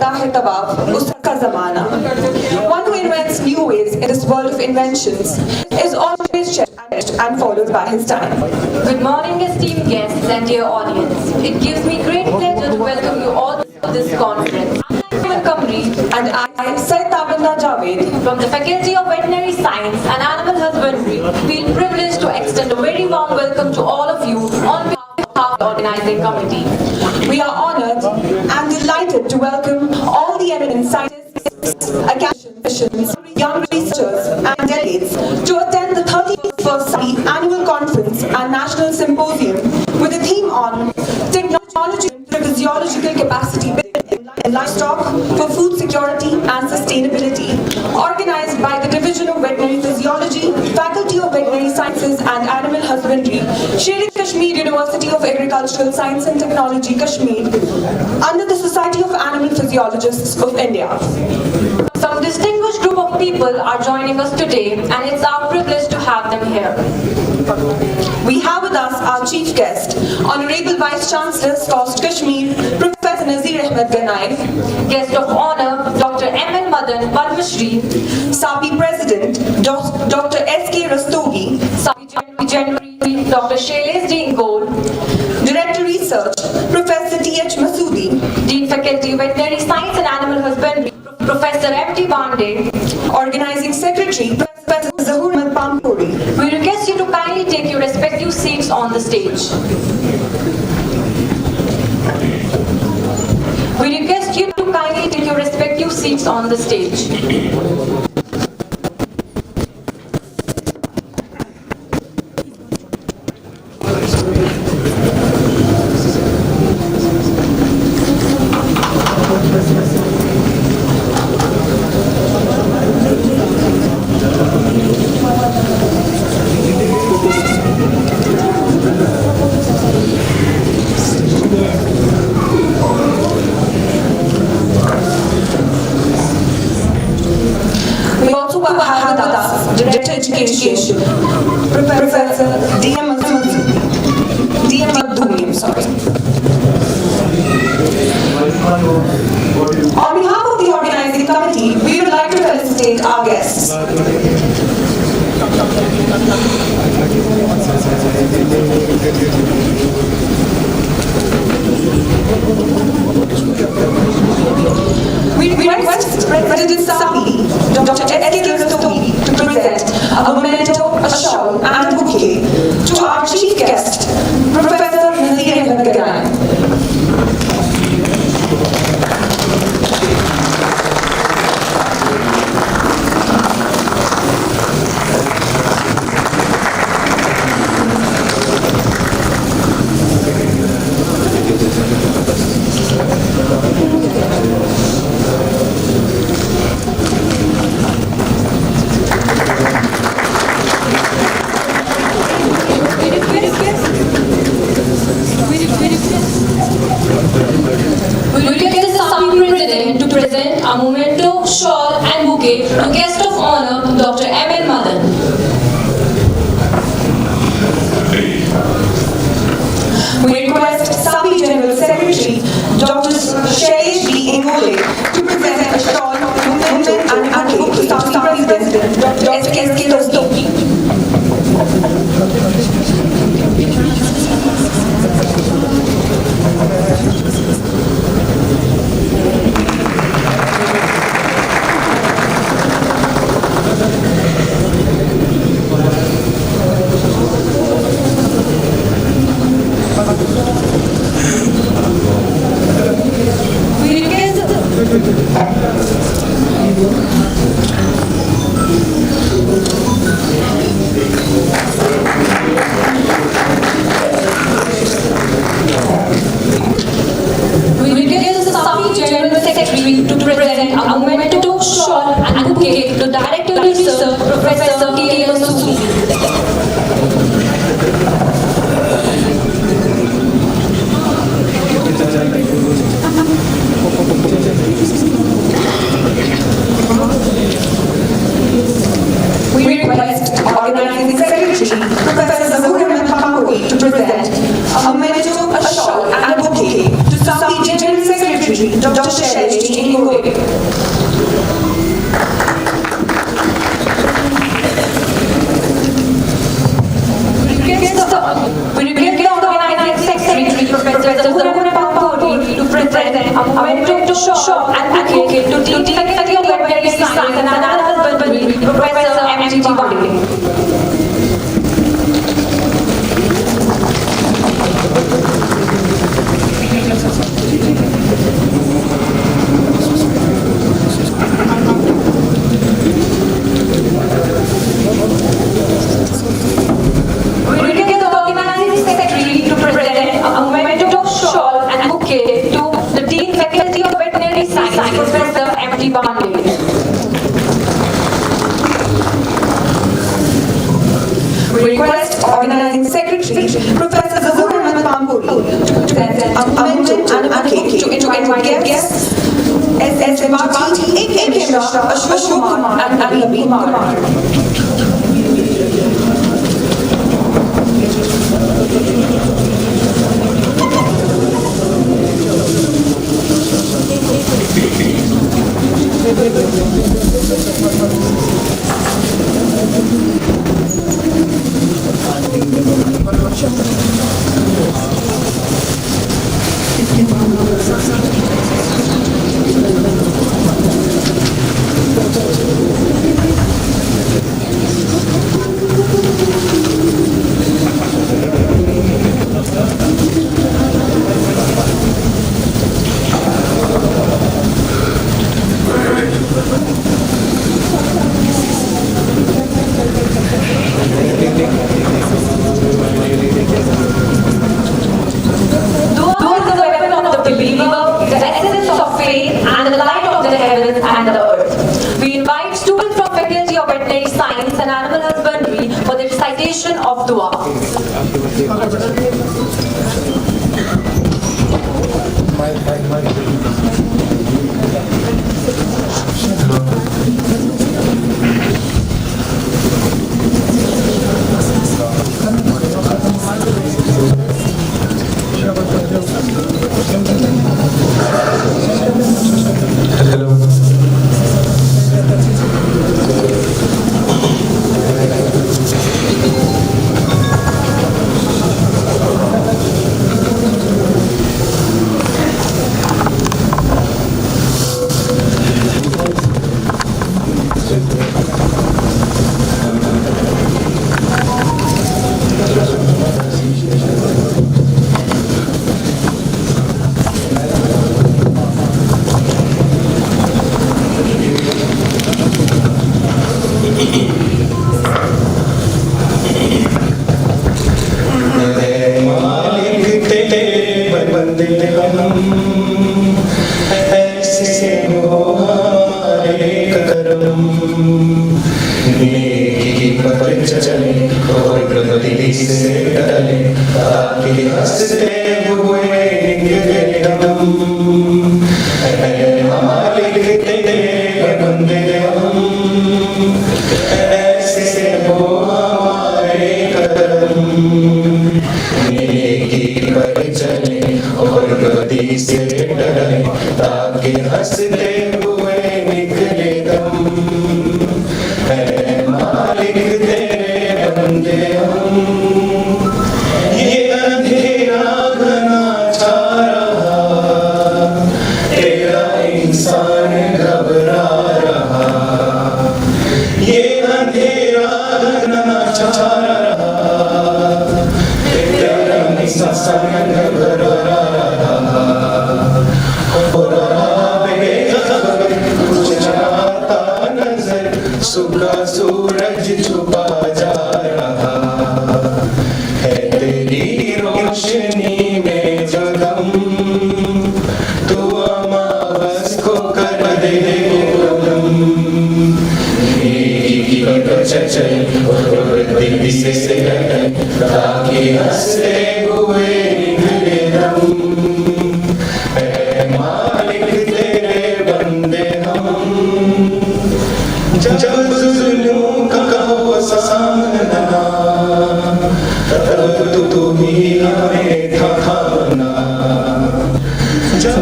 करता है तवाफ उसका ज़माना. One who invents new ways in this world of inventions is always cherished and followed by his time. Good morning, esteemed guests and dear audience. It gives me great pleasure to welcome you all to this conference. I'm Kamri And I, Said Tabinda Javed, from the Faculty of Veterinary Science and Animal Husbandry, feel privileged to extend a very warm welcome to all of you on behalf of the organizing committee. we are honored and delighted to welcome all the eminent scientists, academicians, young researchers and delegates to attend the 31st SAPI Annual Conference and National Symposium with a theme on technology for physiological capacity building in livestock for food security and sustainability, organized by the Division of Veterinary Physiology, Faculty of Veterinary Sciences and Animal Husbandry, SKUAST-Kashmir University of Agricultural Science and Technology, Kashmir, under the Society of Animal Physiologists of India. Some distinguished group of people are joining us today, and it's our privilege to have them here. We have with us our chief guest, Honorable Vice Chancellor, SKUAST-Kashmir, Professor Nazir Ahmed Ganai, Guest of honor, Dr. M.N. Madan, Padma Shri, SAPI President, Dr. S.K. Rastogi, SAPI General, Dr. Shailesh D. Ingol, Director Research, Professor T.H. Masoodi, Dean Faculty of Veterinary Science and Animal Husbandry, Professor M.T. Bande, Organizing Secretary, Professor Zahur Ahmed Pampuri. We request you to kindly take your respective seats on the stage. We request you to kindly take your respective seats on the stage. We also have with us Director Education, Professor D.M. Madoumi, On behalf of the organizing committee, we would like to felicitate our guests. We request President SAPI, Dr. S.K. Rastogi, to present a memento, a shawl, and a bouquet to our chief guest, Professor Nazir Ahmed Ganai. A memento, shawl and bouquet to guest of honor, Dr. M.N. Madan. We request SAPI General Secretary, Dr. Shailesh D. Ingol, to present a shawl, memento and a bouquet to SAPI President, Dr. S.K. Rastogi. To present a memento, shawl and bouquet to Director of Research, Professor T.H. Masoodi. We request Organizing Secretary, Professor Zahur Ahmed Pampuri, to present a memento, a shawl and a bouquet to SAPI General Secretary, Dr. Shelley Ingoli. We request the organizing secretary, Professor Zahoor to present a momentum short advocate to teach faculty of veterinary science and animal husbandry, Professor M.G. Bande. Professor M.T. Bande. We request Organizing Secretary Professor Zahoor to present a moment and advocate to invite guests S.S. Bharti, A.K. Mishra, Ashok Kumar and Naveen Kumar. Of dua.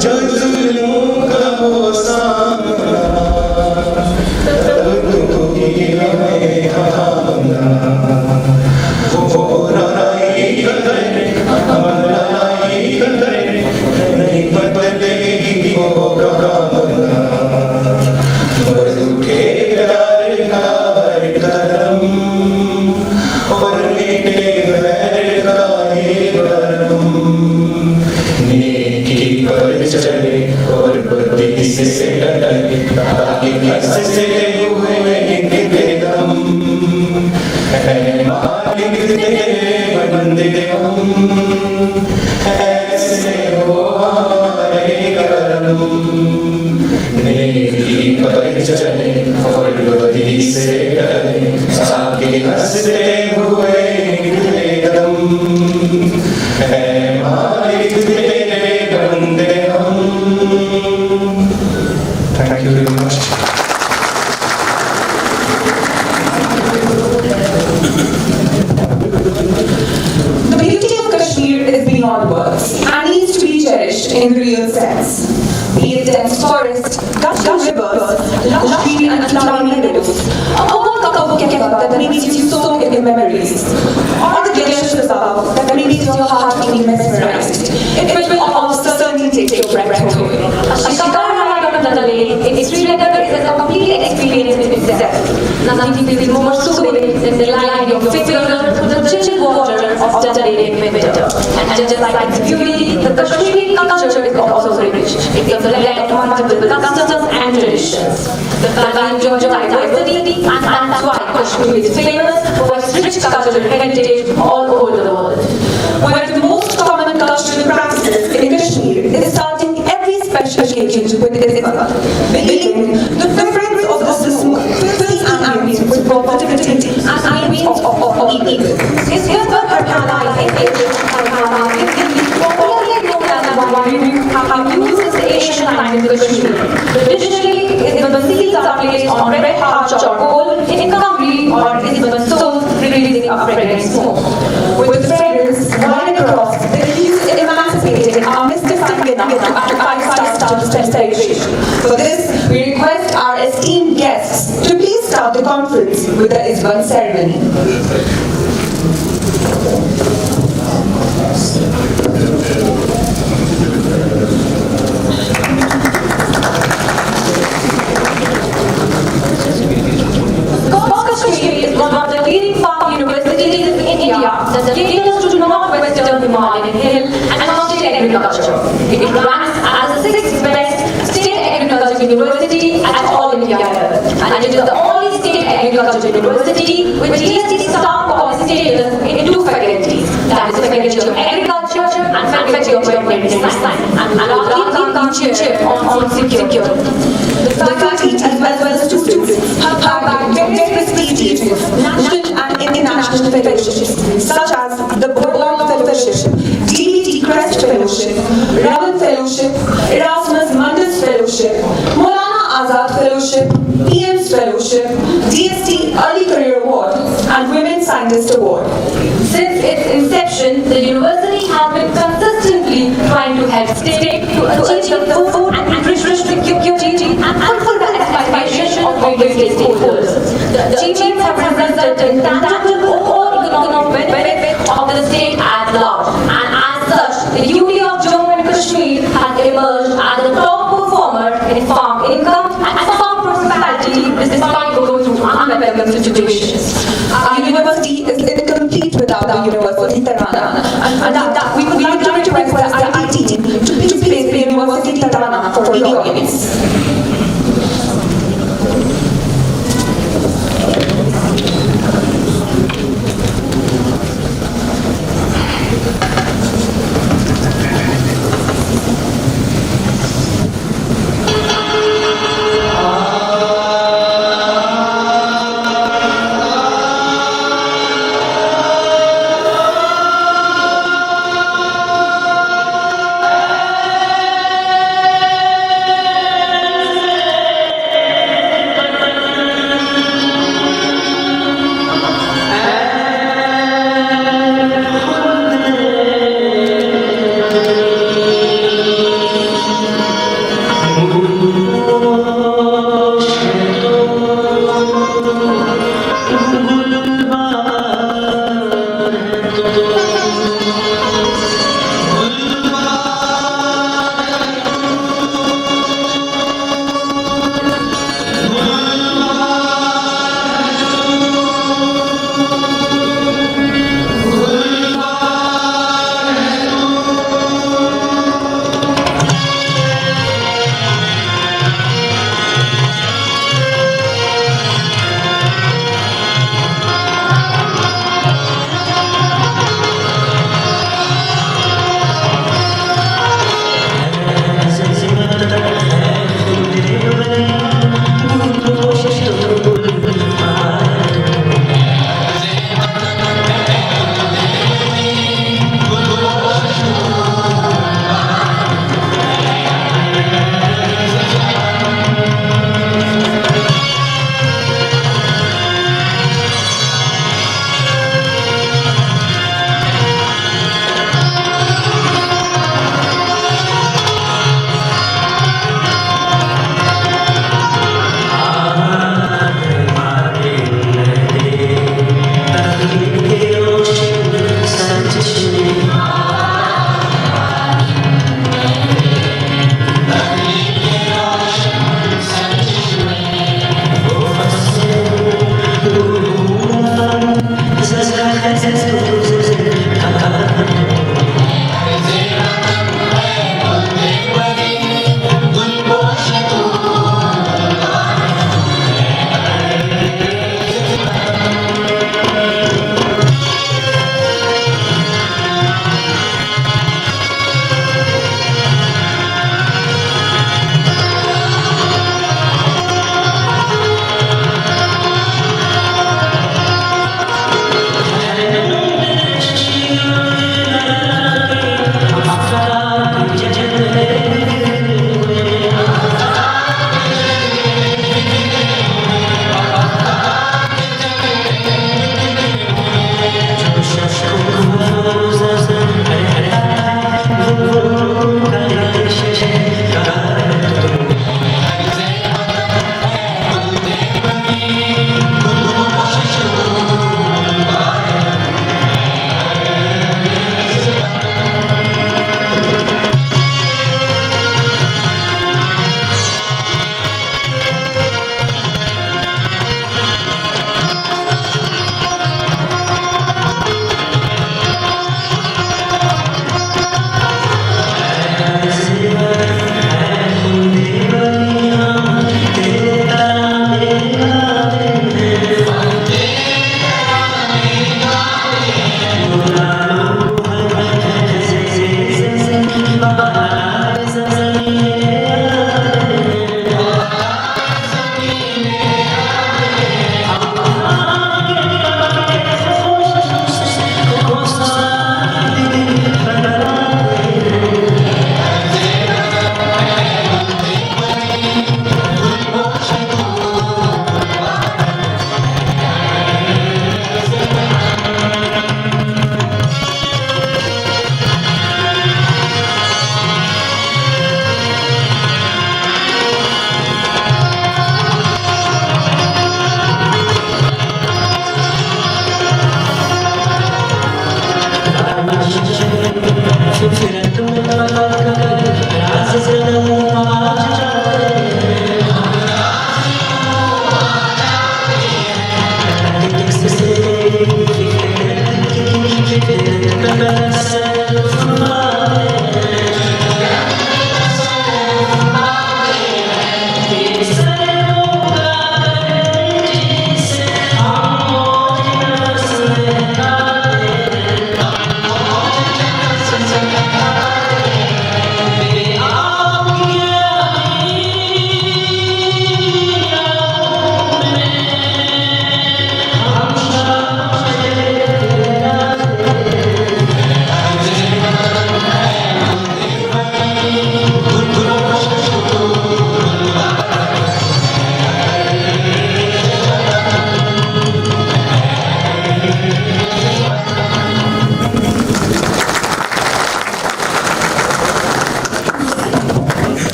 जब जुल्मों का Thank you very much. The beauty of Kashmir is beyond words and needs to be cherished in the real sense. Be it dense forest, gushing rivers, lush green and flowering meadows, a warm cup of kefir that makes you soak in memories, or the glaciers above that makes your heart feel mesmerized. It will almost certainly take your breath away. A car ride on the lake, its splendor is a complete experience in itself. Nothing feels more soothing than the glide of your finger through the chill water of the lake in winter. And just like its beauty, the Kashmiri culture is also rich. It's a blend of multiple customs and traditions. The country enjoys diversity, and that's why Kashmir is famous for its rich cultural heritage all over the world. One of the most common cultural practices in Kashmir is starting every special occasion with Isma, believing the fragrance of the filthy ambience with positivity and ideas of evil. His whisper Harhala uses the Asian line in Kashmir. Traditionally, Isban seeds are placed on red hot charcoal in Kangri or Isban stove, releasing a fragrant smoke. With fragrance running across, the youth is emancipating our mystifying enough to occupy five-star celebration. For this, we request our esteemed guests to please start the conference with the Isban ceremony. Kashmir is one of the leading farm universities in India that caters to northwestern Himalayan hill and mountain agriculture. It ranks as the 6th best state agriculture university at all India level, and it is the only state agriculture university with GST star quality status in 2 faculties, that is the Faculty of Agriculture and Faculty of Medicine, and Raghav chair on security. The faculty as well as students have bagged very prestigious national and international fellowships such as the Borlaug Fellowship, DBT Crest Fellowship, Raman Fellowship, Erasmus Mundus Fellowship, Maulana Azad Fellowship, PM's Fellowship, DST Early Career Award, and Women Scientist Award. Since its inception, the university has been consistently trying to help state to achieve the food and nutrition security and fulfill the aspirations of various stakeholders. The achievements have resulted in tangible or economic benefit of the state at large, and as such, the UT of Jammu and Kashmir has emerged as the top performer in farm income and farm prosperity despite going through unwelcome situations. Our university is incomplete without the University Tarana, and that we would like to request the IT team to please place the University Tarana for the audience.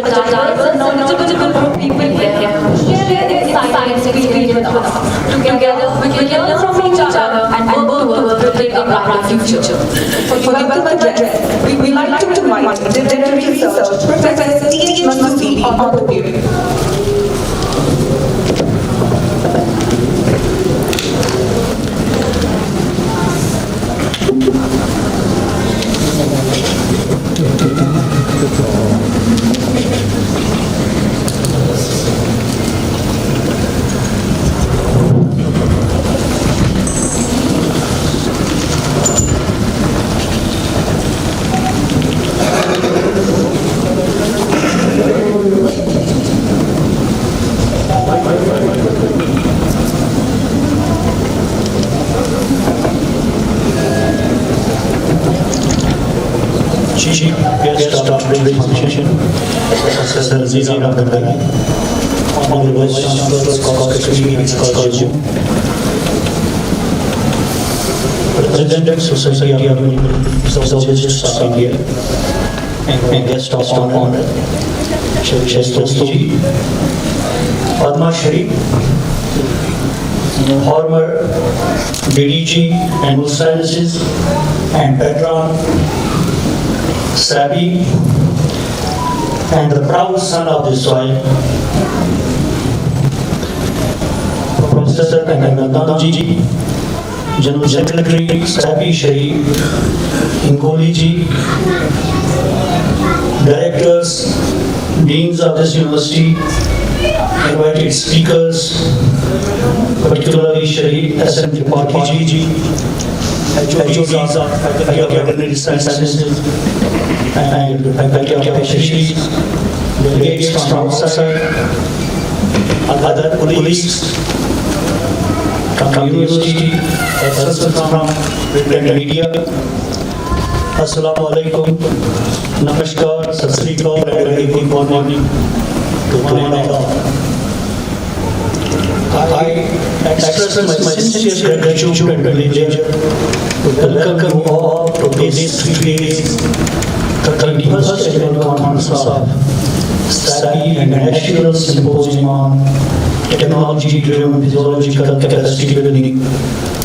a diverse and knowledgeable group of people here share their insights and experience with us. Together, we can learn from each other and work towards building a brighter future. For the welcome address, we would like to invite the Director of Research, Professor T.H. Masusi, on the podium. Chief guest of today's function, Professor Zira Gandhi, Honorable Vice Chancellor, SKUAST-Kashmir Symposium, President, Society of Zoologists of India, and guest of honor, SKUAST-Kashmir, Padma Shri, former DDG Animal Sciences and patron SAPI, and the proud son of the soil, Professor Nandanaji, General Secretary SAPI Shri Ingoli ji, directors, deans of this university, invited speakers, particularly Shri S.M. Tripathi ji, HODs of Faculty of Veterinary Sciences and Faculty of Fisheries, delegates from outside, other colleagues from university, persons from print and media. Assalamu alaikum, namaskar, sat sri akal, and very good morning to one and all. I express my sincere gratitude and pleasure to welcome you all to this 3 days, the 31st annual conference of SAPI and National Symposium on Technology-Driven Physiological Capacity Building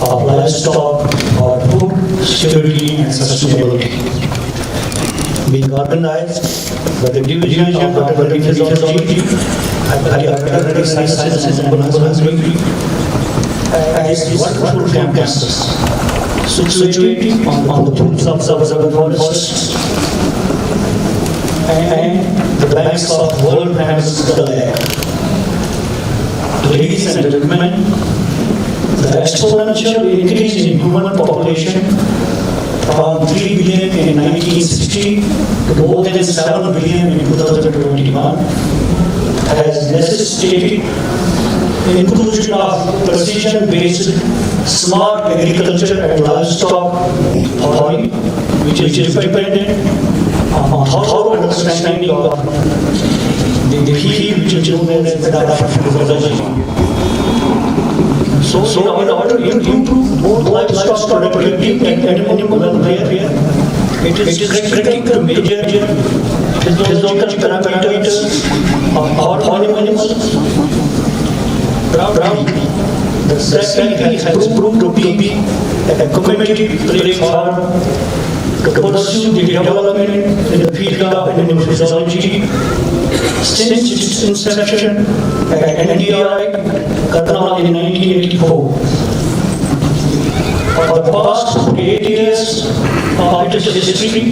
of Livestock for Food Security and Sustainability, being organized by the Division of Veterinary Physiology at Veterinary Sciences and Husbandry as a wonderful campus situated on the roots of the forests and the banks of world famous the lake. Ladies and gentlemen, the exponential increase in human population from 3 billion in 1960 to more than 7 billion in 2021 has necessitated inclusion of precision-based smart agriculture and livestock farming, which is dependent on thorough understanding of the field which is known as physiology. So in order to improve both livestock productivity and animal welfare, it is critical to measure physiological parameters of all animals. Proudly, the SAPI has proved to be a committed platform to pursue the development in the field of animal physiology since its inception at NDI, Karnal in 1984. For the past 8 years of its history,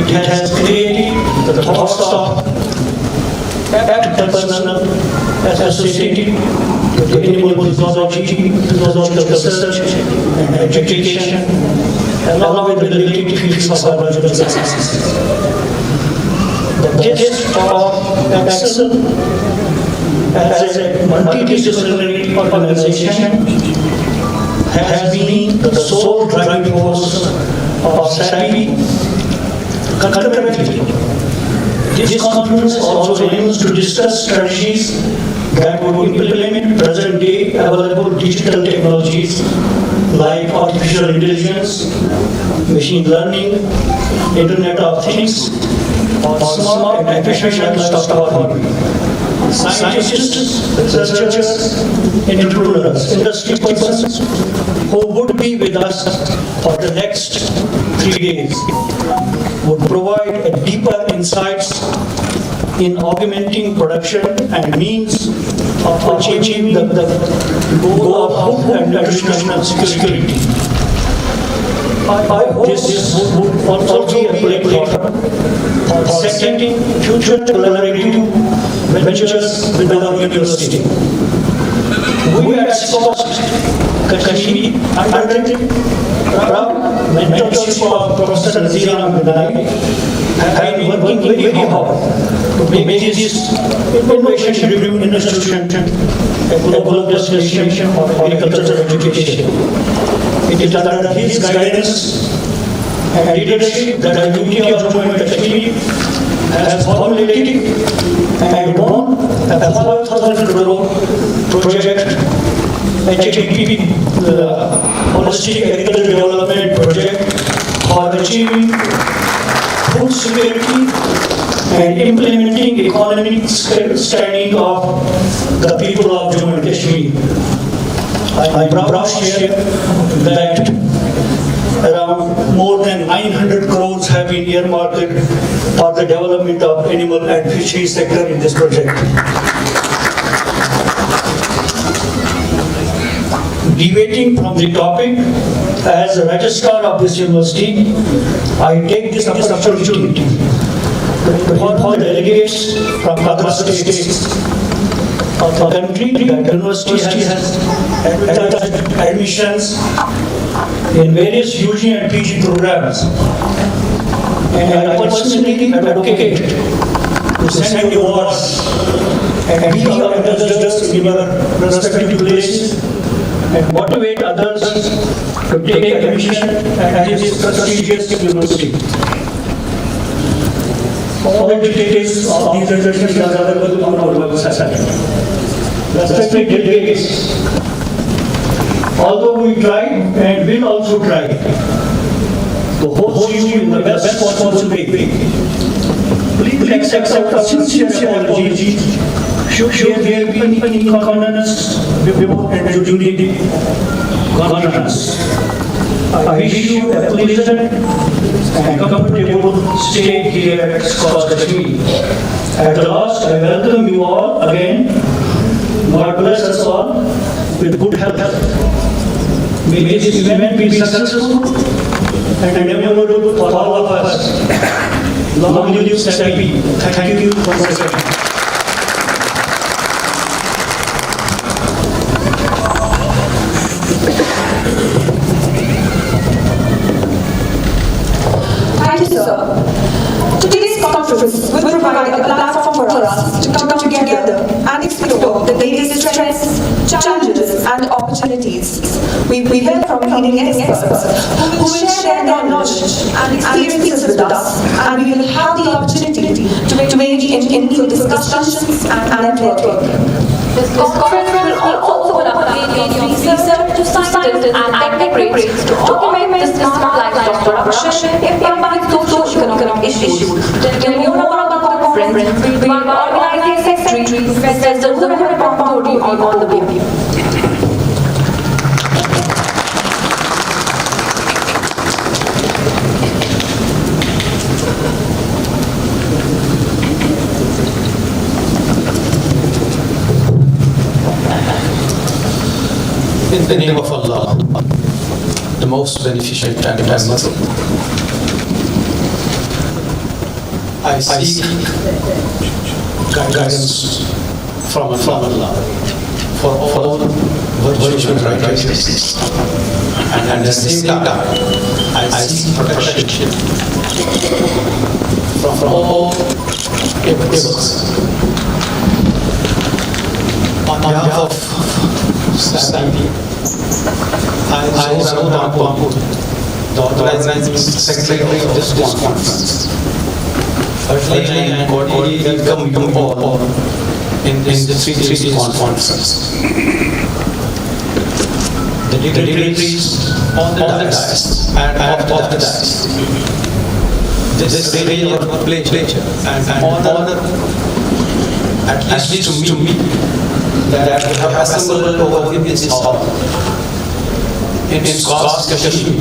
it has created the thoughts of personnel associated with animal physiology, physiological research and education, along with the related fields of biological sciences. The gist of Excel as a multidisciplinary organization has been the sole driving force of SAPI. Concurrently, this conference also aims to discuss strategies that would implement present-day available digital technologies like artificial intelligence, machine learning, Internet of Things, or smart and efficient stock farming. Scientists, researchers, entrepreneurs, industry persons who would be with us for the next 3 days would provide a deeper insights in augmenting production and means of achieving the goal of food and nutritional security. I hope this would also be a platform for setting future collaborative ventures with our university. We at SKUAST-Kashmir, under the mentorship of Professor Nazir, have been working very hard to make this innovation-driven institution a global destination for agricultural education. It is under his guidance and leadership that the University of Jammu and Kashmir has formulated and won a 5,000 crore project, HAPP, Holistic Agricultural Development Project, for achieving food security and implementing economic standing of the people of Jammu and Kashmir. I am proud to share that around more than 900 crores have been earmarked for the development of animal and fishery sector in this project. Deviating from the topic, as a registrar of this university, I take this opportunity for delegates from other states of the country that the university has admissions in various UG and PG programs, and I personally advocate to send awards and be ambassadors in your respective places and motivate others to take admission at this prestigious university. All the details of these resolutions are available on our website. Respected delegates, although we tried and will also try to host you in the best possible way, please accept our sincere apology should there be any inconvenience before and during the conference. I wish you a pleasant and comfortable stay here at SKUAST-Kashmir. At last, I welcome you all again. God bless us all with good health. May this event be successful and memorable for all of us. Long live SAPI. Thank you for listening. Thank you, sir. Today's conference will provide a platform for us to come together and explore the latest trends, challenges, and opportunities. We will hear from leading experts who will share their knowledge and experiences with us, and we will have the opportunity to engage in meaningful discussions and networking. This conference will also update research to scientists and technocrats to augment the smart life production, impacting socio-economic issues. To tell you more about the conference, we will be organizing secretary, Professor on the way. In the name of Allah, the most beneficent and merciful, I seek guidance from Allah for all virtual righteousness, and at the same time, I seek protection from all evils. On behalf of SAPI, I am the organizing secretary of this conference. Urgently and cordially welcome you all in this 3 conference. The dignitaries on the dais and off the dais, this really a pleasure and honor, at least to me, that we have assembled over in this hall in SKUAST-Kashmir,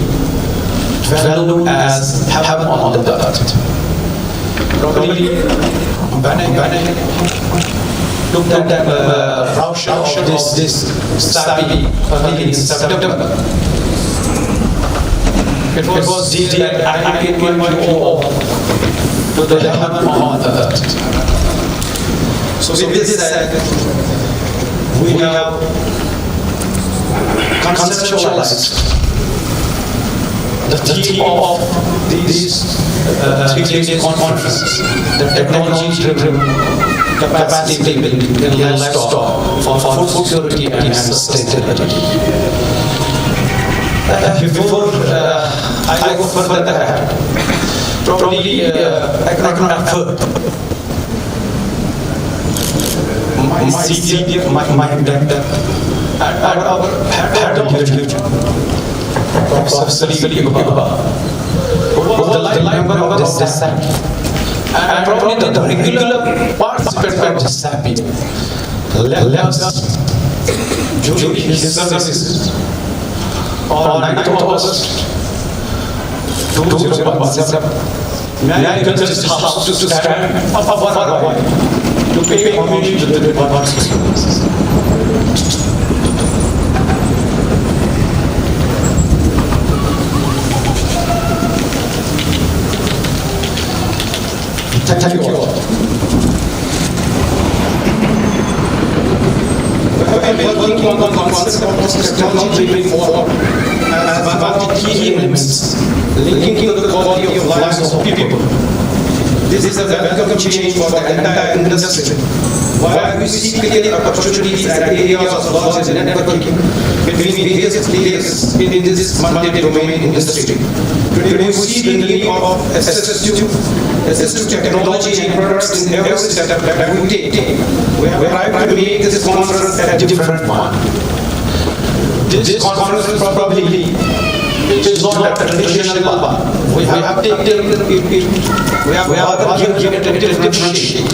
well known as heaven on the earth. Probably when I looked at the rush of this SAPI in September, it was dear that I can invite you all to the heaven on the earth. So with this said, we have conceptualized the theme of these 3 days conferences, the technology-driven capacity building in livestock for food security and sustainability. Before I go further ahead, probably I cannot afford my senior, my mentor, and our head of literature, Professor Symposium, who was the member of this SAPI, and probably the regular participant of this SAPI, left us during his services on 9th of August 2017. May I request this house to stand up for a while to pay homage to the department's services. Thank you all. We have been working on the concept of technology reform as one of the key elements linking to the quality of lives of people. This is a welcome change for the entire industry. While we see clear opportunities and areas of large networking between various players in this multi-domain industry, today we see the need of assistive technology and products in every step that we take. We have tried to make this conference a different one. This conference probably is not a traditional one. We have taken it, we have given it a different shape.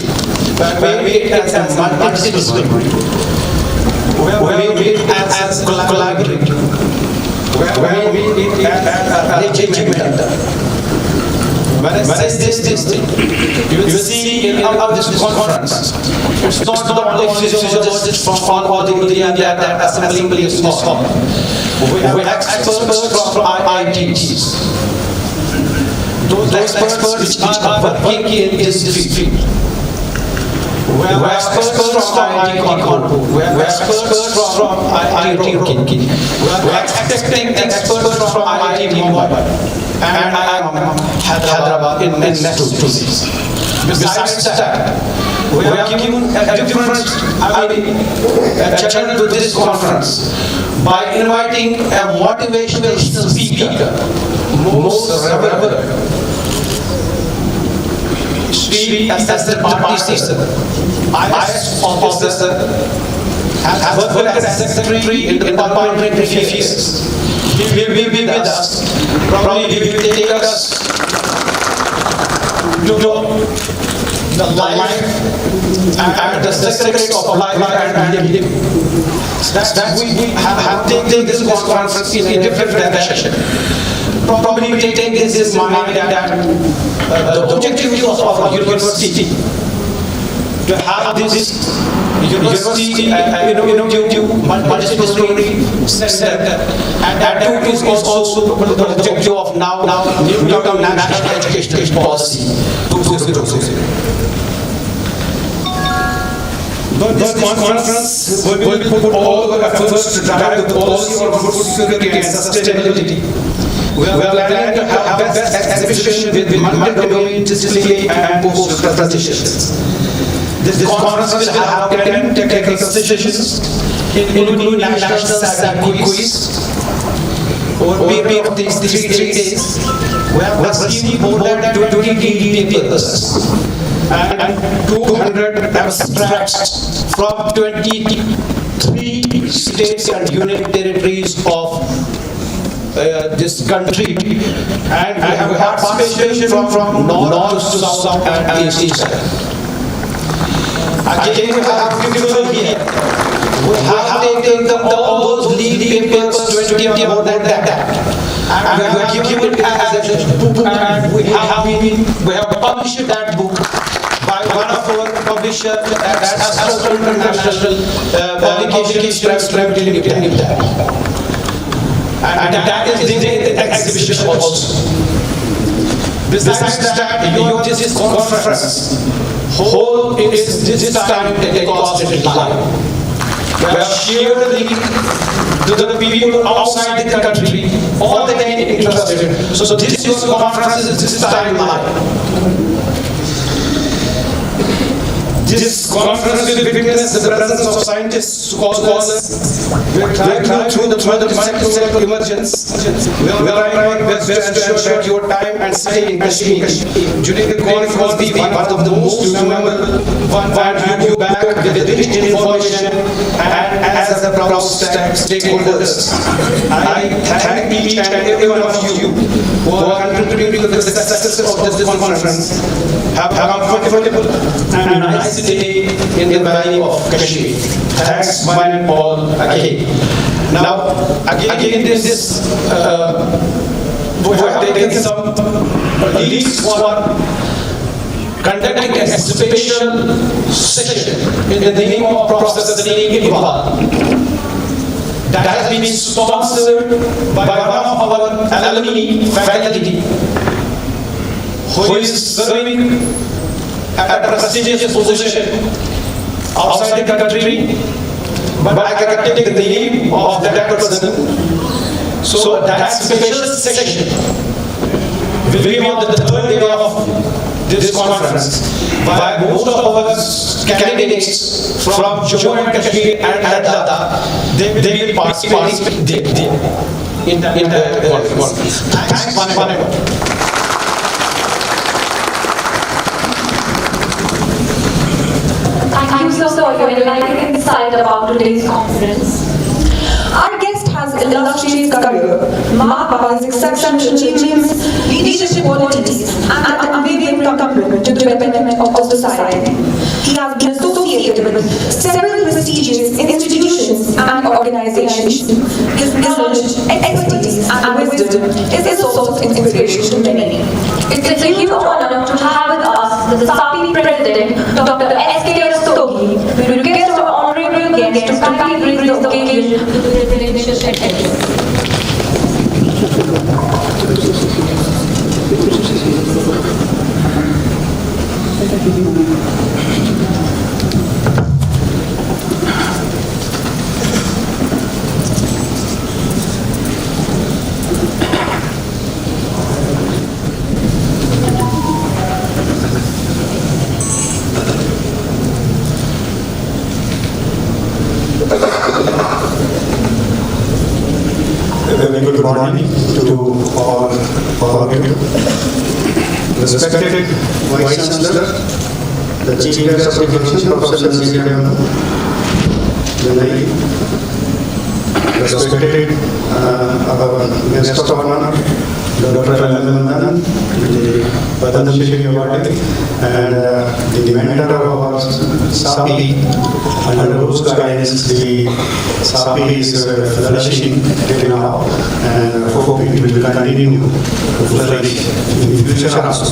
But we made it as multidisciplinary. We made it as collaborative. We made it as regimental. When I say this thing, you will see in this conference, it's not only physiologists from all the India that assembling is not. We have experts from IITs. Those experts which are working in this field. We have experts from IIT Kanpur. We have experts from IIT Roorkee. We are expecting experts from IIT Mumbai. And I am Hyderabad in next 2 days. Besides that, we have given a different channel to this conference by inviting a motivational speaker, most reverend Sri Assistant Partner, IS officer, has worked as secretary in the Department of Affairs. He will be with us. Probably he will take us to the life and the secrets of life and living. That we have taken this conference in a different direction. Probably we take this mind that the objective of our university to have this university innovative multidisciplinary center, and that is also the objective of now new national education policy 2020. This conference will put all the efforts to drive the policy on food security and sustainability. We are planning to have best exhibition with multi-domain display and poster presentations. This conference will have 10 technical sessions, including national SAPI quiz. Over a period of these 3 days, we have received more than 20 papers and 200 abstracts from 23 states and union territories of this country, and we have participation from north to south and east. Again, we have given here. We have taken all those lead papers, 20 or more than that, and we have given it as a book, and we have published that book by one of our publishers, that's Astro International Publications Private Limited. And that is the exhibition also. Besides that, this conference whole is this time costed live. We have shared the link to the people outside the country, all the interested. So this conference is this time live. This conference will witness the presence of scientists, scholars. We are trying through the multi-sector emergence. We are trying best to ensure your time and stay in Kashmir. During the conference will be one of the most memorable, one you back with rich information and as a proud stakeholders. I thank each and every one of you who are contributing to the success of this conference. Have a comfortable and nice day in the valley of Kashmir. Thanks, one and all, again. Now, again, this we have taken some leads for conducting a special session in the name of Professor Iqbal. That has been sponsored by one of our alumni faculty who is serving at a prestigious position outside the country, but I cannot take the name of that person. So that special section will be on the third day of this conference, by most of our candidates from Jammu and Kashmir and Ladakh, they will participate in the conference. Thanks, one. Thank you so much for your enlightening insight about today's conference. Our guest has an illustrious career, marked by his exceptional achievements, leadership qualities, and an unwavering commitment to the betterment of society. He has been associated with several prestigious institutions and organizations. His knowledge, expertise, and wisdom is a source of inspiration to many. It's a huge honor to have with us the SAPI President, Dr. SKUAST-Kashmir. We request our honorable guest to kindly bring the occasion to the presidential secretary. Good morning to all of you. Respected Vice Chancellor, the Chief Guest of the Occasion, Professor Symposium, respected our guest of honor, Dr. Alan, the Padma Shri Award, and the mentor of our SAPI, under whose guidance the SAPI is flourishing till now, and hope it will continue to flourish in the future also.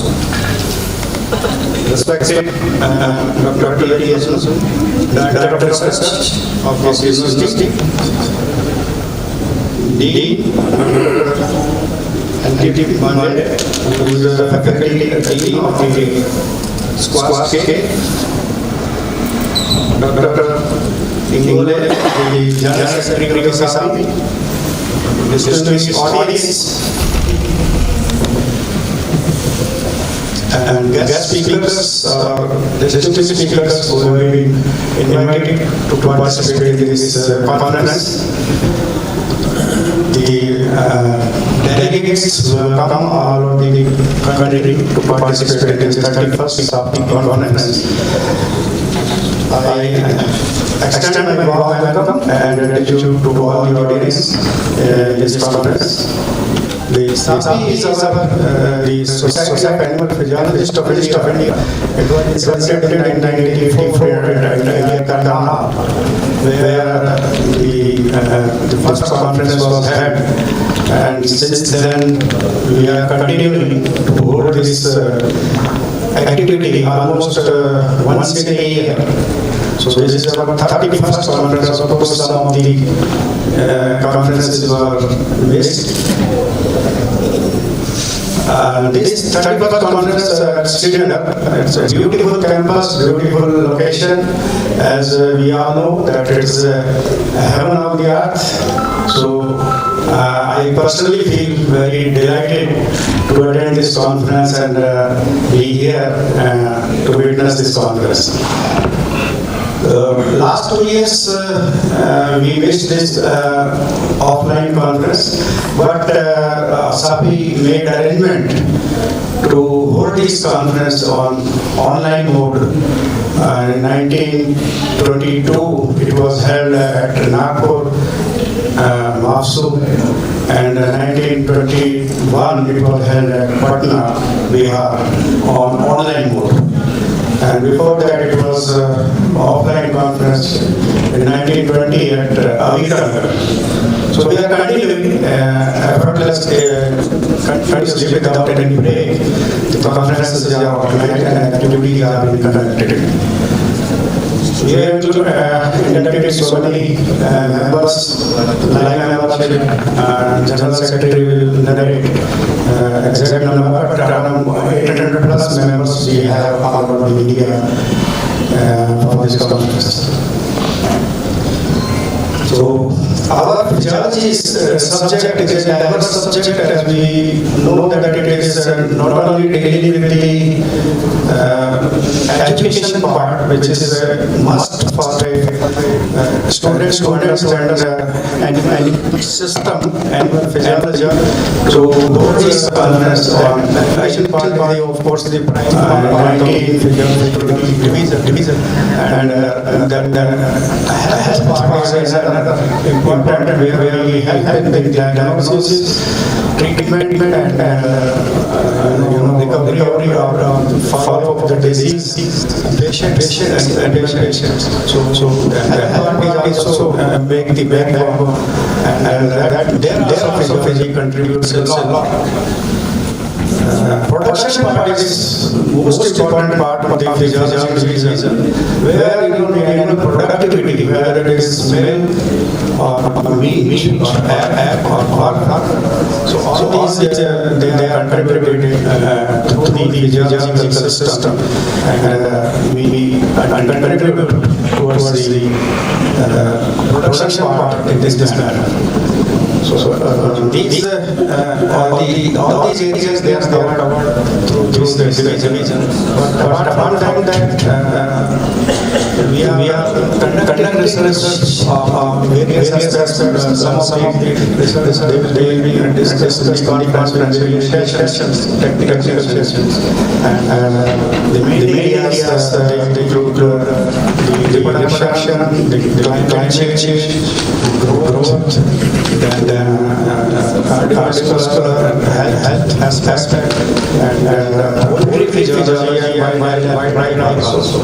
Respected Dr. T.S. Director of Research of this university, Dean and T.T. Pandey, who is a faculty dean of the SKUAST-K, Dr. Ingole, the General Secretary of SAPI, distinguished audience, and guest speakers, distinguished speakers who have been invited to participate in this conference. The delegates who have come all over the country to participate in this 31st SAPI conference. I extend my warm welcome and gratitude to all the audience in this conference. The SAPI is the Society of Animal Physiologists of India. It was conceived in 1984 in Karnataka, where the first conference was held. And since then, we are continuing to hold this activity almost once in a year. So this is our 31st conference. Of course, some of the conferences were missed. This 31st conference at Srinagar, it's a beautiful campus, beautiful location. As we all know, that it's heaven of the earth. So I personally feel very delighted to attend this conference and be here to witness this conference. Last 2 years, we missed this offline conference, but SAPI made arrangement to hold this conference on online mode. In 1922, it was held at Nagpur, Mahsu, and 1921, it was held at Patna, Bihar, on online mode. And before that, it was offline conference in 1920 at Avira. So we are continuing continuously without any break. The conferences are organized and activities are being conducted. We have inducted so many members, like membership, General Secretary will narrate exact number, but around 800 plus members we have all over India for this conference. So our physiology subject is a diverse subject, as we know that it is not only dealing with the education part, which is a must for students to understand the animal system, animal physiology. So those conference on education part, of course, the primary division, and the health part is another important where we help in the diagnosis, treatment, and recovery or follow-up of the disease, patients. So the health part is also make the backbone, and that there also physiology contributes a lot. Production part is most important part of the physiology reason, where the animal productivity, whether it is male or meat or egg or so all these they are contributing to the physiological system, and we contribute towards the production part in this manner. So these all these areas they are covered through this division. But apart from that, we are conducting research on various aspects. Some of the research they will be discussed in the confidential sessions, technical sessions, and the main areas they include the reproduction, the climate change, growth, and cardiovascular health aspect, and poultry physiology and wildlife also.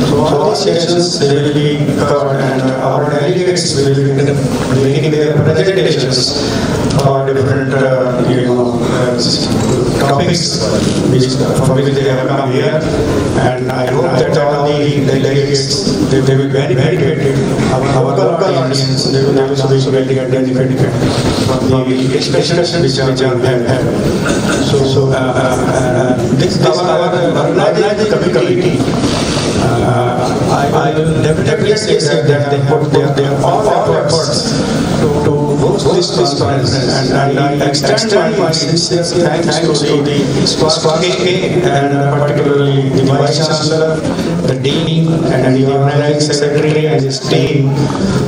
So all these sessions they will be covered, and our delegates will be making their presentations for different topics for which they have come here, and I hope that all the delegates they will benefit our local audience. They will also be benefited from the discussions which are held. So this our organizing committee. I will definitely say that they put their all efforts to host this conference, and I extend my sincere thanks to the SKUAST-Kashmir, and particularly the Vice Chancellor, the Dean, and the Organizing Secretary and his team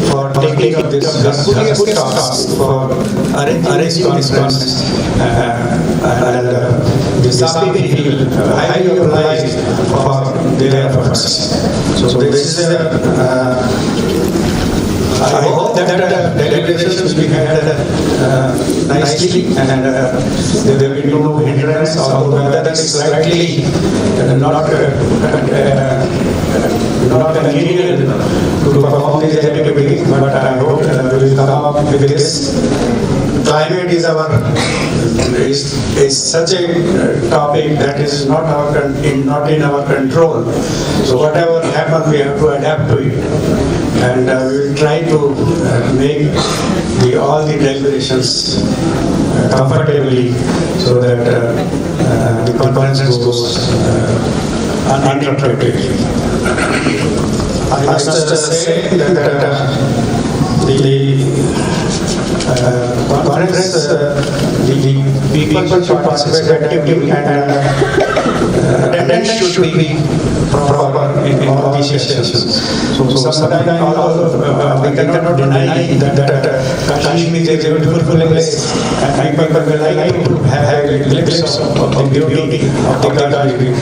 for taking up this good task for arranging this conference. And the SAPI will highly obliged for their efforts. So this is I hope that deliberations will be had nicely and there will be no hindrance or whether it's slightly not convenient to perform these activities, but I hope we will come up with this. Climate is such a topic that is not in our control. So whatever happens, we have to adapt to it, and we will try to make all the deliberations comfortably, so that the conference goes uninterrupted. I must say that the conference, the people should participate actively, and attendance should be proper in all these sessions. So sometimes we cannot deny that Kashmir is a beautiful place, and people will like to have a glimpse of the beauty of the Kashmir.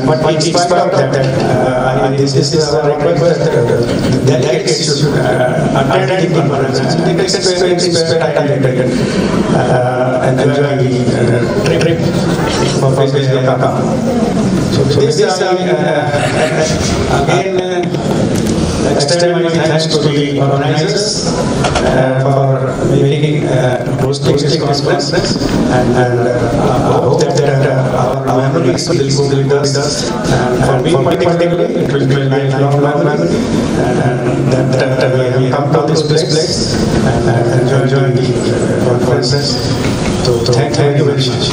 But in spite of that, this is our request that the delegates should attend the conference and enjoy the trip for which they have come. So this is again extend my thanks to the organizers for making hosting this conference, and I hope that our memories will go with us, and for me particularly it will be a lifelong memory, and that we have come to this place and enjoy the conferences. So thank you very much.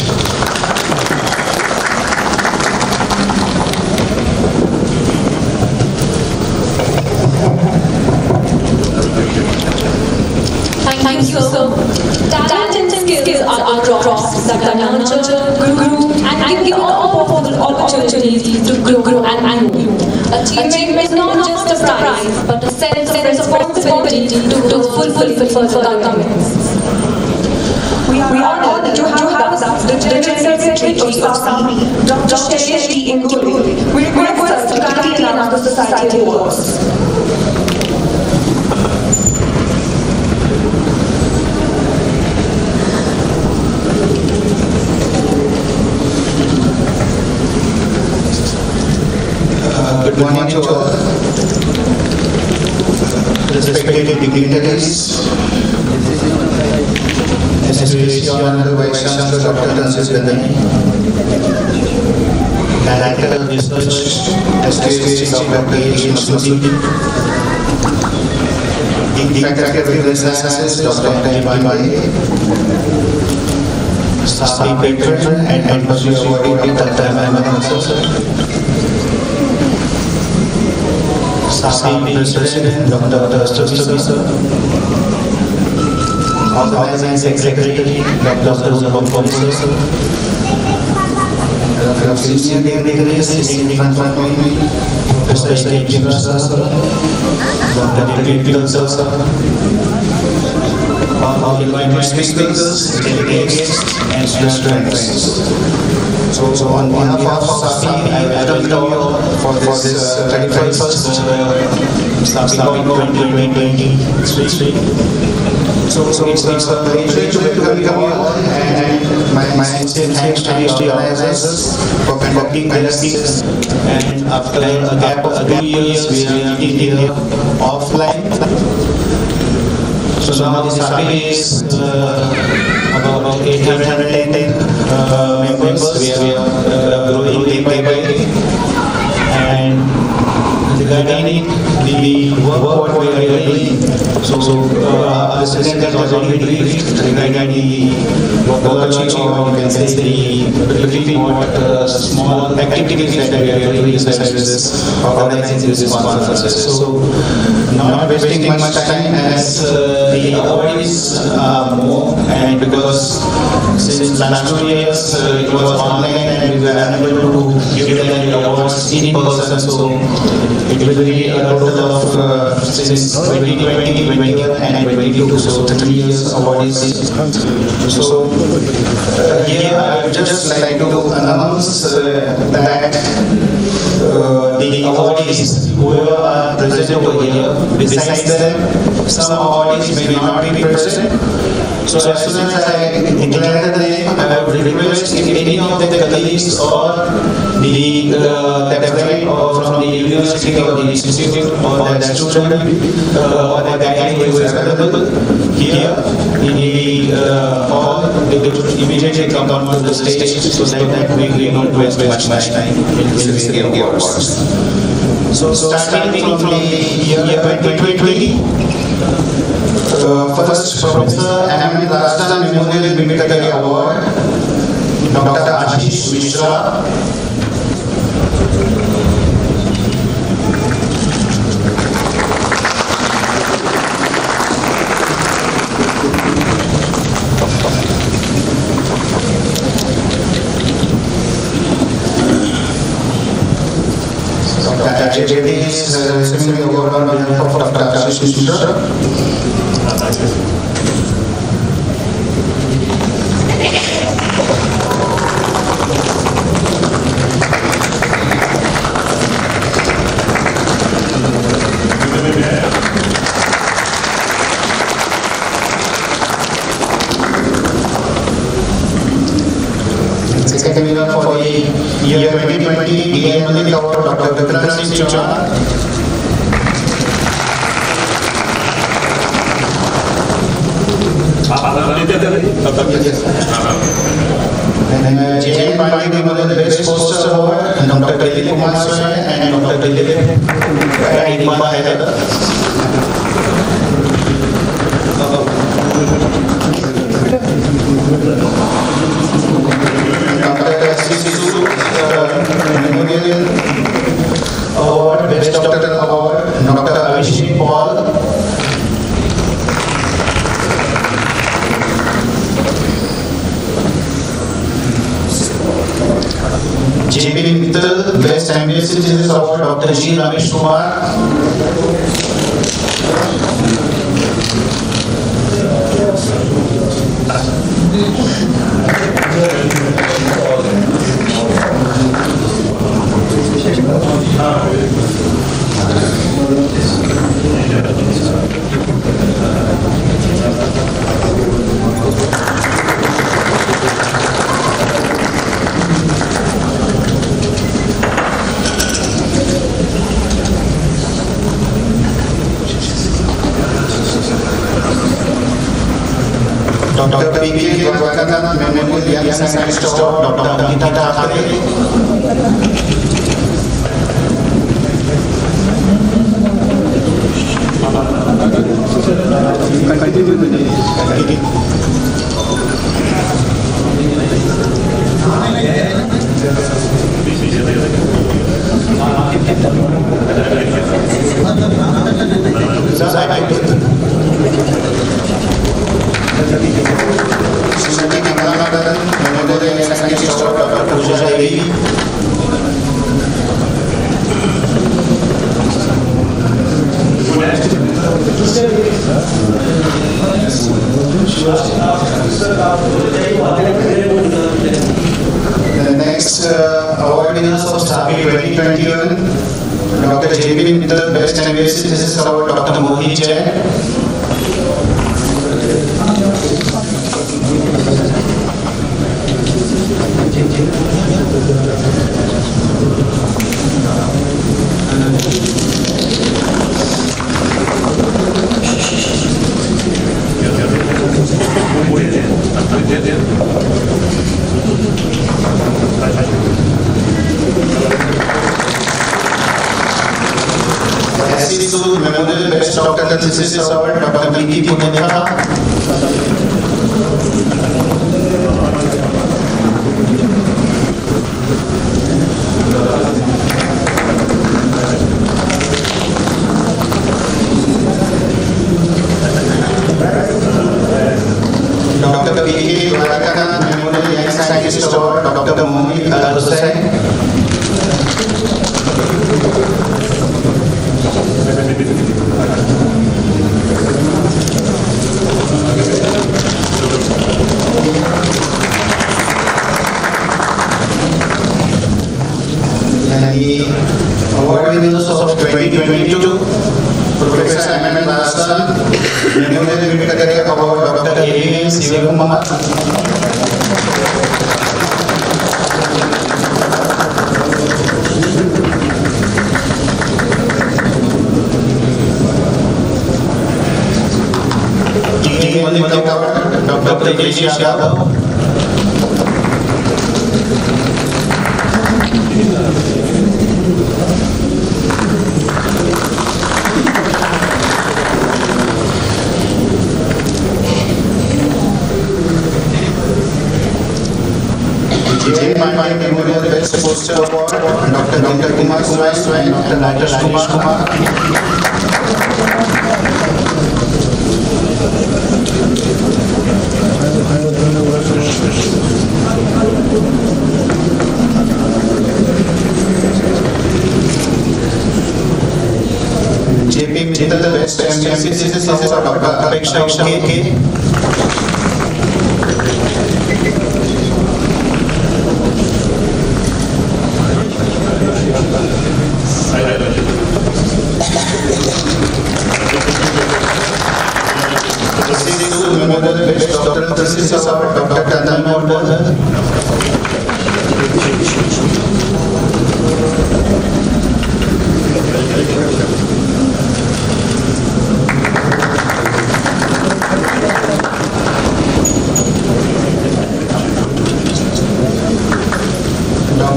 Thank you, sir. Talent and skills are drops that are nurtured, grew, and give all opportunities to grow and move. Achievement is not just a prize, but a sense of responsibility to fulfill further commitments. We are honored to have with us the General Secretary of SAPI, Dr. Shailesh Ingoli. We request us to kindly announce the Society Awards. Good morning to all. Respected dignitaries, Excellency Honorable Vice Chancellor Dr. Francis Gandhi, Director of Research, SKUAST Dr. Masudi, Faculty of Business Sciences Dr. Ibai, SAPI Patron and Embassy Awardee Dr. Ahmed Nasser, SAPI President Dr. Stubi sir, Organizing Secretary Dr. Zubam sir, senior dignitaries sitting in front of me, Professor Jim sir, Dr. Deepika sir, all invited speakers, delegates, and students. So on behalf of SAPI, I welcome you all for this 31st SAPI 2023. So it's a very great to welcome you all, and my sincere thanks to the organizers for conducting this. And after a gap of 2 years, we are meeting here offline. So now the SAPI is about 810 members. We are growing day by day. And regarding the work what we are doing, so our president has already briefed regarding the vocalogy, or you can say the briefing what small activities that we are doing besides this organizing this conferences. So not wasting much time, as the awardees are more, and because since last 2 years it was online and we were unable to give give the awards in person, so it will be a total of since 2020, 21 and 22, so 3 years awardees. So here I would just like to announce that the awardees, whoever are present over here, besides them, some awardees may not be present. So as soon as I declare the name, I would request if any of the colleagues or the friend or from the university or the institute or the student or the guy who is available here in the hall, they would immediately come down to the stage so that we don't waste much time in receiving the awards. So starting from the year 2020, first Professor M. Rajasthan Memorial Military Award, Dr. Ashish Mishra. Dr. J.D. is receiving the award on behalf of Dr. Ashish Mishra. Second winner for the year 2020 DNL Award, Dr. Vikram Singh Chauhan. And J.M. Pandey Memorial Best Poster Award, Dr. Dilip Kumar Soy and Dr. Dilip Memorial Award, Best Doctor Award, Dr. Abhishek Paul. J.P. Mittal, Best Ambassador Award, Dr. G. Ramesh Kumar. Dr. P.K. Dwarkanath Memorial Young Scientist Award, Dr. Amita Thakare. The next award winners of SAPI 2021, Dr. J.P. Mittal, Best Ambassador Award, Dr. Mohit Jain. Memorial Best Doctor Thesis Award, Dr. B.P. Punetha. Dr. P.K. 2020 Dwarkanath Memorial Young Scientist Award, Dr. Mohit Al-Hussain. Dr. B.P. 2020 Dwarkanath Memorial Young Scientist Award, Dr. Mohit Al-Hussain. Dr. P.K. 2020 Dwarkanath Memorial Young Scientist Award, Dr. Mohit Al-Hussain. the award winners of 2022, Professor M.M. Rasan, Memorial Career Award Dr. A.V.M. Sivakumar, Dr. J.C. Yadav, Memorial Best Poster Award, Dr. Kumar Swai, Dr. Rajesh Kumar. JP Mittal Best MCCS Award, Dr. Apeksha K. Memorial Best Doctoral Thesis Award, Dr. Kandan Mordal.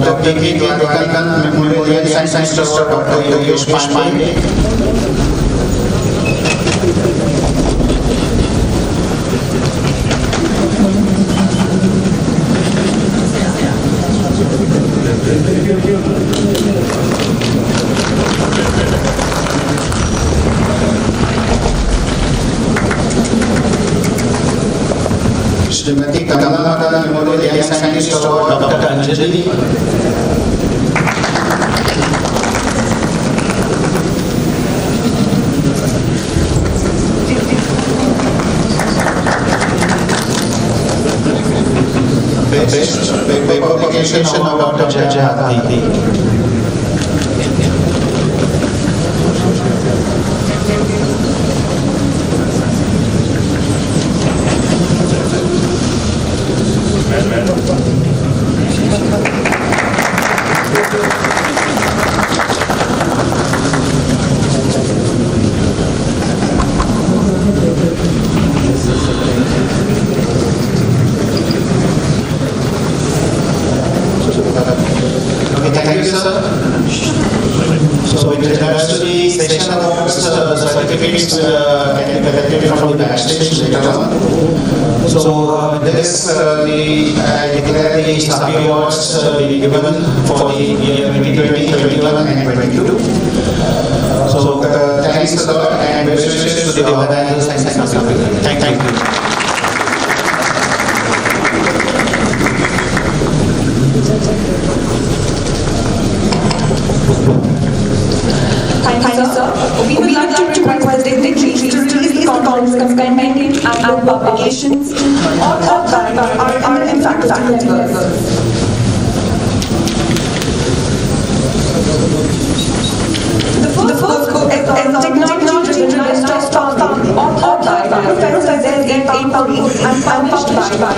Dr. P.K. Dwarkan Memorial Science Award, Dr. Yogesh Pandey. Srimati Kamala Memorial Scientist Award, Dr. Anjali. Best paper publication of Dr. Jayati. Thank you, sir. So, with regards to the section awards, certificates can be collected from the backstage later on. So, this I declare the SAPI awards be given for the year 2020, 2021, and 2022. So, thanks a lot and best wishes to the organizers and secretary. Thank you. Thank you, sir. We would like to request the dignitaries to release the contents containing and publications authored by our impact members. The first book is Technology-Driven Restaurant authored by Professor Z.A. Pampuri and published by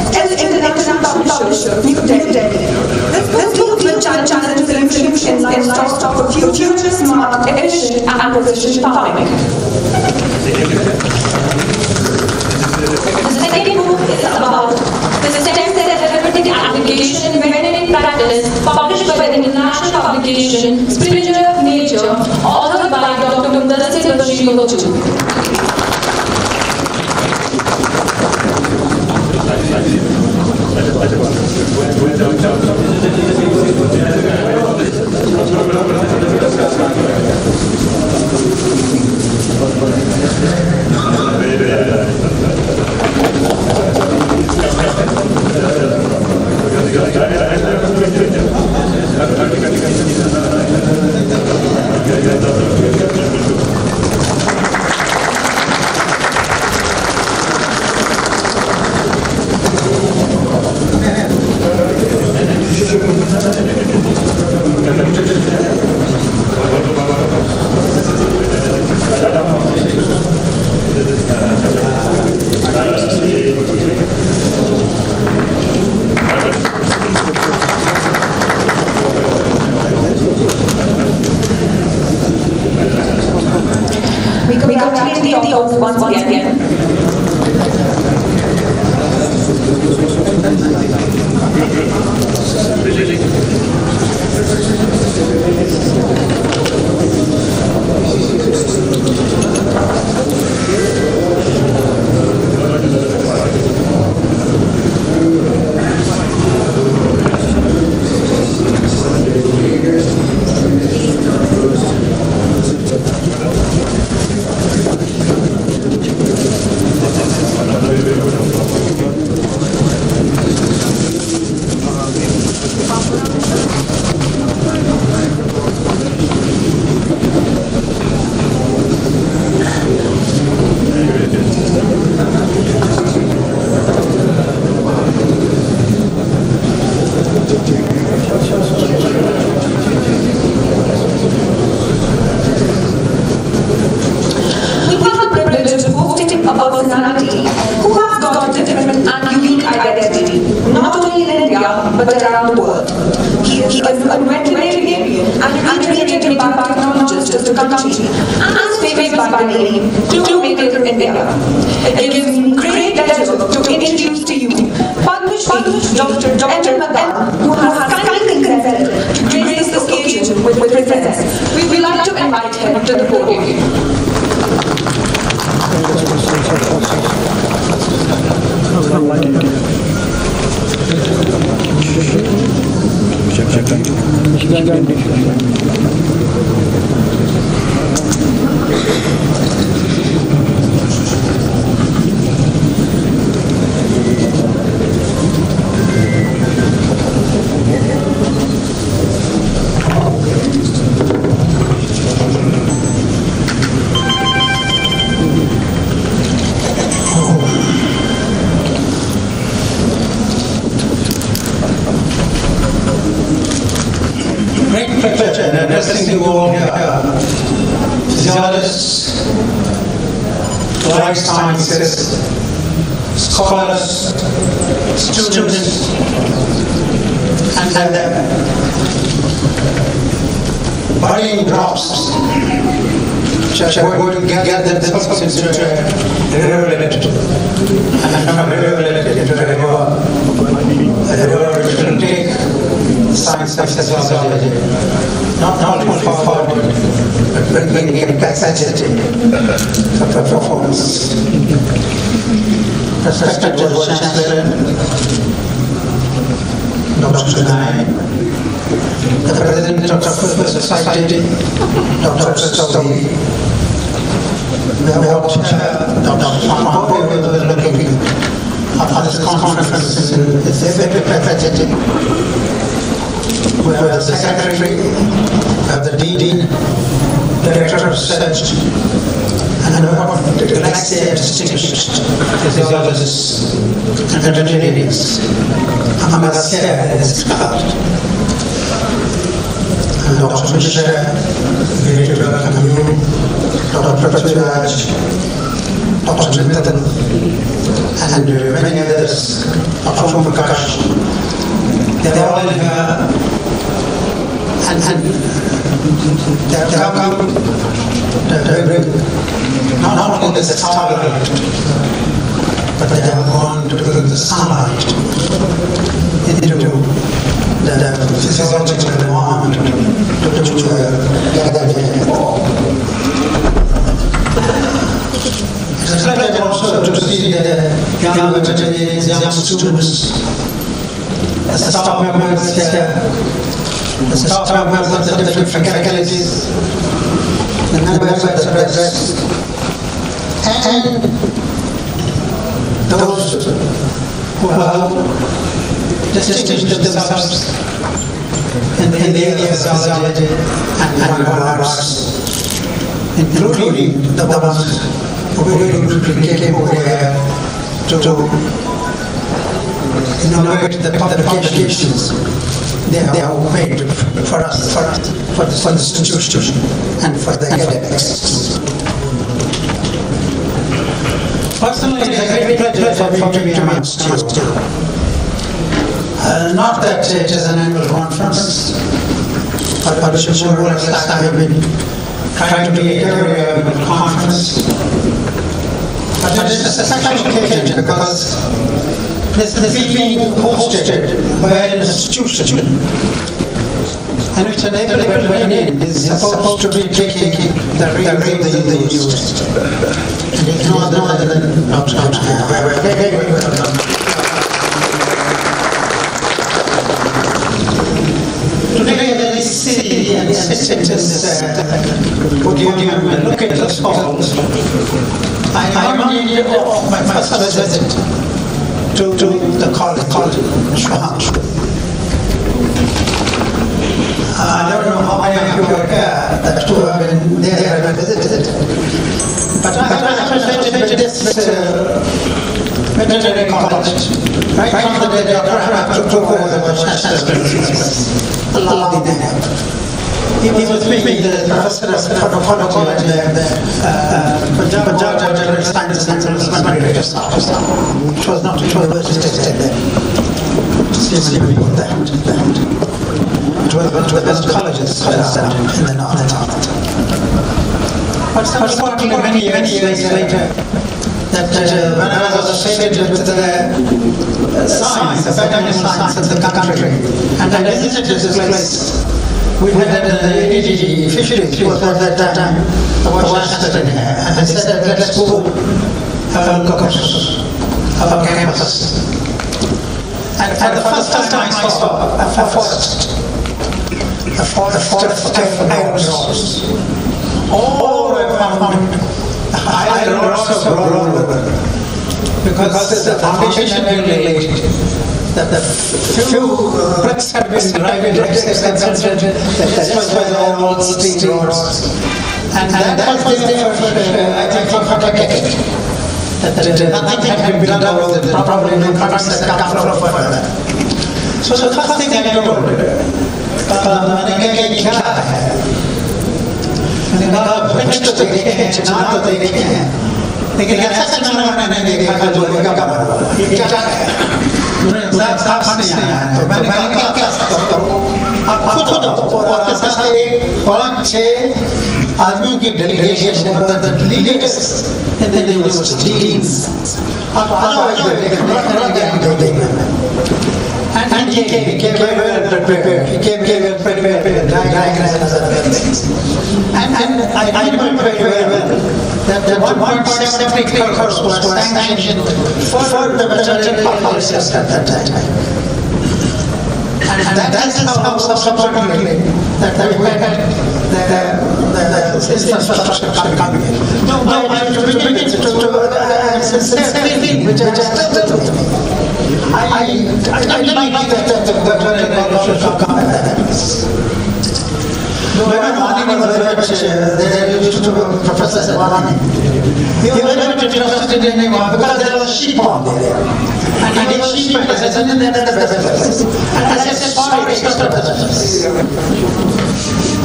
SL International Publisher, New Delhi. This book will challenge solutions in livestock for future smart, efficient and precision farming. The second book is about the stem cell therapeutic application in veterinary practice, published by the international publication Spiritual of Nature, authored by Dr. Muddassir Bashir Goju. applause once again. but around the world. He is a veterinarian and radiated biotechnologist of the country and is famous by the name Toolmaker India. It gives me great pleasure to introduce to you Padmashri Dr. Madana, who has kindly consented to grace this occasion with his presence. We would like to invite him to the podium. Addressing you all here, physiologists, life sciences, scholars, students, and budding drops which are going to gather themselves into a rivulet, and from a rivulet into a river which will take science of physiology not only forward, but bringing in capacity for performance. Respected Vice Chancellor, Dr. Gunai, the President of the Society, Dr. Stowe, the Board Chair, Dr. Pampur, who is looking at this conference is very pathetic. We have the Secretary, we have the Dean, Director of Research, and we have the Galaxy distinguished physiologists and veterinarians among us here in this crowd. And Dr. Mishra, we really welcome you, Dr. Prithviraj, Dr. Nitin, and many others, Dr. Prakash. They're all in here, and they have come to bring not only the starlight, but they have gone to bring the sunlight into the physiological environment to which we are gathered here for. It's a pleasure also to see the young veterinarians, young students, the staff members here, the staff members of the different faculties, the members of the press, and those who have distinguished themselves in the area of physiology and arts, including the ones who came over here to innovate the publications they have made for us, for the institution, and for the academics. Personally, it's a great pleasure for me to be amongst you. Not that it is an annual conference, but which is more or less I have been trying to be every annual conference. But it's a special occasion because this is being hosted by an institution and which everybody is supposed to be taking the real news. And it's no other than outside. Today, when I see and sit in this podium and look at the halls, I reminded of my first visit to the college, Shuhan. I don't know how many of you are here that who have been there and visited. But I have visited this veterinary college right from the day Dr. Ahmed took over the Chancellor. He was speaking the professor of pharmacology and the Punjab General Sciences and Management office, which was not listed there. See many people there. It was the best colleges in the north. But subsequently, many years later, that when I was associated with the science, the veterinary science of the country, and I visited this place, we had an ADG fisheries, he was at that time, I was interested in here, and I said, let's go have a look at our campus. And for the first time I saw a forest of iron rods. All the way from iron rods of grown because the foundation had been laid. The few bricks had been driven, that was why they were all steel rods. And that was there for, I think, for a decade. Nothing had been done over the probably no contracts that come from further. So the first thing I told her, मैंने क्या है? मैंने कहा fix तो देखे हैं, चिनार तो देखे हैं, लेकिन ऐसा चिनार मैंने नहीं देखा जो लगा बना। ये क्या है? मुझे साफ नहीं आया। तो मैंने कहा क्या करूँ? आप खुद और आपके साथ एक 5-6 आदमियों की डेलीगेशन मतलब लीडर्स इन द यूनिवर्सिटी आप आ And he came well prepared. He came well prepared with diagrams and other things. And I remember very well that 1.7 acres was sanctioned for the veterinary policies at that time. And that is how subsequently that we had the infrastructure coming in. No, I to begin to sincerely, which I still do. I like that the veterinary should come at that. When Vani was very much there, used to be professors at Vani. He was very much interested in him because there was sheep on there. And he was sheep and that's the best place. And I said, sorry, it's not the best place.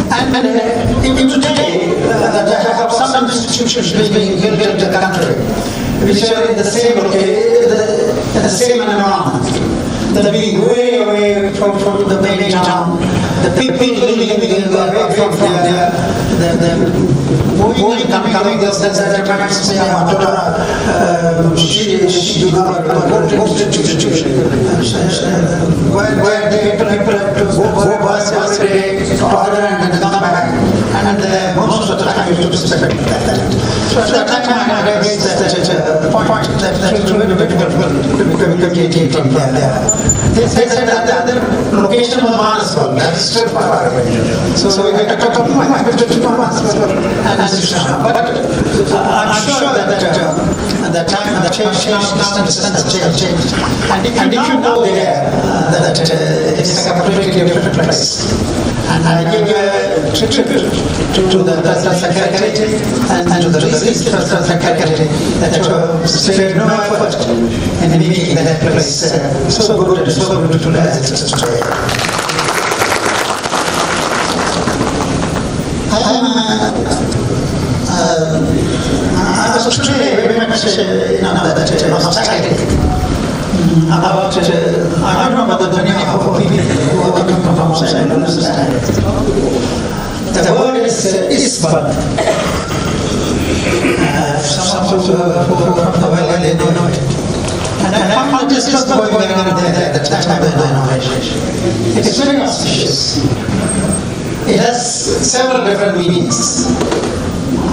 And even today, there have some institutions being built in the country, which are in the same location, in the same environment. They're being way away from the main town. The people living away from the moving coming this that reminds me of constitution. Where the people have to go bus every day to order and come back. And most of the time you have to spend that. So at that time I raised that point that it was very difficult to communicate from there. They said that the other location was Manaswal, that is still far away. So we had to come to Manaswal and Srisham. But I'm sure that at that time the change now changed. And if you go there, that it's a completely different place. And I give a tribute to the President Secretary and to the President Secretary that spared no effort in making that place so good and so beautiful as it is today. I was today very much nostalgic about I don't know about the many of people who are coming from outside and understand. The word is isbat. Some of you is going on there at the time of the inauguration. It is very auspicious. It has several different meanings.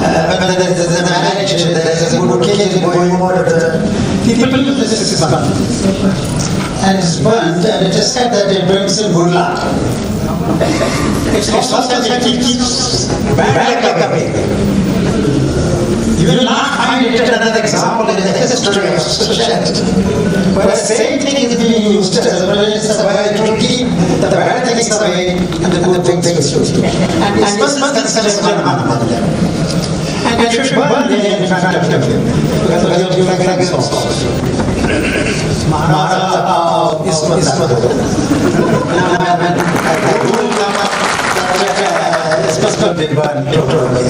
But there's a marriage, there's a good occasion going on. People use this is burnt. And it's burnt, and it is said that it brings in good luck. It's also said that it keeps bad luck away. You will not find it another example in the history of society, where the same thing is being used as a religious way to keep the bad things away and the good things used. And this was considered one. And it should burn there in front of you, because you like also. Maharaja is this must not be burned totally.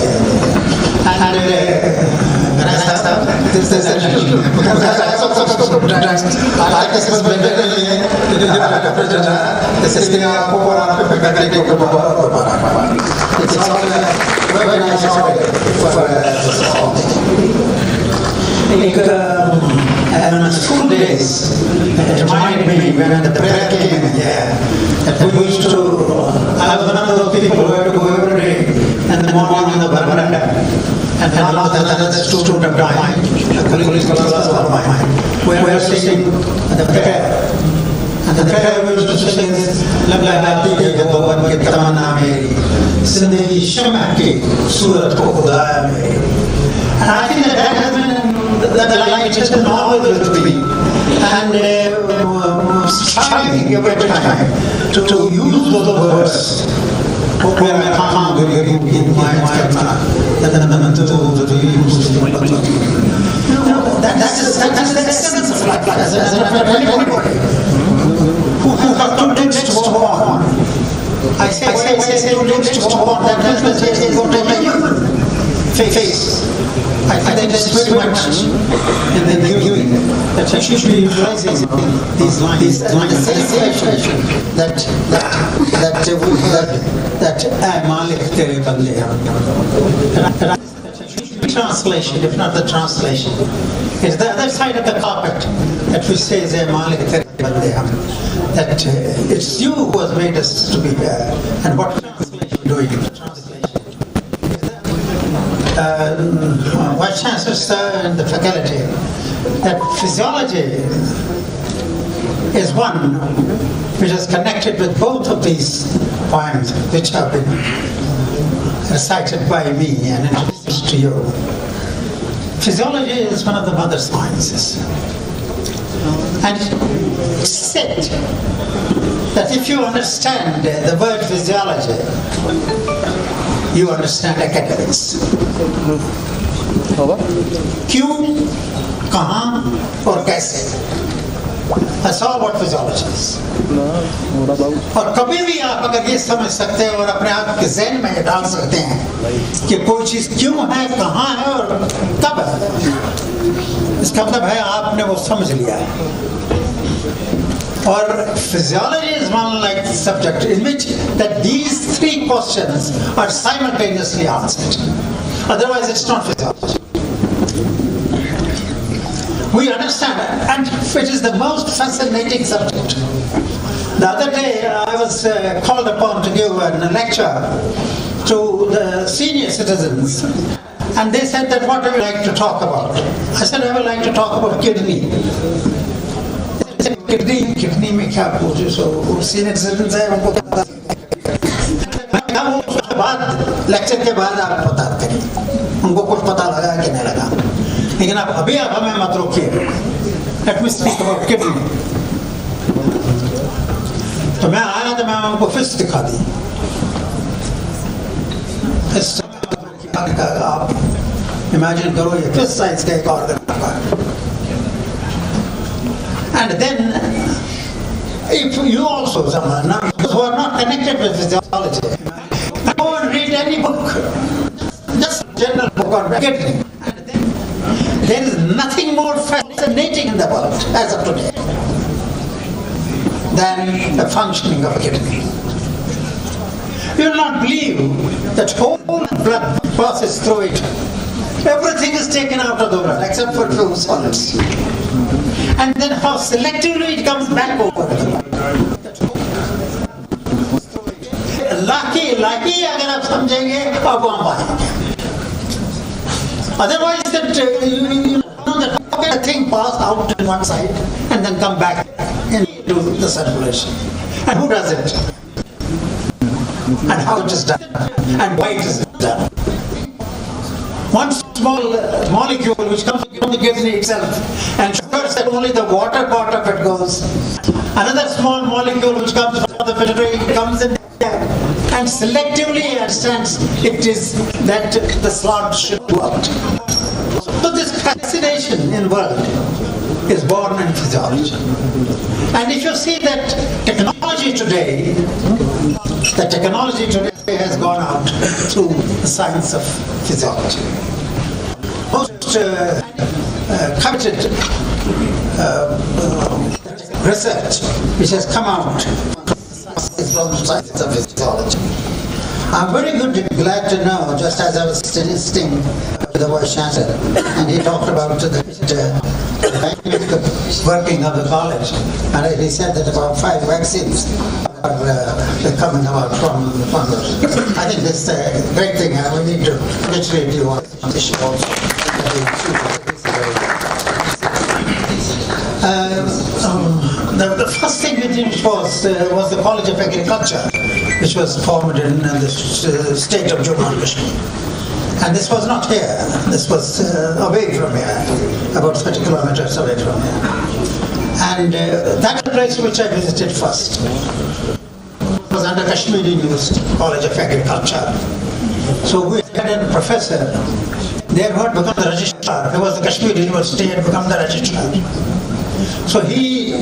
And when I start, this is essential. Because I like this was better it's all very nice and on school days, it reminded me when the prayer came here, that we used to, I was one of those people who had to go every day in the morning on the veranda. And another student of mine, a colleague of mine, we were singing the prayer. And the prayer we used to sing is, Labla Ke Bhavan Ke Tamanna Meri, Sindhi Shama Ke Surat Ko Khudaya Meri. And I think that has been the line which has been always with me. And striving every time to use those words where I can't in my mind. That's the essence of life. As anybody who have two limbs to walk on. I say two limbs to walk on. That means that they go to a human face. I think that's very much in the viewing that I should be utilizing these lines. The sensation that Malik Tere Bande. Translation, if not the translation, is the other side of the carpet that we say is Malik Tere Bande. That it's you who has made us to be here, and what translation doing? Vice Chancellor Sir and the faculty, that physiology is one which is connected with both of these poems which have been recited by me and introduced to you. Physiology is one of the mother sciences. And it's said that if you understand the word physiology, you understand academics. क्यों, कहाँ और कैसे? That's all what physiology is. और कभी भी आप अगर ये समझ सकते हैं और अपने आप के ज़हन में ये डाल सकते हैं कि कोई चीज़ क्यों है, कहाँ है और कब है, इसका मतलब है आपने वो समझ लिया है. Or physiology is one like subject in which that these three questions are simultaneously answered. Otherwise, it's not physiology. We understand, and it is the most fascinating subject. The other day, I was called upon to give a lecture to the senior citizens, and they said that what would you like to talk about? I said I would like to talk about kidney. Kidney में क्या पूछे so senior citizen है उनको बाद lecture के बाद आप बता करें उनको कुछ पता लगा कि नहीं लगा लेकिन आप अभी आप हमें मत रोकिए let me speak about kidney तो मैं आया तो मैं उनको फिस्ट दिखा दी आप इमेजिन करो ये फिस्ट साइज का एक organ and then if you also someone who are not connected with physiology go and read any book just a general book on kidney there is nothing more fascinating in the world as of today than the functioning of a kidney. You will not believe that whole blood passes through it. Everything is taken out of the blood except for few solids. and then how selectively it comes back over. Lucky अगर आप समझेंगे अब हम आएंगे. Otherwise, how can a thing pass out in one side and then come back into the circulation? And who does it? And how it is done? And why it is done? One small molecule which comes from the kidney itself and sugars that only the water part of it goes. Another small molecule which comes from the filtrate comes in there and selectively understands it is that the slot should go out. So this fascination in world is born in physiology. And if you see that technology today has gone out through the science of physiology. Most coveted research which has come out from the science of physiology. I'm very glad to know, just as I was sitting with the Vice Chancellor, and he talked about the dynamic working of the college, and he said that about 5 vaccines are coming about from the I think this is a great thing, and we need to literally do on this issue also. The first thing we did was the College of Agriculture, which was formed in the state of Jammu and Kashmir. And this was not here, this was away from here, about 30 kilometers away from here. And that place which I visited first was under Kashmir University, College of Agriculture. So we had a professor there who had become the registrar. He was the Kashmir University and become the registrar. So he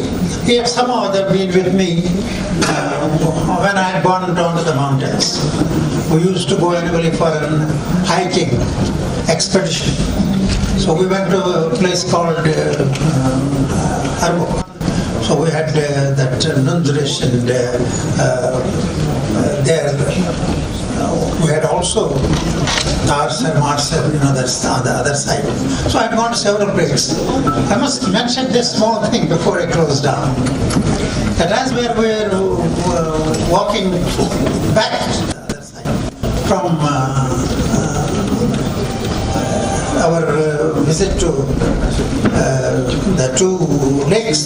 had somehow been with me when I had gone down to the mountains. We used to go annually for a hiking expedition. So we went to a place called Arbo. So we had that Nundrish and there. We had also Tars and Marcel, that's on the other side. So I had gone to several places. I must mention this small thing before I close down. That as we were walking back to the other side from our visit to the 2 lakes,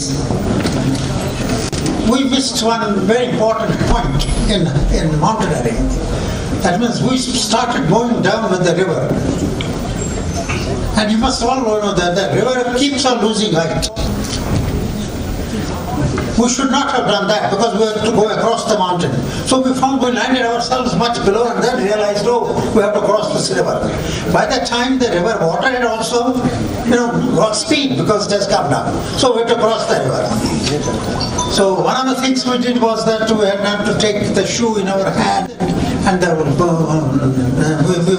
we missed one very important point in mountaineering. That means we started going down with the river. And you must all know that the river keeps on losing height. We should not have done that because we had to go across the mountain. So we found we landed ourselves much below and then realized, we have to cross this river. By the time the river water had also, lost speed because it has come down. So we had to cross the river. So one of the things we did was that we had to take the shoe in our hand and we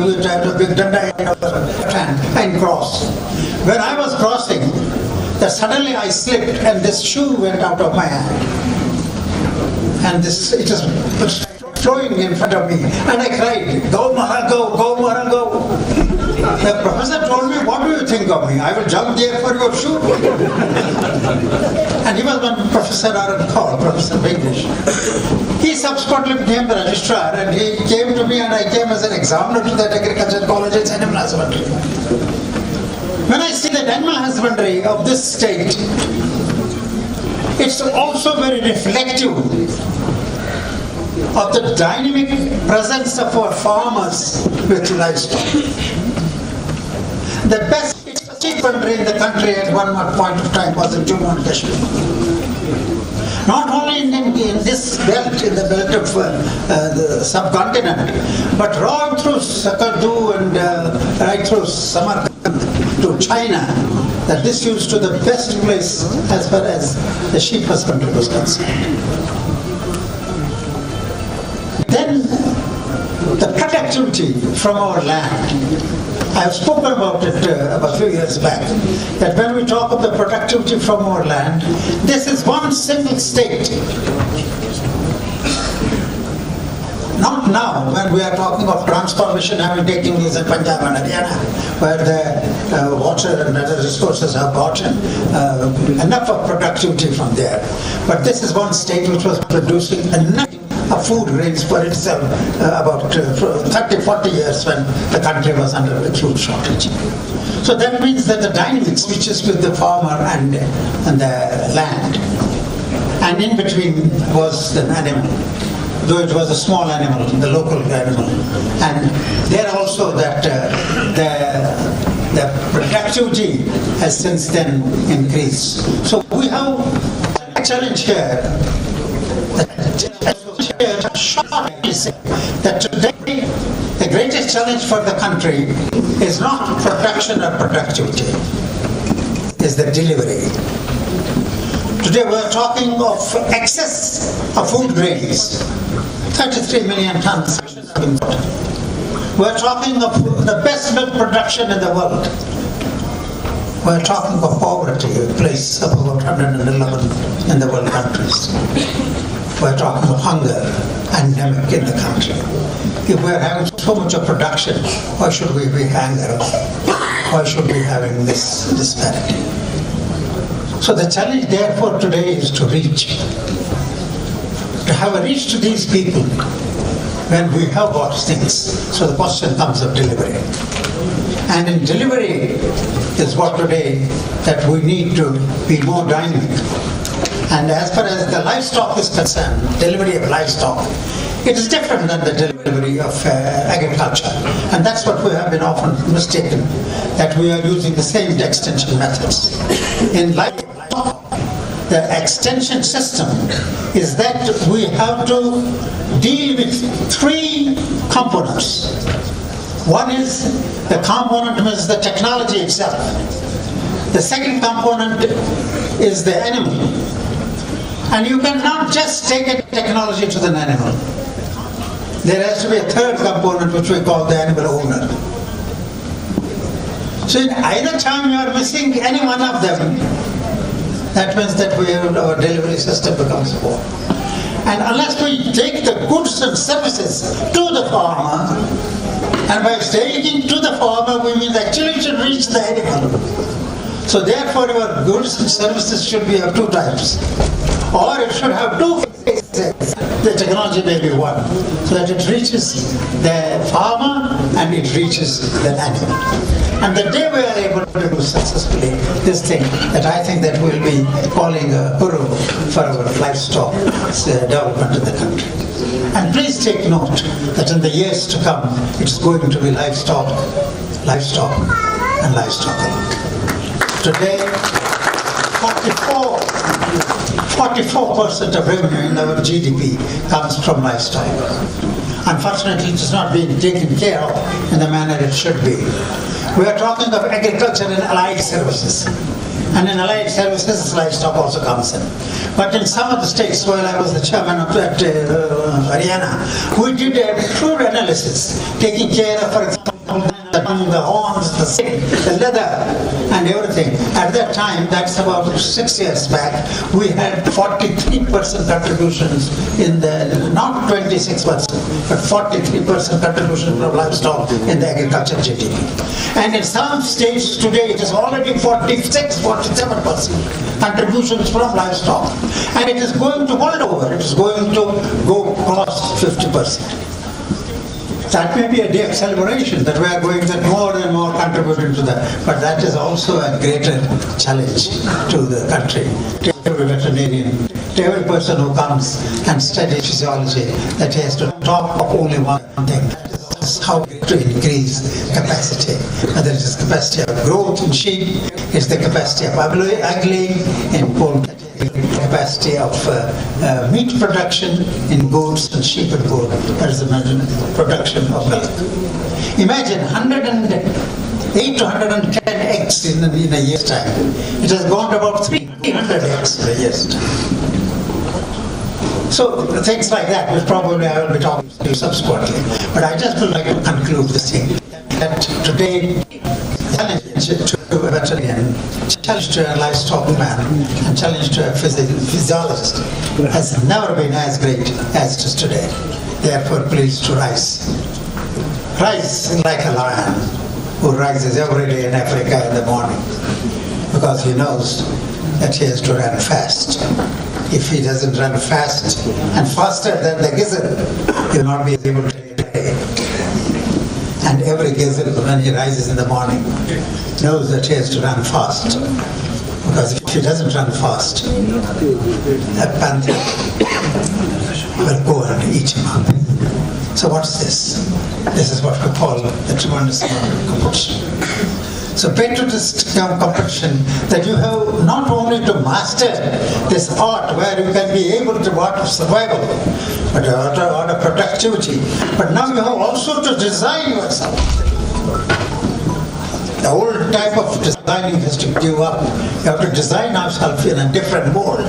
would have a big danda in our hand and cross. When I was crossing, that suddenly I slipped and this shoe went out of my hand. And it was flowing in front of me. And I cried, "Go Maharaj, go Maharaj, go." The professor told me, "What do you think of me? I will jump there for your shoe." And he was one professor called Professor English. He subsequently became the registrar and he came to me and I came as an examiner to that agriculture college in animal husbandry. When I see the animal husbandry of this state, it's also very reflective of the dynamic presence of our farmers with livestock. The best sheep country in the country at one point of time was in Jammu and Kashmir. Not only in this belt, in the belt of the subcontinent, but right through Sakadu and right through Samarkand to China, that this used to the best place as far as the sheep husbandry was concerned. Then the productivity from our land. I have spoken about it about a few years back, that when we talk of the productivity from our land, this is one single state. Not now, when we are talking of transformation having taken place in Punjab and Haryana, where the water and other resources have gotten enough of productivity from there. But this is one state which was producing enough of food grains for itself about 30-40 years when the country was under acute shortage. So that means that the dynamic switches with the farmer and the land. And in between was an animal, though it was a small animal, the local animal. And there also that the productivity has since then increased. So we have a challenge here. That today the greatest challenge for the country is not production or productivity, is the delivery. Today we are talking of excess of food grains, 33 million tons. We are talking of the best milk production in the world. We are talking of poverty, a place of about 111 in the world countries. We are talking of hunger, endemic in the country. If we are having so much of production, why should we be hungry? Why should we be having this disparity? So the challenge therefore today is to reach. To have a reach to these people when we have got things. So the question comes of delivery. And in delivery is what today that we need to be more dynamic. And as far as the livestock is concerned, delivery of livestock, it is different than the delivery of agriculture. And that's what we have been often mistaken, that we are using the same extension methods. In livestock, the extension system is that we have to deal with three components. One is the component is the technology itself. The second component is the animal. And you cannot just take a technology to the animal. There has to be a third component which we call the animal owner. So in either time you are missing any one of them, that means that our delivery system becomes poor. And unless we take the goods and services to the farmer, and by taking to the farmer we mean actually it should reach the animal. So therefore our goods and services should be of two types. Or it should have two phases. The technology may be one, so that it reaches the farmer and it reaches the animal. And the day we are able to do successfully this thing, that I think that we'll be calling a hurrah for our livestock development in the country. And please take note that in the years to come, it's going to be livestock, and livestock alone. Today, 44% of revenue in our GDP comes from livestock. Unfortunately, it is not being taken care of in the manner it should be. We are talking of agriculture and allied services. And in allied services, livestock also comes in. But in some of the states, while I was the chairman of Haryana, we did a true analysis, taking care of, for example, the horns, the silk, the leather, and everything. At that time, that's about 6 years back, we had 43% contributions in the, not 26%, but 43% contribution from livestock in the agriculture GDP. And in some states today, it is already 46, 47% contributions from livestock. And it is going to hold over, it is going to go past 50%. That may be a day of celebration that we are going to more and more contributing to that, but that is also a greater challenge to the country, to every veterinarian, to every person who comes and studies physiology, that he has to talk of only one thing. That is how to increase capacity. Whether it is capacity of growth in sheep, it's the capacity of ugly in poultry, capacity of meat production in goats and sheep and goat. That is the production of milk. Imagine 108 to 110 eggs in a year's time. It has gone to about 300 eggs in a year's time. So things like that, which probably I will be talking to you subsequently. But I just would like to conclude this thing, that today the challenge to to a veterinarian, challenge to a livestock man, and challenge to a physiologist has never been as great as it is today. Therefore, please to rise. Rise like a lion who rises every day in Africa in the morning because he knows that he has to run fast. If he doesn't run fast and faster than the gazelle, he will not be able to get away. And every gazelle, when he rises in the morning, knows that he has to run fast. Because if he doesn't run fast, a panther will go and eat him up. So what's this? This is what we call the tremendous amount of competition. So patriotism competition that you have not only to master this art where you can be able to art of survival, but art of productivity, but now you have also to design yourself. The old type of designing has to give up. You have to design ourselves in a different mold.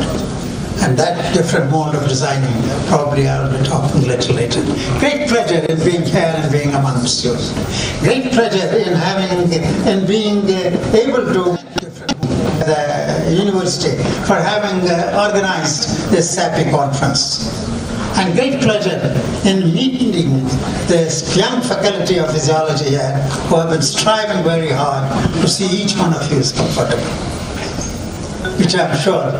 And that different mode of designing, probably I'll be talking a little later. Great pleasure in being here and being amongst you. Great pleasure in being able to the university for having organized this SAPI conference. And great pleasure in meeting this young faculty of physiology here who have been striving very hard to see each one of you is comfortable, which I'm sure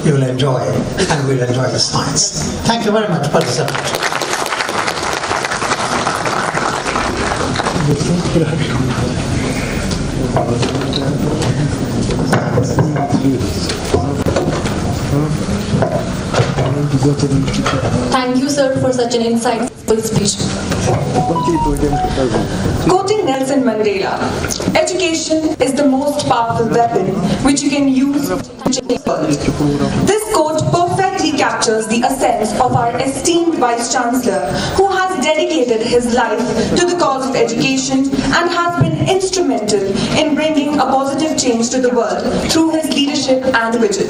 you will enjoy, and will enjoy the science. Thank you very much for this opportunity. Thank you, sir, for such an insightful speech. Quoting Nelson Mandela, education is the most powerful weapon which you can use to change the world. This quote perfectly captures the essence of our esteemed Vice Chancellor, who has dedicated his life to the cause of education and has been instrumental in bringing a positive change to the world through his leadership and vision.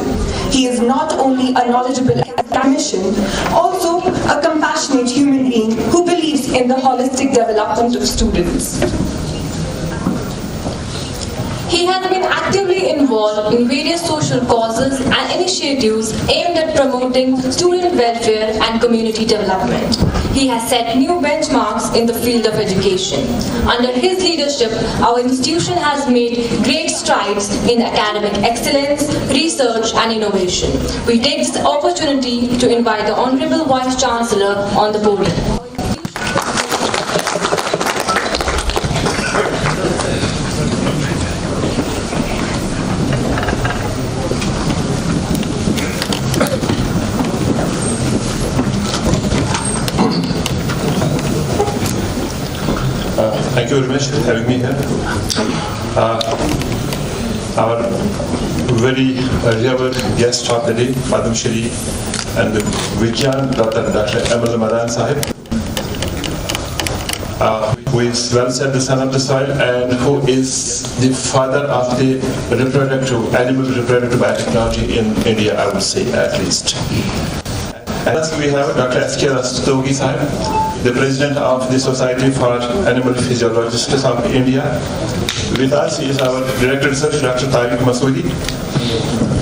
He is not only a knowledgeable academician, also a compassionate human being who believes in the holistic development of students. He has been actively involved in various social causes and initiatives aimed at promoting student welfare and community development. He has set new benchmarks in the field of education. Under his leadership, our institution has made great strides in academic excellence, research and innovation. We take this opportunity to invite the Honorable Vice Chancellor on the podium. Thank you very much for having me here. Our very revered guest of the day, Padma Shri and the Vigyan Dr. Amal Madan Sahib, who is well said the son of the soil and who is the father of the animal reproductive biotechnology in India, I would say at least. And last we have Dr. SKUAST-Kashmir Sahib, the president of the Society for Animal Physiologists of India. With us is our director of research, Dr. Tariq Masoodi,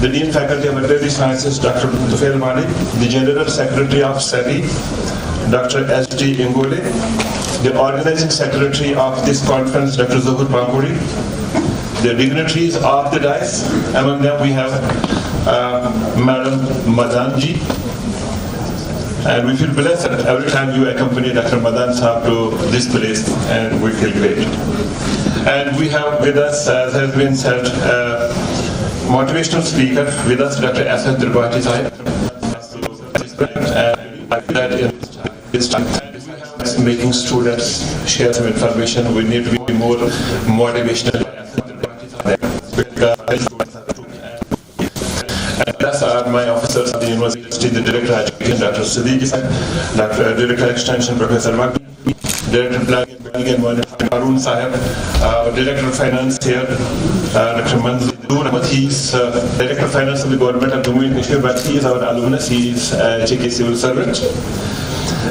the dean faculty of veterinary sciences, Dr. Tufail Malik, the general secretary of SAPI, Dr. S.D. Ingole, the organizing secretary of this conference, Dr. Zuhur Pankuri, the dignitaries of the dais. Among them we have Madam Madanji. And we feel blessed that every time you accompany Dr. Madan Sahab to this place, and we feel great. And we have with us, as has been said, motivational speaker with us, Dr. Asad Tripathi Sahib. And that in this time, making students share some information, we need to be more motivational. And that's are my officers of the university, the Director of Education, Dr. Siddiqui Sahib, Director of Extension, Professor Magdi, Director of Planning and Monitoring, Arun Sahib, Director of Finance here, Dr. Manzoor Ahmed. He's Director of Finance of the Government of Jammu and Kashmir, but he is our alumnus, he is a JK civil servant.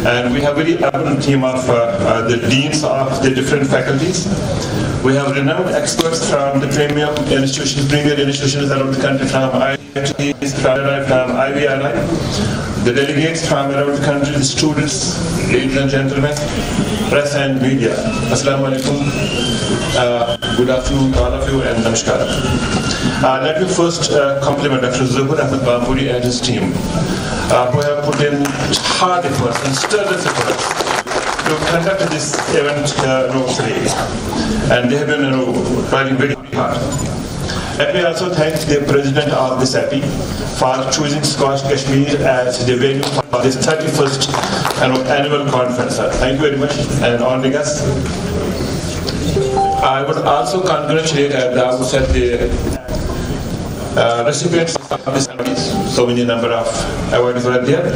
And we have a very abundant team of the deans of the different faculties. We have renowned experts from the premier institutions around the country, from IITs, from IVRI, the delegates from around the country, the students, ladies and gentlemen, press and media. Assalamu alaikum. Good afternoon to all of you and namaskar. Let me first compliment Dr. Zuhur Ahmed Bamburi and his team, who have put in hard efforts and strenuous efforts to conduct this event today. And they have been trying very hard. Let me also thank the president of the SAPI for choosing SKUAST-Kashmir as the venue for this 31st annual conference. Thank you very much and honoring us. I would also congratulate at the outset the recipients of this award. So many number of awards were there.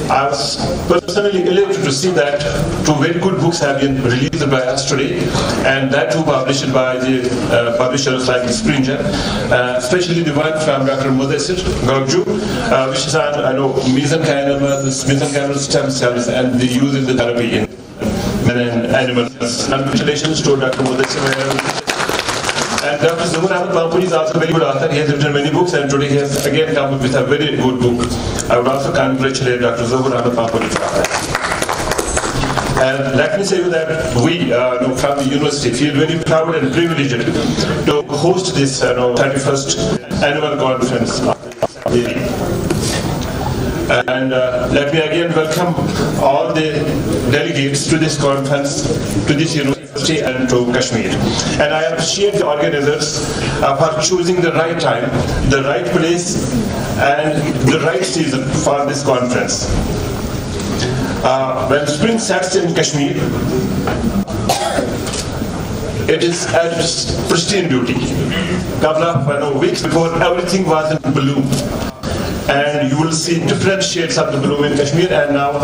I was personally elated to see that two very good books have been released by us today, and that too published by the publishers like Springer, especially the one from Dr. Mudassir Gagju, which is on mesenchymal stem cells and the use in the therapy in men and animals. Congratulations to Dr. Mudassir. And Dr. Zuhur Ahmed Bamburi is also a very good author. He has written many books, and today he has again come up with a very good book. I would also congratulate Dr. Zuhur Ahmed Bamburi for that. And let me say you that we from the university feel very proud and privileged to host this 31st annual conference. And let me again welcome all the delegates to this conference, to this university and to Kashmir. And I appreciate the organizers for choosing the right time, the right place, and the right season for this conference. When spring sets in Kashmir, it is at its pristine beauty. Couple of weeks before, everything was in bloom. And you will see different shades of the bloom in Kashmir, and now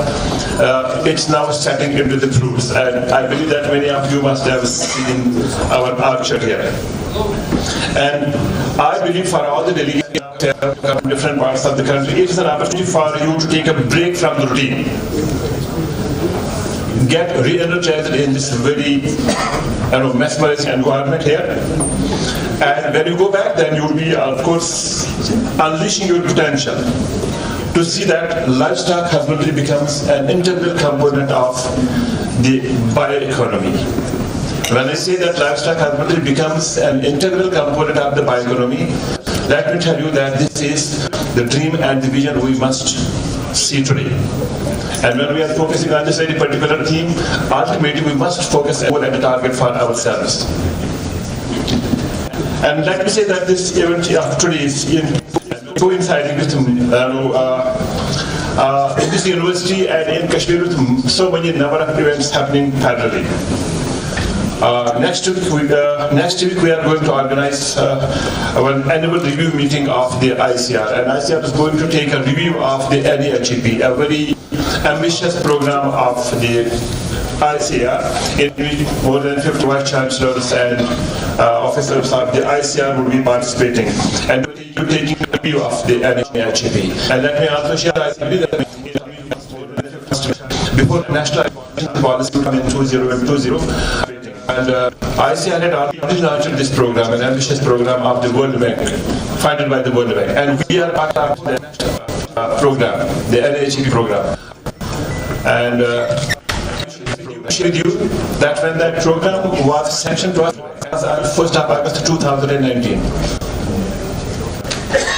it's now setting into the fruits. And I believe that many of you must have seen our orchard here. And I believe for all the delegates from different parts of the country, it is an opportunity for you to take a break from the routine. Get re-energized in this very mesmerizing environment here. And when you go back, then you will be, of course, unleashing your potential to see that livestock husbandry becomes an integral component of the bioeconomy. When I say that livestock husbandry becomes an integral component of the bioeconomy, let me tell you that this is the dream and the vision we must see today. And when we are focusing on this very particular theme, ultimately we must focus on the target for ourselves. And let me say that this event of today is coinciding with in this university and in Kashmir with so many number of events happening parallelly. Next week we are going to organize our annual review meeting of the ICR, and ICR is going to take a review of the NAHEP, a very ambitious program of the ICR, in which more than 50 vice chancellors and officers of the ICR will be participating and taking a review of the NAHEP. And let me also share that before the national policy in 2020. And ICR had already launched this program, an ambitious program of the World Bank, funded by the World Bank. And we are part of the program, the NAHEP program. And I share with you that when that program was sanctioned to us, it was on 1st of August 2019.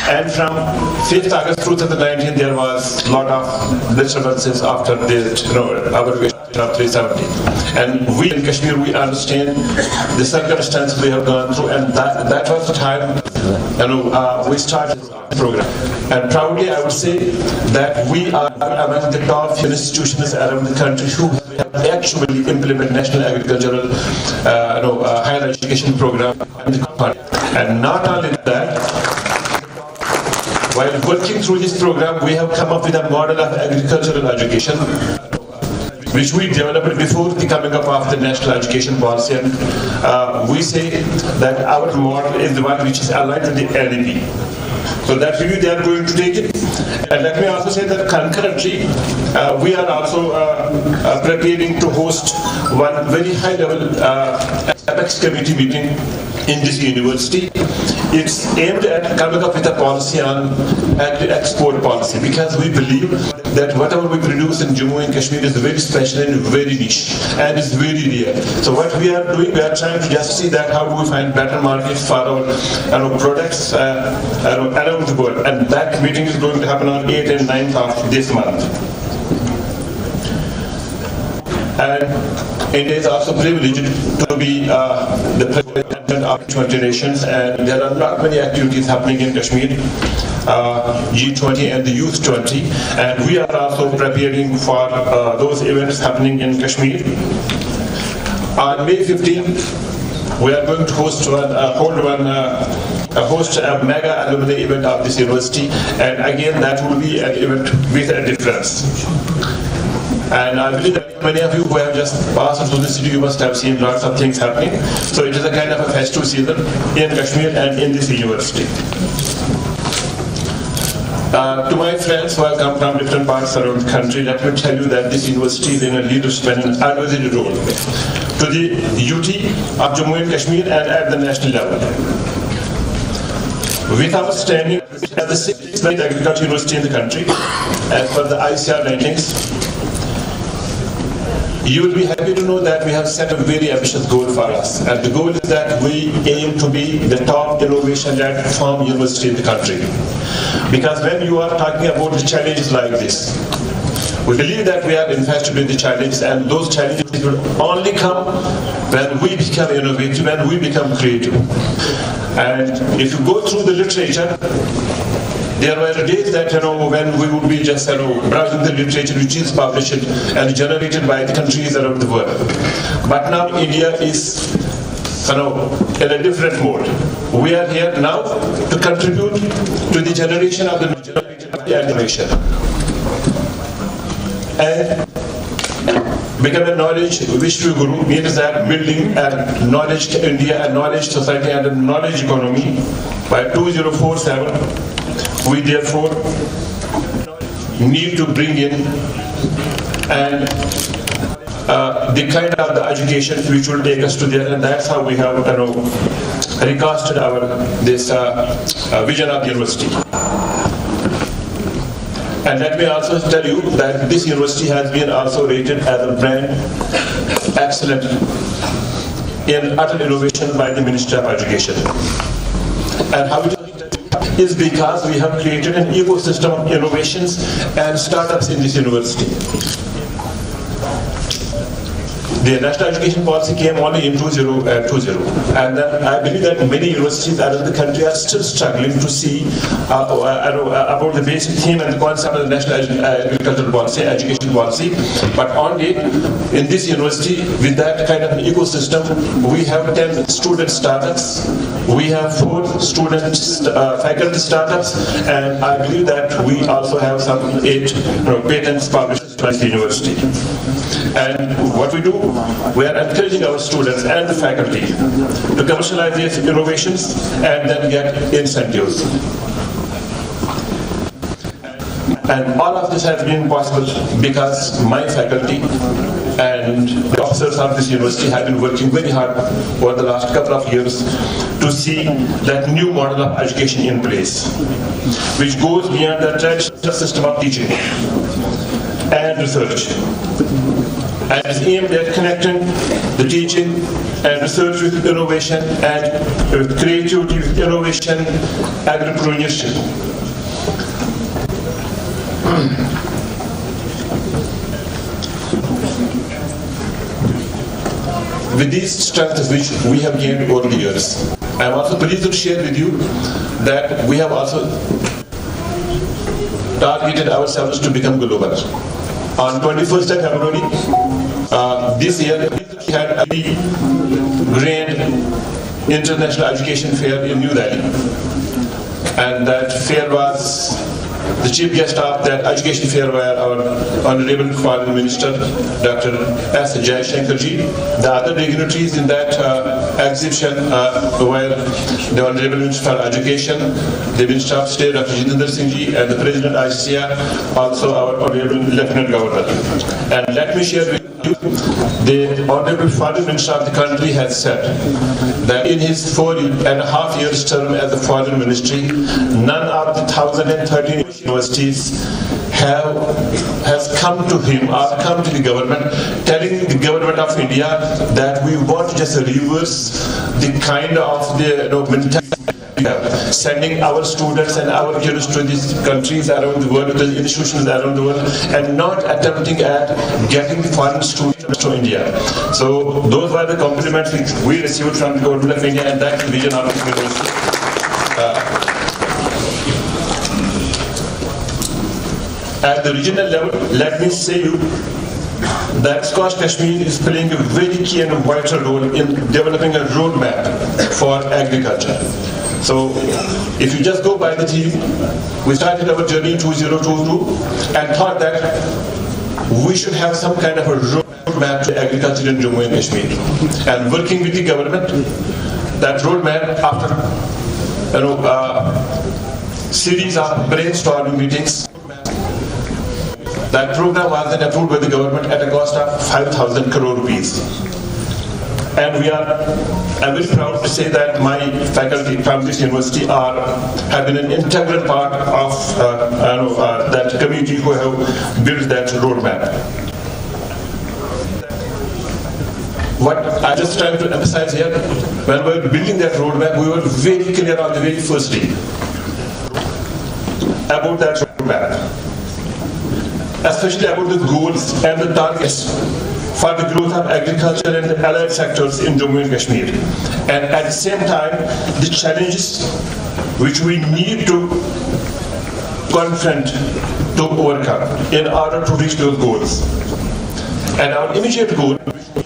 And from 5th August 2019, there was a lot of disturbances after the abrogation of 370. And we in Kashmir, we understand the circumstances we have gone through, and that was the time we started the program. And proudly, I would say that we are among the top institutions around the country who have actually implemented national agricultural higher education program in the country. And not only that, while working through this program, we have come up with a model of agricultural education, which we developed before the coming up of the national education policy. And we say that our model is the one which is aligned to the NEP. So that review they are going to take it. And let me also say that concurrently, we are also preparing to host one very high-level Apex committee meeting in this university. It's aimed at coming up with a policy on agri-export policy, because we believe that whatever we produce in Jammu and Kashmir is very special and very niche and is very rare. So what we are doing, we are trying to just see that how do we find better markets for our products around the world. And that meeting is going to happen on 8th and 9th of this month. And India is also privileged to be the president of 20 nations, and there are not many activities happening in Kashmir, G20 and the Youth 20, and we are also preparing for those events happening in Kashmir. On May 15th, we are going to host a mega alumni event of this university, and again that will be an event with a difference. And I believe that many of you who have just passed through the city, you must have seen lots of things happening. So it is a kind of a festive season in Kashmir and in this university. To my friends who have come from different parts around the country, let me tell you that this university is in a leadership and advisory role to the UT of Jammu and Kashmir and at the national level. With our standing as the 6th agriculture university in the country, as per the ICR rankings, you will be happy to know that we have set a very ambitious goal for us. And the goal is that we aim to be the top innovation-led farm university in the country. Because when you are talking about the challenges like this, we believe that we are infested with the challenges, and those challenges will only come when we become innovative, when we become creative. And if you go through the literature, there were days that when we would be just browsing the literature which is published and generated by the countries around the world. But now India is in a different mode. We are here now to contribute to the generation of the new generation of the animation. And become a knowledge Vishnu Guru means that building a knowledge India, a knowledge society and a knowledge economy by 2047. We therefore need to bring in and the kind of the education which will take us to there, and that's how we have recasted this vision of the university. And let me also tell you that this university has been also rated as a brand excellent in utter innovation by the Ministry of Education. And how it is because we have created an ecosystem of innovations and startups in this university. The national education policy came only in 2020, and then I believe that many universities around the country are still struggling to see about the basic theme and the concept of the national agricultural policy, education policy. But only in this university, with that kind of an ecosystem, we have 10 student startups, we have 4 student faculty startups, and I believe that we also have some 8 patents published by the university. And what we do, we are encouraging our students and the faculty to commercialize these innovations and then get incentives. And all of this has been possible because my faculty and the officers of this university have been working very hard over the last couple of years to see that new model of education in place, which goes beyond the traditional system of teaching and research, and is aimed at connecting the teaching and research with innovation and creativity with innovation and entrepreneurship. With these strengths which we have gained over the years, I am also pleased to share with you that we have also targeted ourselves to become global. On 21st of February this year, we had a grand international education fair in New Delhi, and that fair was the chief guest of that education fair were our Honorable Foreign Minister, Dr. S. Jaishankarji. The other dignitaries in that exhibition were the Honorable Minister for Education, the Minister of State, Dr. Jitendra Singh Ji, and the President ICCR, also our Honorable Lieutenant Governor. And let me share with you, the Honorable Foreign Minister of the country has said that in his 4.5 years term as the Foreign Ministry, none of the 1,013 universities has come to him or come to the government telling the government of India that we want to just reverse the kind of the mentality, sending our students and our kids to these countries around the world, the institutions around the world, and not attempting at getting foreign students to India. So those were the compliments which we received from the government of India, and that's the vision of the university. At the regional level, let me say you that SKUAST-Kashmir is playing a very key and vital role in developing a roadmap for agriculture. So, if you just go by the theme, we started our journey in 2022 and thought that we should have some kind of a roadmap to agriculture in Jammu and Kashmir. And working with the government, that roadmap after series of brainstorming meetings, that program was then approved by the government at a cost of 5,000 crore rupees. And I'm very proud to say that my faculty from this university have been an integral part of that committee who have built that roadmap. What I just trying to emphasize here, when we were building that roadmap, we were very clear on the very first day about that roadmap, especially about the goals and the targets for the growth of agriculture and the allied sectors in Jammu and Kashmir. And at the same time, the challenges which we need to confront to overcome in order to reach those goals. And our immediate goal,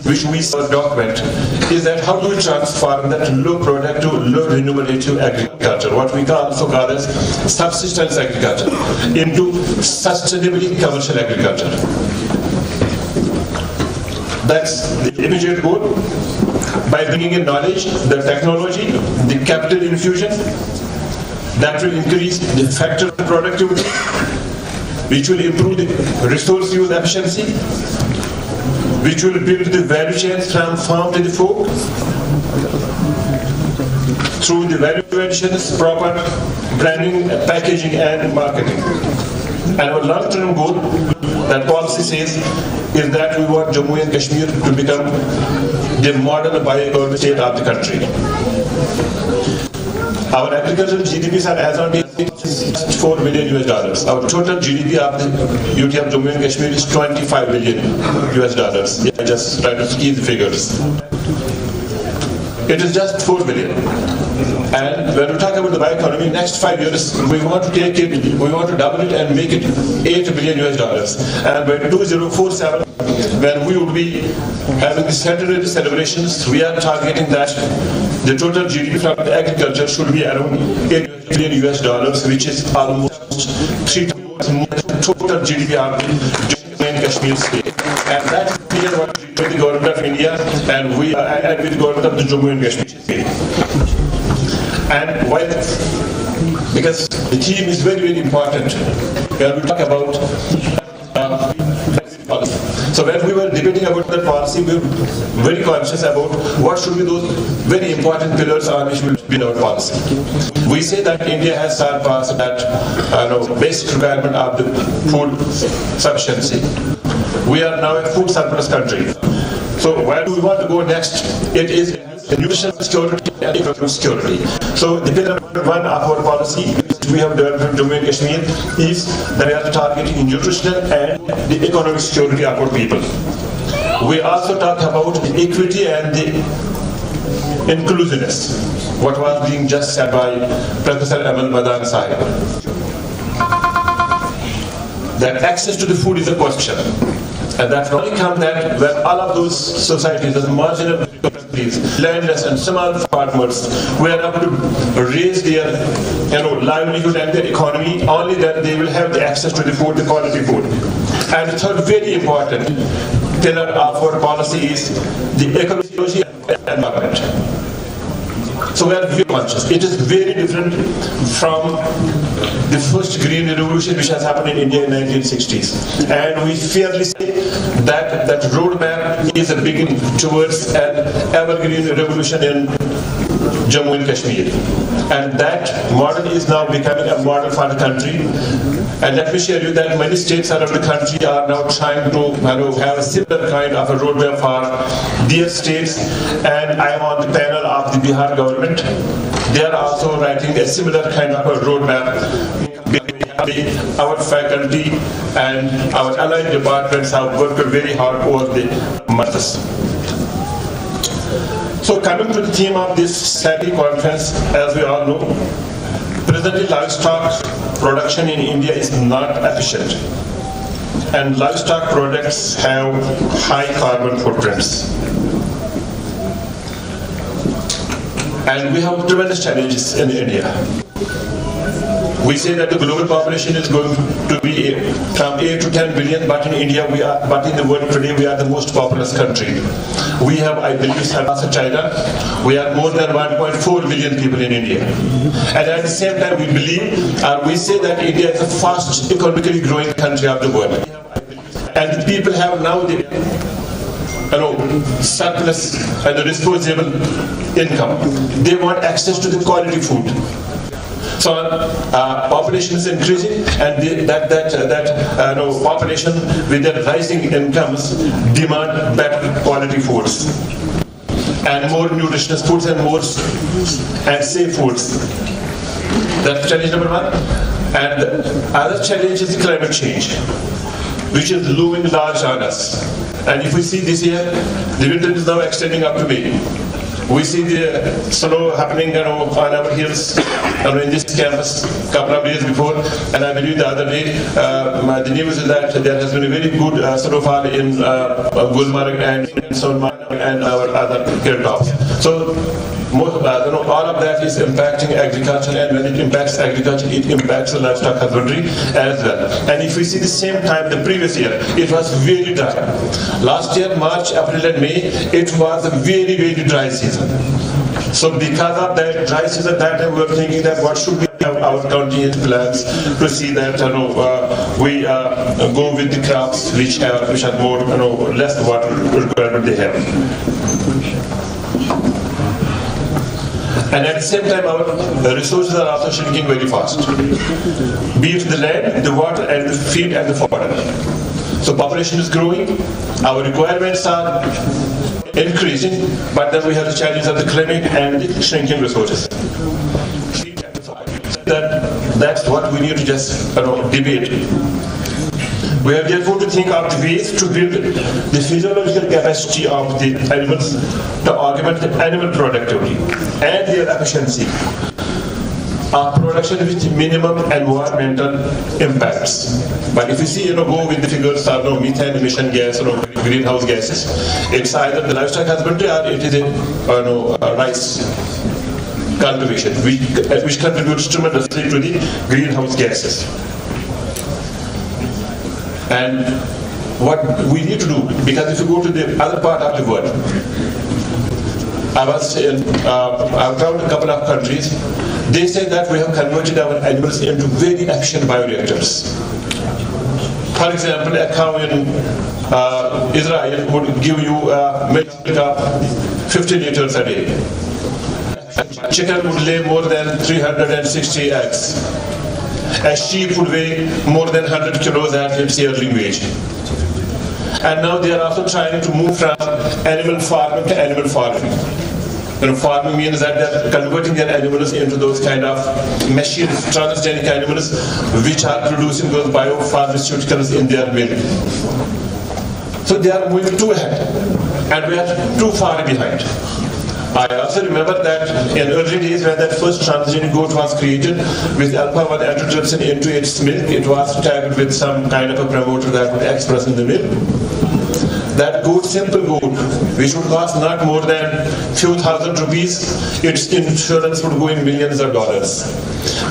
which we saw document, is that how do we transform that low product to low remunerative agriculture, what we also call as subsistence agriculture, into sustainably commercial agriculture. That's the immediate goal. By bringing in knowledge, the technology, the capital infusion, that will increase the factor productivity, which will improve the resource use efficiency, which will build the value chain from farm to the fork, through the value additions, proper branding, packaging, and marketing. And our long-term goal, that policy says, is that we want Jammu and Kashmir to become the model bioeconomic state of the country. Our agricultural GDPs are as on date $4 billion US. Our total GDP of the UT of Jammu and Kashmir is $25 billion US. Yeah, just try to see the figures. It is just 4 billion. And when we talk about the bioeconomy, next 5 years, we want to take it, we want to double it and make it $8 billion US. And by 2047, when we would be having the centenary celebrations, we are targeting that the total GDP from the agriculture should be around $8 billion US, which is almost 3 times more than total GDP of Jammu and Kashmir state. And that's what with the government of India and with the government of the Jammu and Kashmir state. And why? Because the theme is very, very important when we talk about policy. So when we were debating about the policy, we were very conscious about what should be those very important pillars on which will be our policy. We say that India has surpassed that basic requirement of the food sufficiency. We are now a food surplus country. So where do we want to go next? It is nutritional security and economic security. So the pillar number 1 of our policy, which we have developed in Jammu and Kashmir, is that we are targeting nutritional and the economic security of our people. We also talk about the equity and the inclusiveness, what was being just said by Professor Amal Madan Sahib. That access to the food is a question. And that only comes that when all of those societies, those marginal landless and small farmers were able to raise their livelihood and their economy. Only then they will have the access to the food, the quality food. And the third very important pillar of our policy is the ecology and environment. So we are very conscious. It is very different from the first green revolution which has happened in India in 1960s. And we fairly say that that roadmap is a beginning towards an evergreen revolution in Jammu and Kashmir. And that model is now becoming a model for the country. And let me share you that many states around the country are now trying to have a similar kind of a roadmap for their states. And I am on the panel of the Bihar government. They are also writing a similar kind of a roadmap. Our faculty and our allied departments have worked very hard over the months. So coming to the theme of this SAPI conference, as we all know, presently livestock production in India is not efficient. And livestock products have high carbon footprints. And we have tremendous challenges in India. We say that the global population is going to be from 8 to 10 billion, but in India but in the world today we are the most populous country. We have, I believe, surpassed China. We are more than 1.4 billion people in India. And at the same time we believe, we say that India is the fastest economically growing country of the world. And the people have now the surplus and the disposable income. They want access to the quality food. So population is increasing, and that population with their rising incomes demand better quality foods and more nutritious foods and more and safe foods. That's challenge number one. And the other challenge is the climate change, which is looming large on us. And if we see this year, the winter is now extending up to May. We see the snow happening on our hills in this campus a couple of days before, and I believe the other day the news is that there has been a very good snowfall in Gulmarg and Sonmarg and our other hilltops. So all of that is impacting agriculture, and when it impacts agriculture, it impacts the livestock husbandry as well. And if we see the same time the previous year, it was very dry. Last year, March, April and May, it was a very, very dry season. So because of that dry season, that time we were thinking that what should we have our contingency plans to see that we go with the crops which have more less water requirement they have. And at the same time, our resources are also shrinking very fast. Be it the land, the water, and the feed and the fodder. So population is growing, our requirements are increasing, but then we have the challenge of the climate and the shrinking resources. That's what we need to just debate. We have therefore to think of the ways to build the physiological capacity of the animals to augment the animal productivity and their efficiency of production with minimum environmental impacts. But if you see, go with the figures of methane emission gas or greenhouse gases, it's either the livestock husbandry or it is a rice cultivation, which contributes tremendously to the greenhouse gases. And what we need to do, because if you go to the other part of the world, I've traveled a couple of countries, they say that we have converted our animals into very efficient bioreactors. For example, a cow in Israel would give you milk of 50 liters a day. Chicken would lay more than 360 eggs. A sheep would weigh more than 100 kilos at its yearling weight. And now they are also trying to move from animal farming to animal farming. Farming means that they are converting their animals into those kind of machines, transgenic animals, which are producing those biopharmaceuticals in their milk. So they are moving too ahead, and we are too far behind. I also remember that in early days when that first transgenic goat was created with alpha-1 antitrypsin into its milk, it was tagged with some kind of a promoter that would express in the milk. That goat, simple goat, which would cost not more than few thousand rupees, its insurance would go in millions of dollars.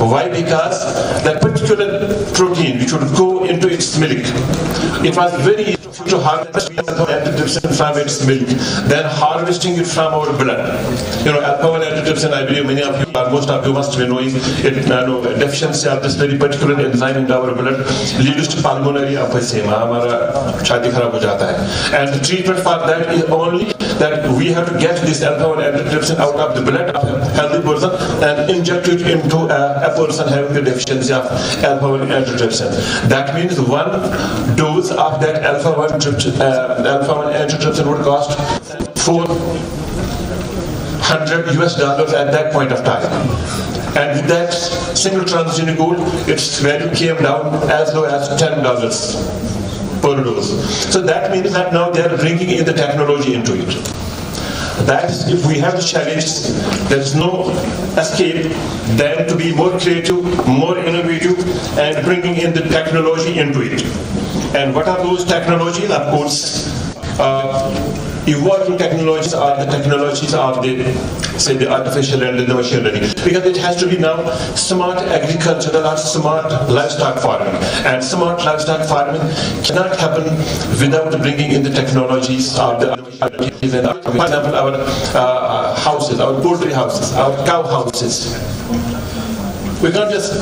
Why? Because that particular protein which would go into its milk, it was very easy to harvest antitrypsin from its milk than harvesting it from our blood. Alcohol antitrypsin, I believe many of you, or most of you must be knowing, deficiency of this very particular enzyme in our blood leads to pulmonary emphysema. And the treatment for that is only that we have to get this alcohol antitrypsin out of the blood of a healthy person and inject it into a person having the deficiency of alcohol antitrypsin. That means one dose of that alcohol antitrypsin would cost $400 at that point of time. And with that single transgenic gold, its value came down as low as $10 per dose. So that means that now they are bringing in the technology into it. That is, if we have the challenge, there is no escape than to be more creative, more innovative, and bringing in the technology into it. And what are those technologies? Of course, evolving technologies are the technologies of the artificial and the machine learning, because it has to be now smart agricultural or smart livestock farming, and smart livestock farming cannot happen without bringing in the technologies of the for example, our houses, our poultry houses, our cow houses. We can't just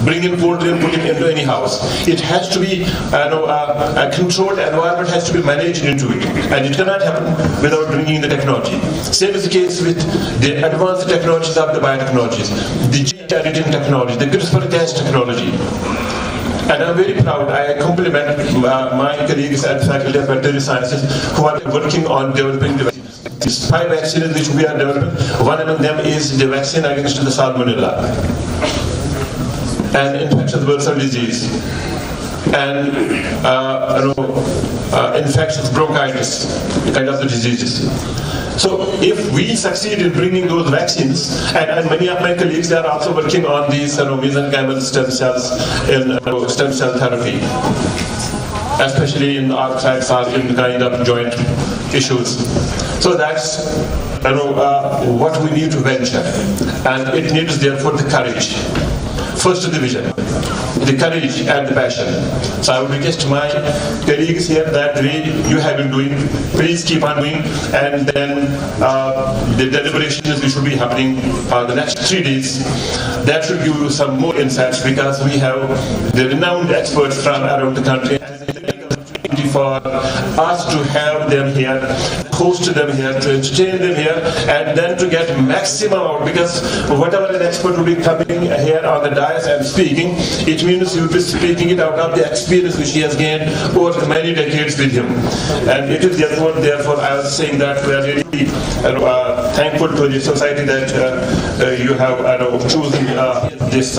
bring in poultry and put it into any house. It has to be a controlled environment, has to be managed into it, and it cannot happen without bringing in the technology. Same is the case with the advanced technologies of the biotechnologies, the gene editing technology, the CRISPR-Cas technology. And I'm very proud, I compliment my colleagues at Faculty of Veterinary Sciences who are working on developing the these 5 vaccines which we are developing. One among them is the vaccine against the salmonella, and infectious bursal disease, and infectious bronchitis, kind of the diseases. So if we succeed in bringing those vaccines, and many of my colleagues are also working on these mesenchymal stem cells in stem cell therapy, especially in arthritis or in kind of joint issues. So that's what we need to venture, and it needs therefore the courage. First the vision, the courage and the passion. So I would request my colleagues here that the way you have been doing, please keep on doing, and then the deliberations which will be happening for the next 3 days, that should give you some more insights, because we have the renowned experts from around the country. For us to have them here, host them here, to entertain them here, and then to get maximum out, because whatever an expert will be coming here on the dais and speaking, it means you will be speaking it out of the experience which he has gained over many decades with him. And it is therefore I was saying that we are really thankful to the society that you have chosen this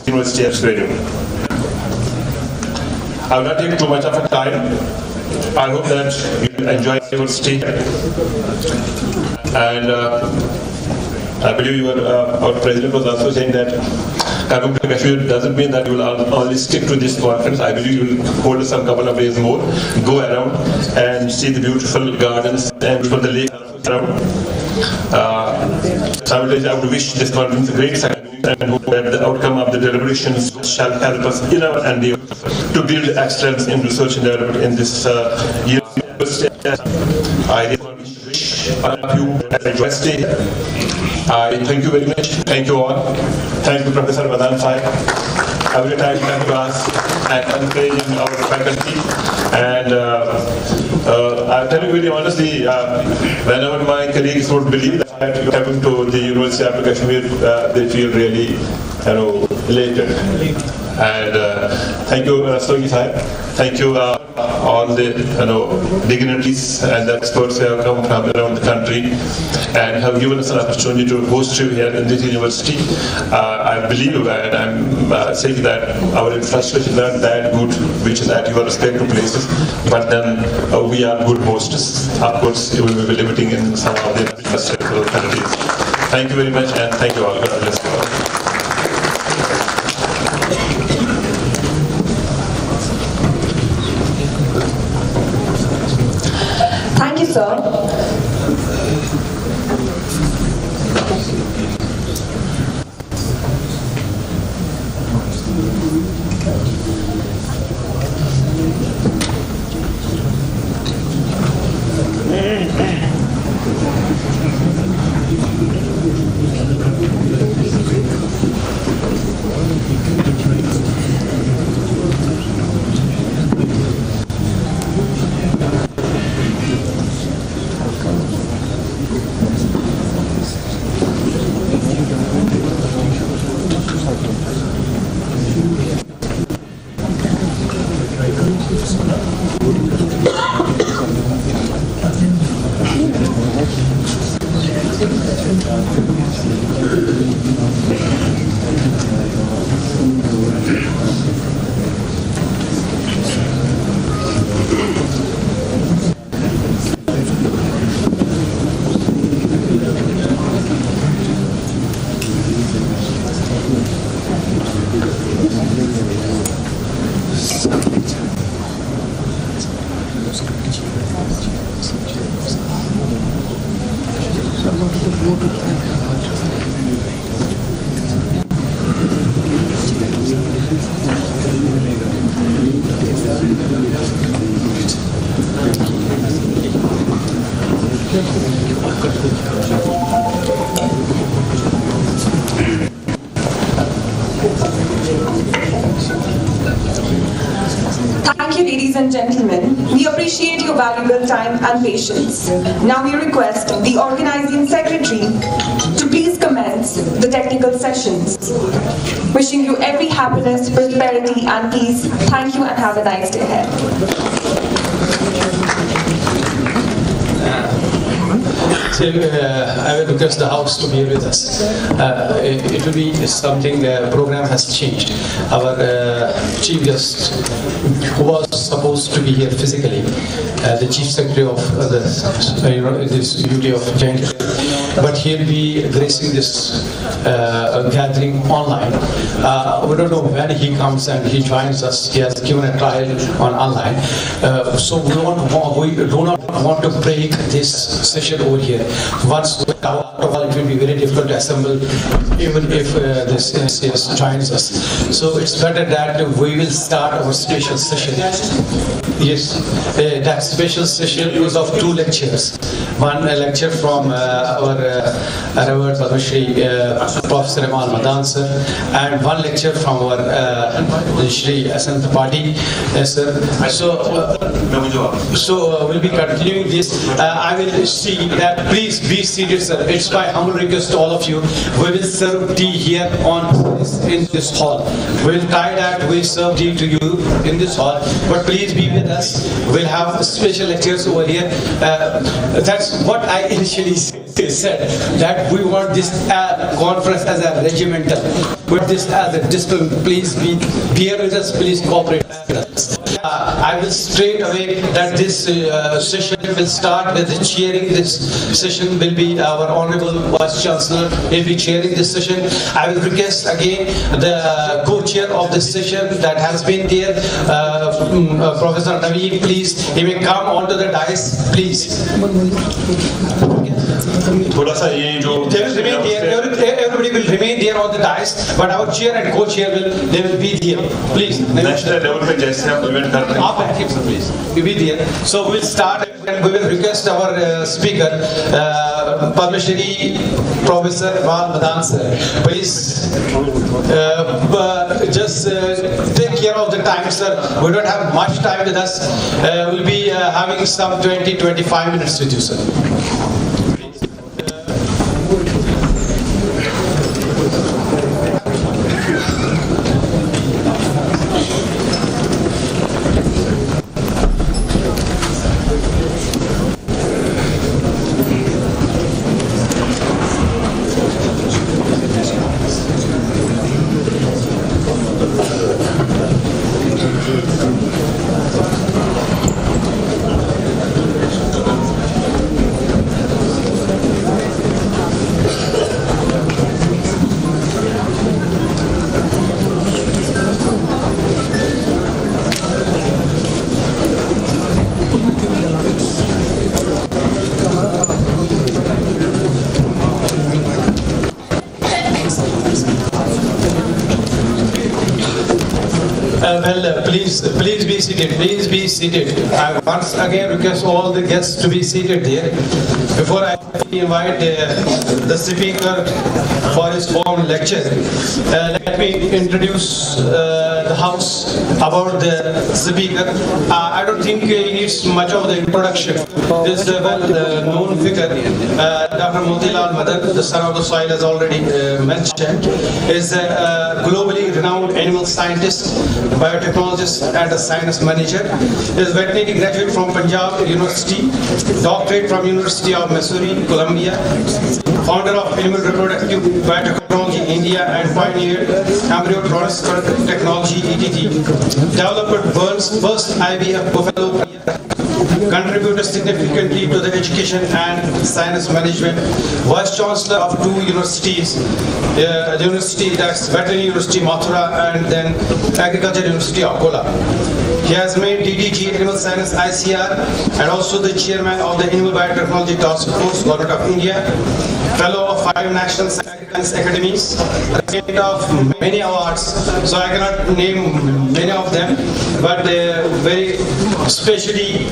University Experience. I will not take too much of a time. I hope that you enjoy your stay. And I believe our president was also saying that coming to Kashmir doesn't mean that you will only stick to this conference. I believe you will hold some couple of days more, go around and see the beautiful gardens and beautiful the lake around. Simultaneously, I would wish this conference a great success, and hope that the outcome of the deliberations shall help us in our endeavor to build excellence in research and development in this university. I wish all of you a joyous stay. I thank you very much. Thank you all. Thank you, Professor Madan Sahib. Every time you come to us and encouraging our faculty. And I'll tell you very honestly, whenever my colleagues would believe that you're coming to the University of Kashmir, they feel really elated. And thank you, Rastogi Sahib. Thank you, all the dignitaries and the experts who have come from around the country and have given us an opportunity to host you here in this university. I believe, and I'm saying that our infrastructure is not that good, which is at your respective places, but then we are good hosts. Of course, we will be limiting in some of the infrastructural facilities. Thank you very much, and thank you all. God bless you all. sir. Thank you, ladies and gentlemen. We appreciate your valuable time and patience. Now we request the organizing secretary to please commence the technical sessions. Wishing you every happiness, prosperity and peace. Thank you and have a nice day ahead. I will request the House to be with us. It will be something, the program has changed. Our chief guest, who was supposed to be here physically, the chief secretary of this UT of Joint, but he'll be gracing this gathering online. We don't know when he comes and he joins us. He has given a trial on online. So we do not want to break this session over here. Once we out of all, it will be very difficult to assemble, even if this joins us. So it's better that we will start our special session. Yes, that special session is of two lectures. One lecture from our Revered Padma Shri Professor Amal Madan sir, and one lecture from our Shri Asant Pati sir. So we'll be continuing this. I will see that. Please be seated, sir. It's my humble request to all of you. We will serve tea here in this hall. We'll try that we serve tea to you in this hall, but please be with us. We'll have special lectures over here. That's what I initially said, that we want this conference as a regimental. We want this as a discipline. Please be here with us. Please cooperate with us. I will straight away that this session will start with the chairing. This session will be our Honorable Vice Chancellor. He'll be chairing this session. I will request again the co-chair of this session that has been there, Professor Naveen, please. He may come onto the dais, please. Everybody will remain there on the dais, but our chair and co-chair will be there. Please. National level पे जैसे हम event करते हैं. Please. You be there. So we'll start and we will request our speaker, Padma Shri Professor Amal Madan sir. Please just take care of the time, sir. We don't have much time with us. We'll be having some 20-25 minutes with you, sir. Please be seated. Please be seated. I once again request all the guests to be seated there. Before I invite the speaker for his formal lecture, let me introduce the House about the speaker. I don't think he needs much of the introduction. This well-known figure, Dr. Motilal Madar, the son of the soil, has already mentioned, is a globally renowned animal scientist, biotechnologist and a science manager. He is veterinary graduate from Punjab University, doctorate from University of Missouri, Columbia, founder of Animal Reproductive Biotechnology India and pioneered embryo transfer technology ETT, developed world's first IVF buffalo, contributed significantly to the education and science management, vice chancellor of two universities, the university that's Veterinary University Mathura and then Agriculture University of Akola. He has made DDG Animal Science ICR and also the chairman of the Animal Biotechnology Task Force, Government of India, fellow of 5 national science academies, recipient of many awards, so I cannot name many of them, but very especially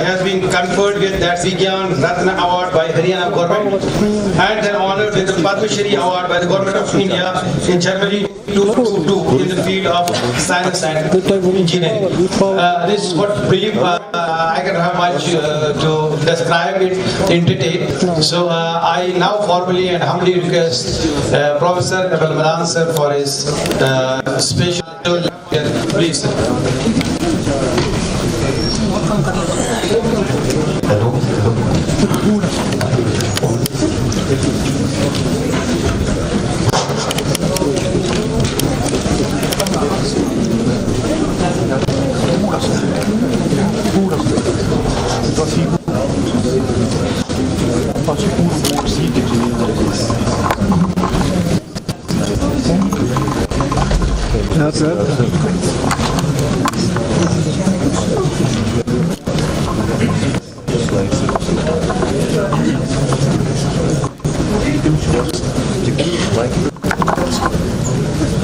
has been conferred with that Vigyan Ratna Award by Haryana government and then honored with the Padma Shri Award by the Government of India in January 2022 in the field of science and engineering. This is what brief I can have much to describe it in detail. So I now formally and humbly request Professor Abel Madan sir for his special lecture. Please, sir.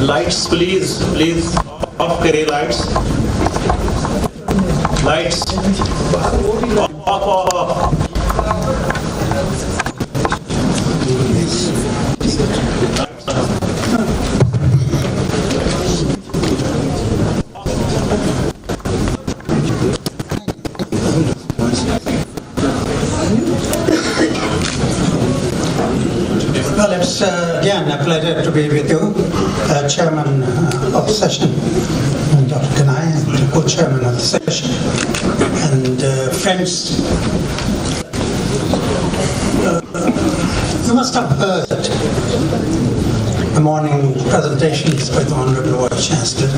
Lights, please off carry lights. Lights off. Well, it's again a pleasure to be with you, Chairman of the session, Dr. Kanai, and co-chairman of the session, and friends. You must have heard the morning presentations by the Honorable Vice Chancellor,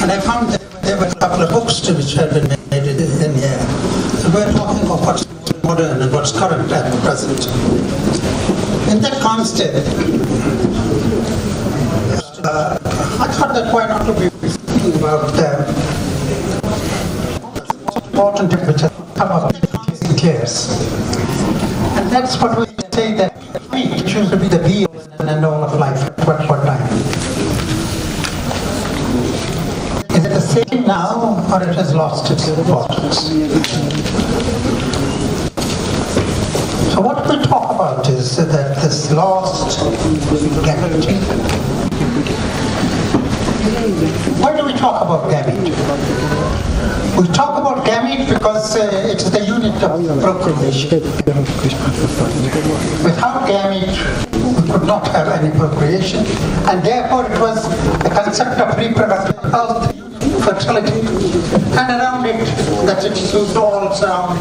and I found that there were a couple of books which had been made in here. So we're talking of what's modern and what's current at the present. In that context, I thought that why not to be thinking about the important which has come up in years. And that's what we say that it used to be the be and end all of life at what time. Is it the same now or it has lost its importance? So what we talk about is that this lost gamete. Why do we talk about gamete? We talk about gamete because it is the unit of procreation. Without gamete, we could not have any procreation, and therefore it was the concept of reproductive health, fertility, and around it that it used all around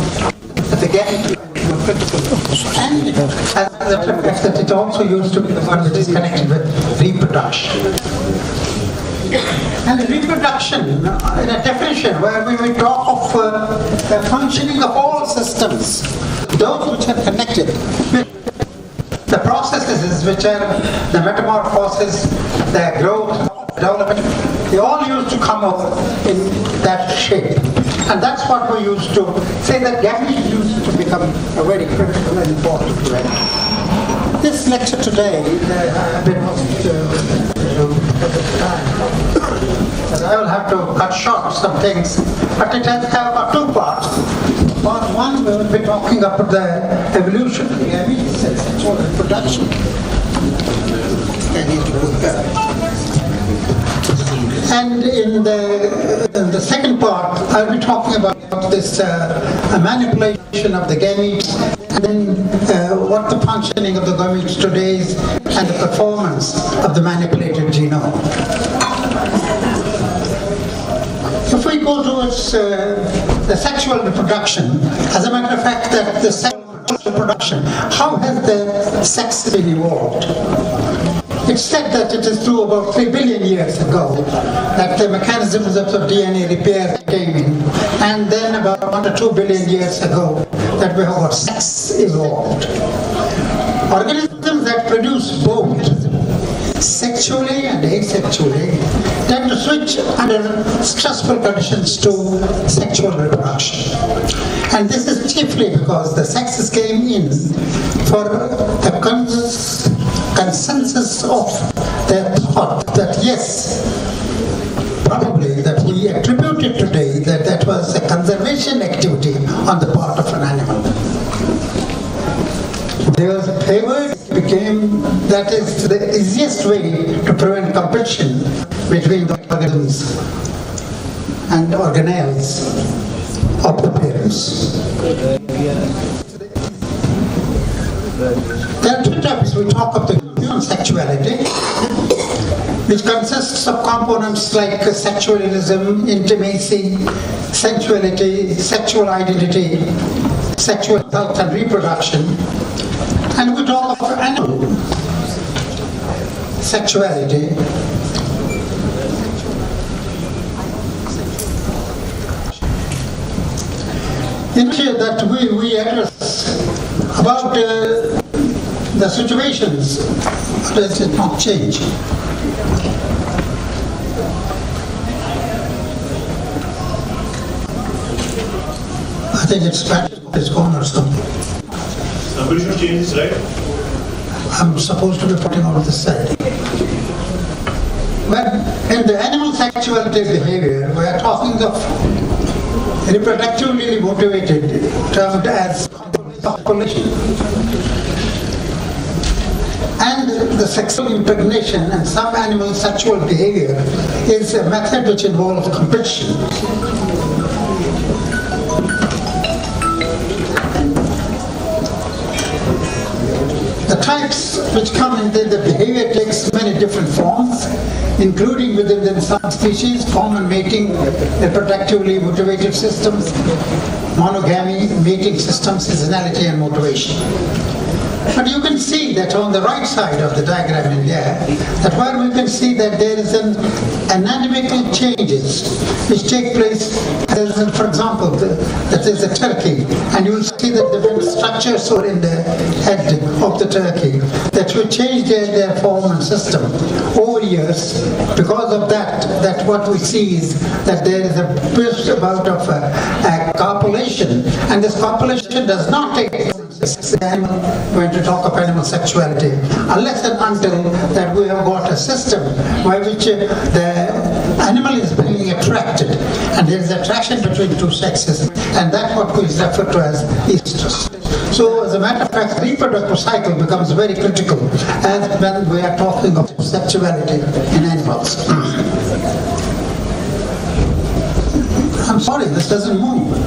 the gamete. And as a fact that it also used to be the one which is connected with reproduction. And reproduction, in a definition where we will talk of the functioning of all systems, those which are connected with the processes which are the metamorphosis, the growth, development, they all used to come up in that shape. And that's what we used to say that gamete used to become a very critical and important event. This lecture today, I've been I will have to cut short some things, but it has got two parts. Part one, we will be talking about the evolution of the gametes, sexual reproduction. I need to put that. And in the second part, I'll be talking about this manipulation of the gametes, and then what the functioning of the gametes today is, and the performance of the manipulated genome. If we go towards the sexual reproduction, as a matter of fact, that the sexual reproduction, how has the sex been evolved? It's said that it is through about 3 billion years ago that the mechanisms of DNA repair came in, and then about 1 to 2 billion years ago that we have got sex evolved. Organisms that produce both sexually and asexually tend to switch under stressful conditions to sexual reproduction. And this is chiefly because the sexes came in for the consensus of their thought that yes, probably that we attributed today that was a conservation activity on the part of an animal. There was a favor, became that is the easiest way to prevent competition between the organisms and organelles of the parents. There are two types. We talk of the human sexuality, which consists of components like sexualism, intimacy, sensuality, sexual identity, sexual health and reproduction. And we talk of animal sexuality, in which that we address about the situations. Does it not change? I think it's gone or something. Somebody should change this, right? I'm supposed to be putting out the side. But in the animal sexuality behavior, we are talking of reproductively motivated, termed as copulation. And the sexual impregnation and some animal sexual behavior is a method which involves competition. The types which come in the behavior takes many different forms, including within some species, form and mating, reproductively motivated systems, monogamy, mating systems, seasonality and motivation. But you can see that on the right side of the diagram in there, that where we can see that there is an anatomical changes which take place. For example, that is a turkey, and you will see that the different structures are in the head of the turkey that will change their form and system over years. Because of that what we see is that there is a burst about of a copulation, and this copulation does not take place. When to talk of animal sexuality, unless and until that we have got a system by which the animal is being attracted, and there is attraction between two sexes, and that's what we refer to as estrus. So, as a matter of fact, the reproductive cycle becomes very critical as when we are talking of sexuality in animals. I'm sorry, this doesn't move.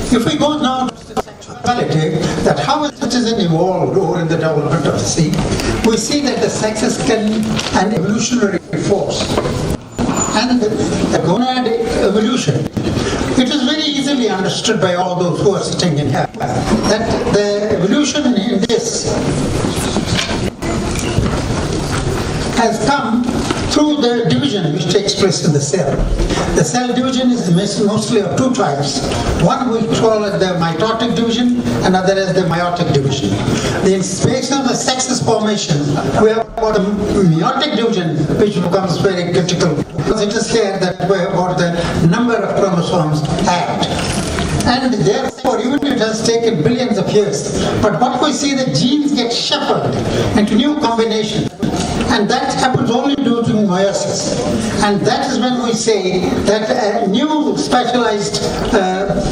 If we go now to sexuality, that how it is evolved over in the development of the sea, we see that the sexes can an evolutionary force. And the gonad evolution, it is very easily understood by all those who are sitting in here, that the evolution in this has come through the division which takes place in the cell. The cell division is mostly of two types. One we call it the mitotic division, another is the meiotic division. In space of the sexes formation, we have got a meiotic division which becomes very critical, because it is here that we have got the number of chromosomes add. And therefore, even if it has taken billions of years, but what we see, the genes get shuffled into new combinations. And that happens only due to meiosis. And that is when we say that a new specialized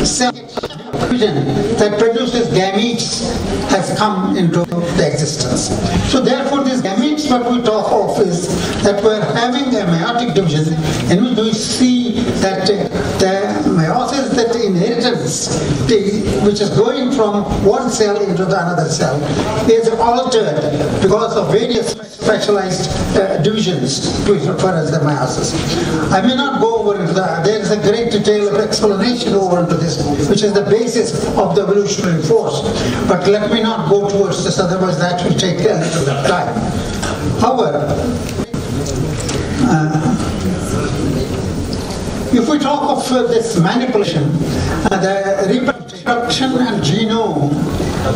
cell division that produces gametes has come into the existence. So therefore, these gametes, what we talk of is that we're having a meiotic division in which we see that the meiosis, that inheritance, which is going from one cell into the another cell, is altered because of various specialized divisions, which refer as the meiosis. I may not go over into that. There is a great detail of explanation over into this, which is the basis of the evolutionary force. But let me not go towards this, otherwise that will take a little bit of time. However, if we talk of this manipulation, the reproduction and genome,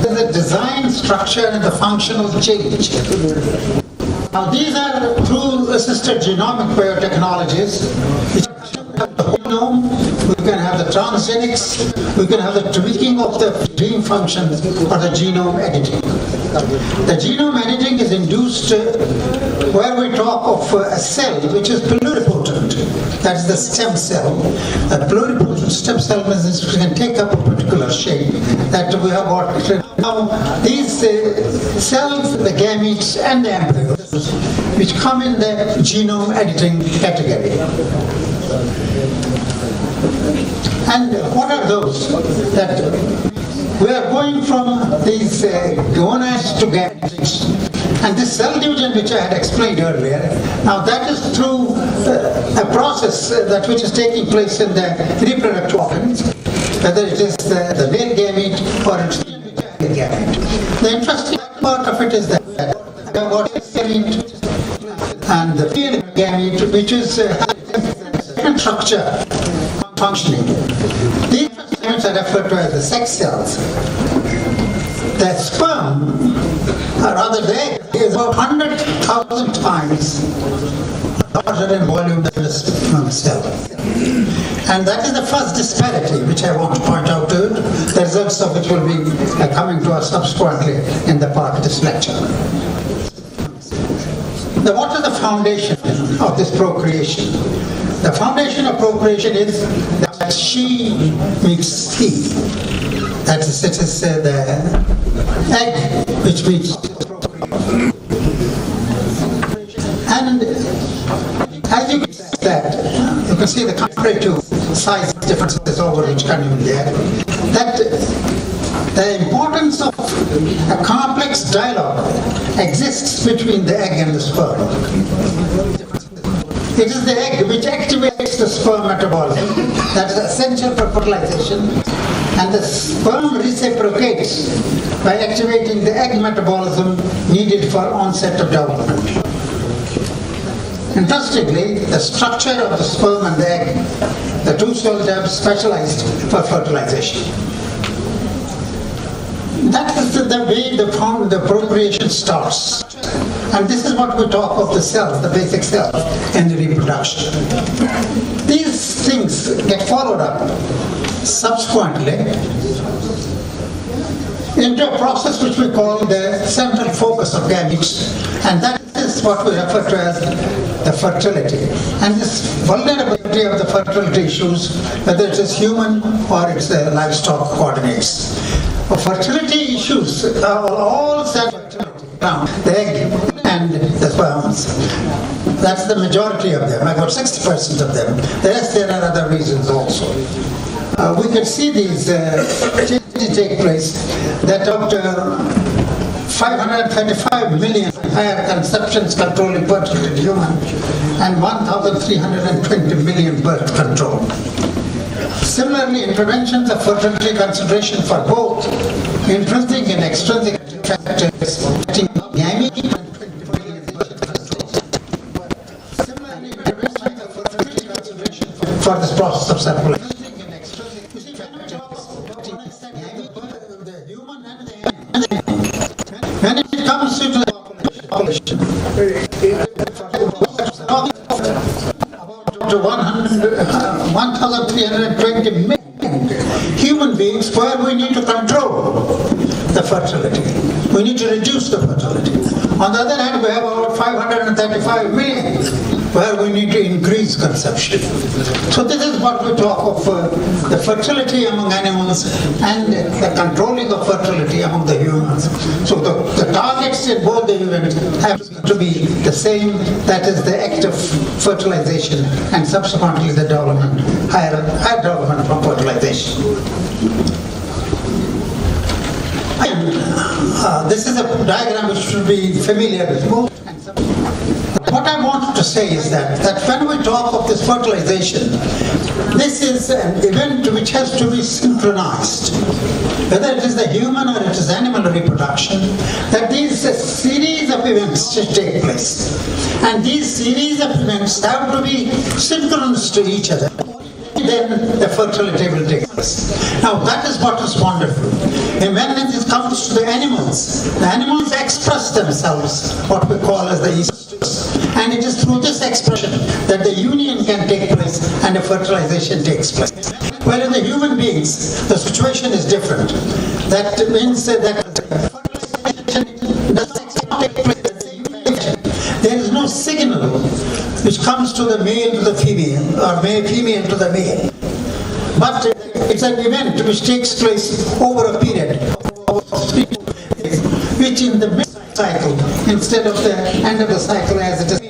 the design, structure, and the functional change. Now, these are through assisted genomic biotechnologies, which have the genome, we can have the transgenics, we can have the tweaking of the gene functions, or the genome editing. The genome editing is induced where we talk of a cell which is pluripotent. That is the stem cell. A pluripotent stem cell means it can take up a particular shape that we have got. Now, these cells, the gametes and the embryos, which come in the genome editing category. And what are those? That we are going from these gonads to gametes. And this cell division which I had explained earlier, now that is through a process that which is taking place in the reproductive organs, whether it is the male gamete or it's the female gamete. The interesting part of it is that we have got gamete and the female gamete, which is different structure functioning. These gametes are referred to as the sex cells. The sperm, or rather the egg, is about 100,000 times larger in volume than the sperm cell. And that is the first disparity which I want to point out to you, the results of which will be coming to us subsequently in the part of this lecture. Now, what is the foundation of this procreation? The foundation of procreation is that she meets he. That is, it is the egg which meets procreation. And as you can see that, you can see the comparative size differences over each continuum there, that the importance of a complex dialogue exists between the egg and the sperm. It is the egg which activates the sperm metabolism that is essential for fertilization, and the sperm reciprocates by activating the egg metabolism needed for onset of development. Interestingly, the structure of the sperm and the egg, the two cells have specialized for fertilization. That is the way the procreation starts. And this is what we talk of the cells, the basic cells, and the reproduction. These things get followed up subsequently into a process which we call the central focus of gametes, and that is what we refer to as the fertility. And this vulnerability of the fertility issues, whether it is human or it's livestock coordinates. Fertility issues are all centered around the egg and the sperms. That's the majority of them, about 60% of them. The rest, there are other reasons also. We can see these changes take place, that after 535 million higher conceptions controlling fertility in human and 1,320 million birth control. Similarly, interventions of fertility consideration for both intrinsic and extrinsic factors, for this process of circulation. When it comes to the population, to 1,320 million human beings where we need to control the fertility. We need to reduce the fertility. On the other hand, we have about 535 million where we need to increase consumption. So this is what we talk of the fertility among animals and the controlling of fertility among the humans. So the targets in both the events have to be the same, that is the act of fertilization and subsequently the development, higher development from fertilization. This is a diagram which should be familiar with most. What I wanted to say is that when we talk of this fertilization, this is an event which has to be synchronized. Whether it is the human or it is animal reproduction, that these series of events should take place. And these series of events have to be synchronous to each other. Then the fertility will take place. Now that is what is wonderful. And when it comes to the animals express themselves, what we call as the estrus. And it is through this expression that the union can take place and the fertilization takes place. While in the human beings, the situation is different. That means that fertilization does not take place at the same time. There is no signal which comes to the male to the female, or female to the male. But it's an event which takes place over a period of 3 days, which in the mid-cycle, instead of the end of the cycle as it is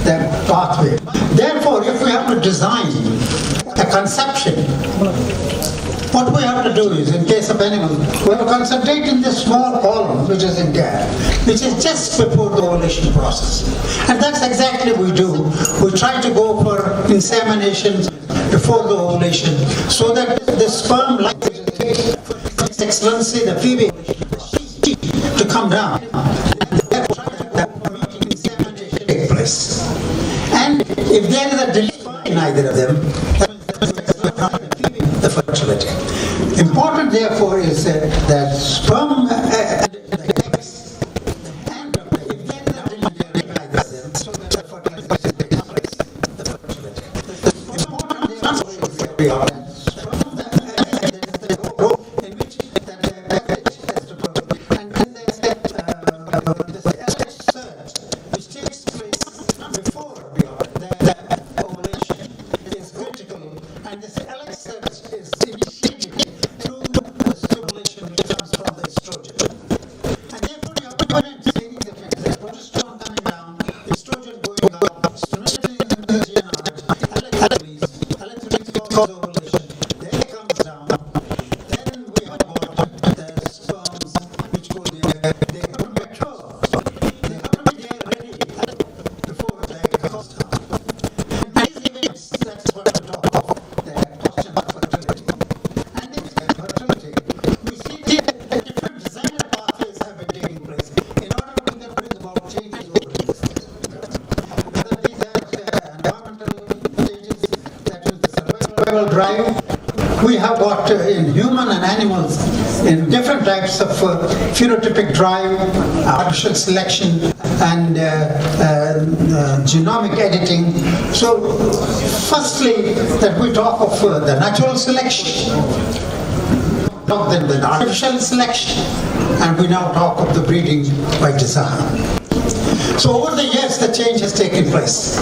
the pathway. Therefore, if we have to design a conception, what we have to do is, in case of animals, we have to concentrate in this small column which is in there, which is just before the ovulation process. And that's exactly what we do. We try to go for insemination before the ovulation, so that the sperm likes His Excellency, the female, to come down. And therefore, insemination take place. And if there is a delay in either of them, the fertility. Important, therefore, is that sperm and the eggs, and if there is a delay in either of them, the fertilization takes place. The fertility. Important, therefore, is that sperm and the growth in which that package has to grow, and then there's this LH surge which takes place before the ovulation is critical, and this LH surge is initiated through the stimulation which comes from the estrogen. And therefore you have different series of things, the progesterone coming down, estrogen going up, stimulation in the GNRH, electrolytes cause ovulation, the egg comes down, then we have got the sperms which go there, they have to mature, they have to be there ready before the egg comes down. And these events, that's what we talk of, the question of fertility. And in fertility, we see that different designer pathways have been taking place in order to bring about changes over the years. Whether these are environmental changes, that is the survival drive. We have got in human and animals in different types of phenotypic drive, artificial selection, and genomic editing. So, firstly, that we talk of the natural selection, then the artificial selection, and we now talk of the breeding by design. So over the years, the change has taken place.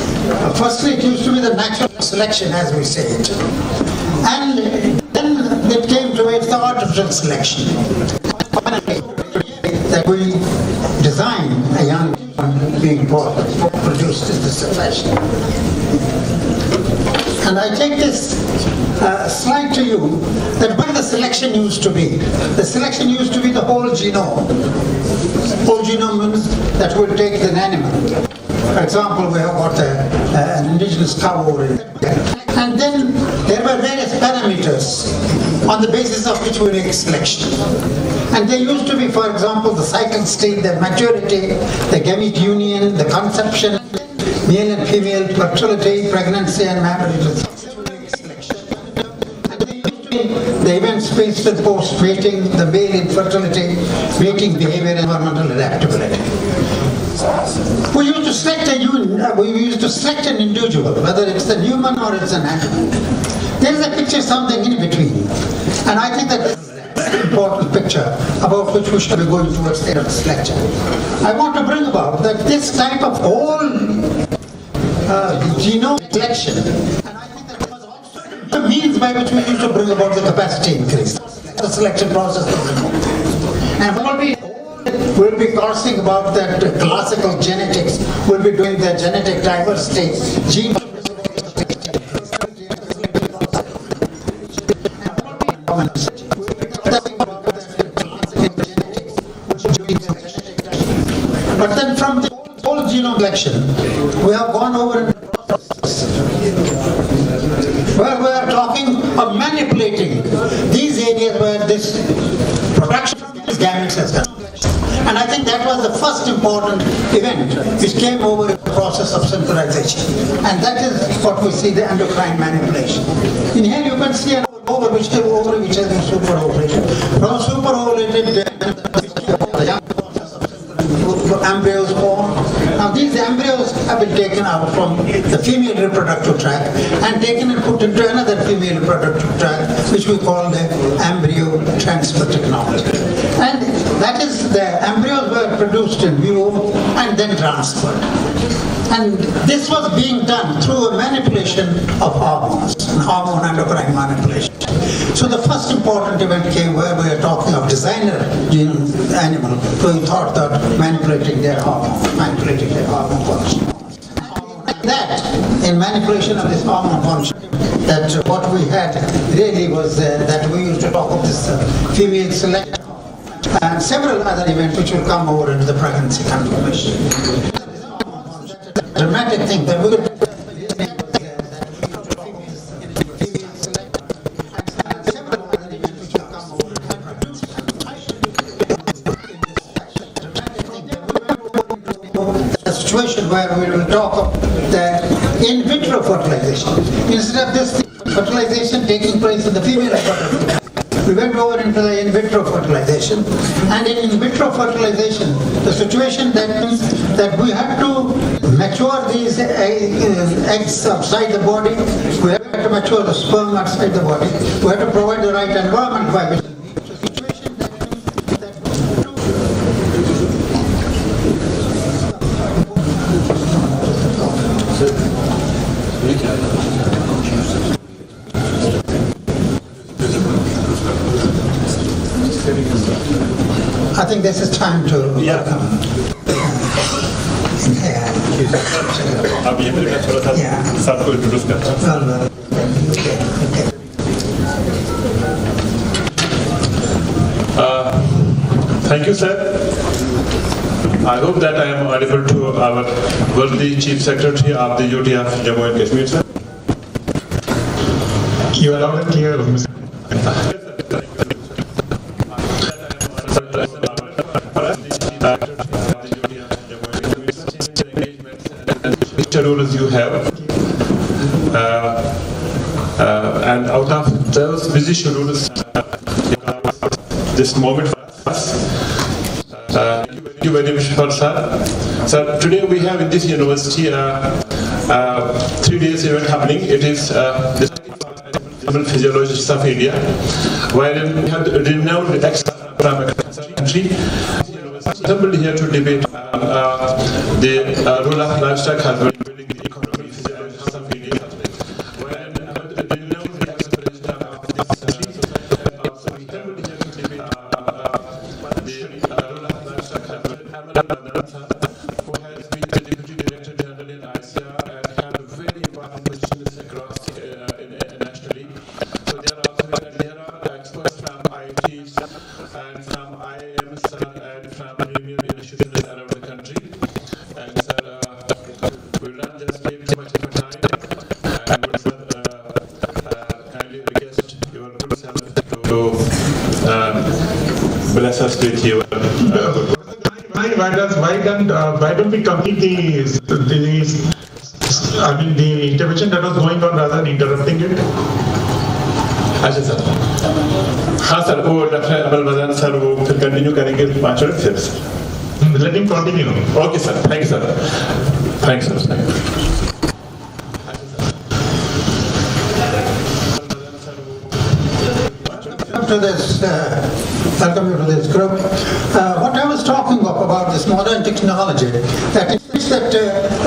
Firstly, it used to be the natural selection, as we say it. And then it came to it, the artificial selection. That we design a young being born, produced in this fashion. And I take this slide to you, that what the selection used to be. The selection used to be the whole genome. Whole genome means that will take an animal. For example, we have got an indigenous cow over there. And then there were various parameters on the basis of which we make selection. And they used to be, for example, the cycle state, the maturity, the gamete union, the conception, male and female, fertility, pregnancy, and marriage. the event space with post mating, the male infertility, mating behavior, environmental adaptability. We used to select an individual, whether it's a human or it's an animal. There is a picture something in between, and I think that this is an important picture about which we should be going towards the end of this lecture. I want to bring about that this type of whole genome collection, and I think that was also the means by which we used to bring about the capacity increase, the selection process. And we'll be talking about that classical genetics, we'll be doing the genetic diversity, gene but then from the whole genome collection, we have gone over where we are talking of manipulating these areas where this production of these gametes has done. And I think that was the first important event which came over the process of synchronization. And that is what we see, the endocrine manipulation. In here you can see an ovary which has been super-ovulated. From super-ovulated, the young embryos form. Now these embryos have been taken out from the female reproductive tract and taken and put into another female reproductive tract, which we call the embryo transfer technology. And that is, the embryos were produced in vivo and then transferred. And this was being done through a manipulation of hormones, hormone endocrine manipulation. So the first important event came where we are talking of designer animal who thought that manipulating their hormone function. And that, in manipulation of this hormone function, that what we had really was that we used to talk of this female selection and several other events which will come over into the pregnancy confirmation. Dramatic thing that we would situation where we will talk of the in vitro fertilization. Instead of this fertilization taking place in the female reproductive, we went over into the in vitro fertilization. And in vitro fertilization, the situation that we have to mature these eggs outside the body, we have to mature the sperm outside the body, we have to provide the right environment by which I think this is time to आप ये मेरे थोड़ा सा सबको introduce करता हूँ। Thank you, sir. I hope that I am audible to our worthy Chief Secretary of the UT of Jammu and Kashmir, sir. You are loud and clear, Mr. Schedules you have, and out of those busy schedules, this moment for us. Thank you very much, sir. Sir, today we have in this university 3 days event happening. It is the Physiologists of India, wherein we have renowned experts from a country assembled here to debate the role of livestock husbandry in building the economy. Physiologists of India, wherein the renowned experts of this country assembled here to debate the role of livestock husbandry, who has been the Deputy Director General in ICIA and had very important positions across nationally. So there are experts from IITs and from IIMs and from premium institutions around the country. And sir, we will not just take too much of your time, and would kindly request your good self to bless us with your Why don't we complete the intervention that was going on rather than interrupting it? अच्छा sir, हाँ sir, वो doctor अमल Madan sir वो फिर continue करेंगे 5 minute फिर sir. Let him continue. Okay sir, thank you sir. Thanks sir. To this, welcome you to this group. What I was talking about this modern technology, that it means that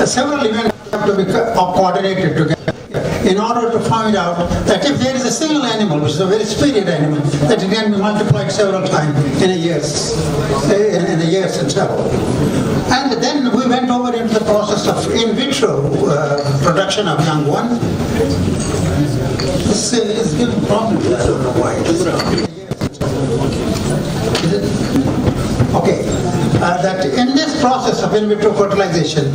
several events have to be coordinated together in order to find out that if there is a single animal, which is a very superior animal, that it can be multiplied several times in a year itself. And then we went over into the process of in vitro production of young one. This is giving problems. I don't know why. Is it? Okay. That in this process of in vitro fertilization,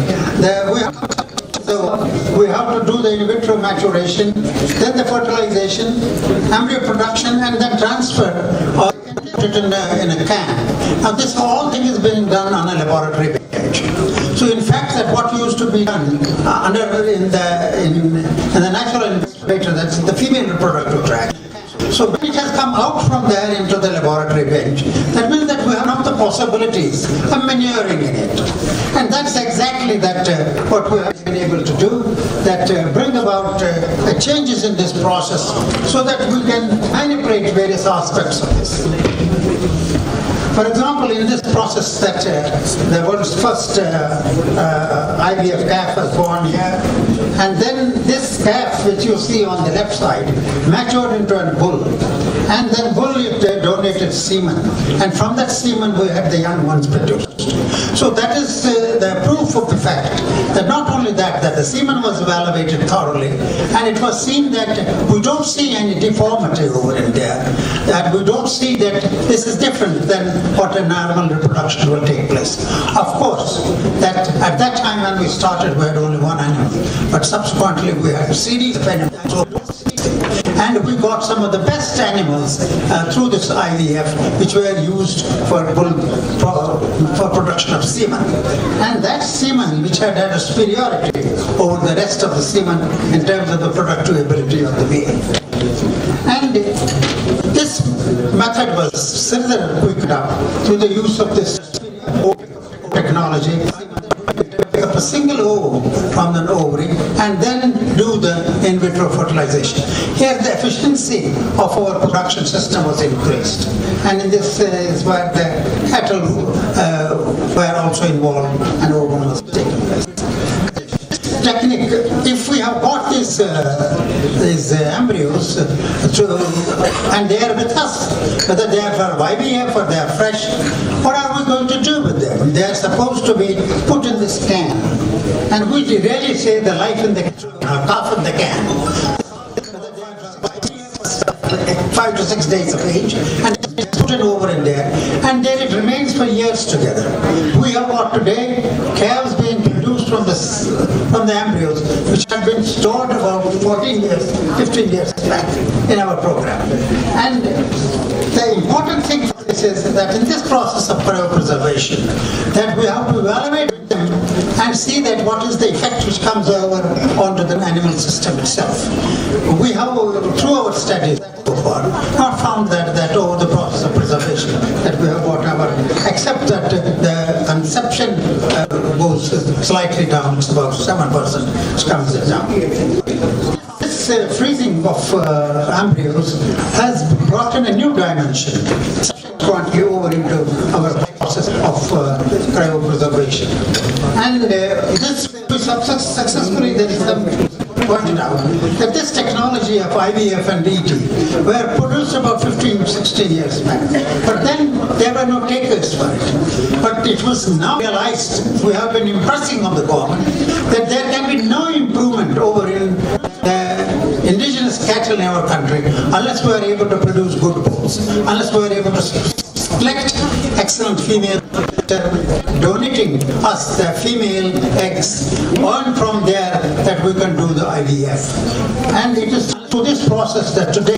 we have to do the in vitro maturation, then the fertilization, embryo production, and then transfer of it in a can. Now this whole thing is being done on a laboratory bench. So in fact, that what used to be done in the natural incubator, that's the female reproductive tract. So when it has come out from there into the laboratory bench, that means that we have now the possibilities of manuring in it. And that's exactly what we have been able to do, that bring about changes in this process so that we can manipulate various aspects of this. For example, in this process that the world's first IVF calf was born here, and then this calf which you see on the left side matured into a bull, and then bull donated semen, and from that semen we had the young ones produced. So that is the proof of the fact that not only that the semen was evaluated thoroughly, and it was seen that we don't see any deformity over in there, that we don't see that this is different than what a normal reproduction will take place. Of course, that at that time when we started, we had only one animal, but subsequently we had a series of animals. And we got some of the best animals through this IVF, which were used for production of semen. And that semen, which had a superiority over the rest of the semen in terms of the productive ability of the male. And this method was further quicked up through the use of this technology. Pick up a single ovum from an ovary and then do the in vitro fertilization. Here the efficiency of our production system was increased, and in this is where the cattle were also involved and ovum was taken place. Technique, if we have got these embryos and they are with us, whether they are for IVF or they are fresh, what are we going to do with them? They are supposed to be put in this can, and we really say the life in the calf in the can. 5 to 6 days of age, and put it over in there, and then it remains for years together. We have got today calves being produced from the embryos, which had been stored about 14 years, 15 years back in our program. And the important thing for this is that in this process of cryopreservation, that we have to evaluate them and see that what is the effect which comes over onto the animal system itself. We have, through our studies so far, not found that over the process of preservation that we have got our, except that the conception goes slightly down, it's about 7% comes down. This freezing of embryos has brought in a new dimension. Quantity over into our process of cryopreservation. And this successfully, there is some pointed out that this technology of IVF and ET were produced about 15, 16 years back. But then there were no takers for it. But it was now realized, we have been impressing on the government, that there can be no improvement over in indigenous cattle in our country unless we are able to produce good bulls, unless we are able to select excellent female donating us the female eggs, earn from there that we can do the IVF. And it is through this process that today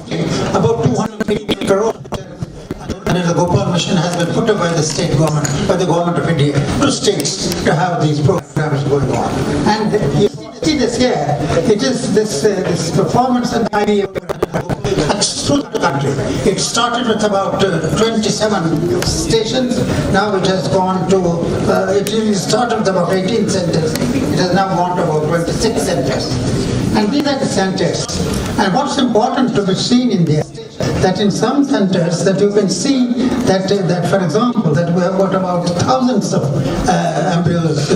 about 280 crore and the Gopal mission has been put up by the state government, by the government of India, to states to have these programs going on. And you see this here, it is this performance and IVF through the country. It started with about 27 stations. Now it has gone to, it really started with about 18 centers. It has now gone to about 26 centers. And these are the centers. And what's important to be seen in there, that in some centers that you can see that for example, that we have got about thousands of embryos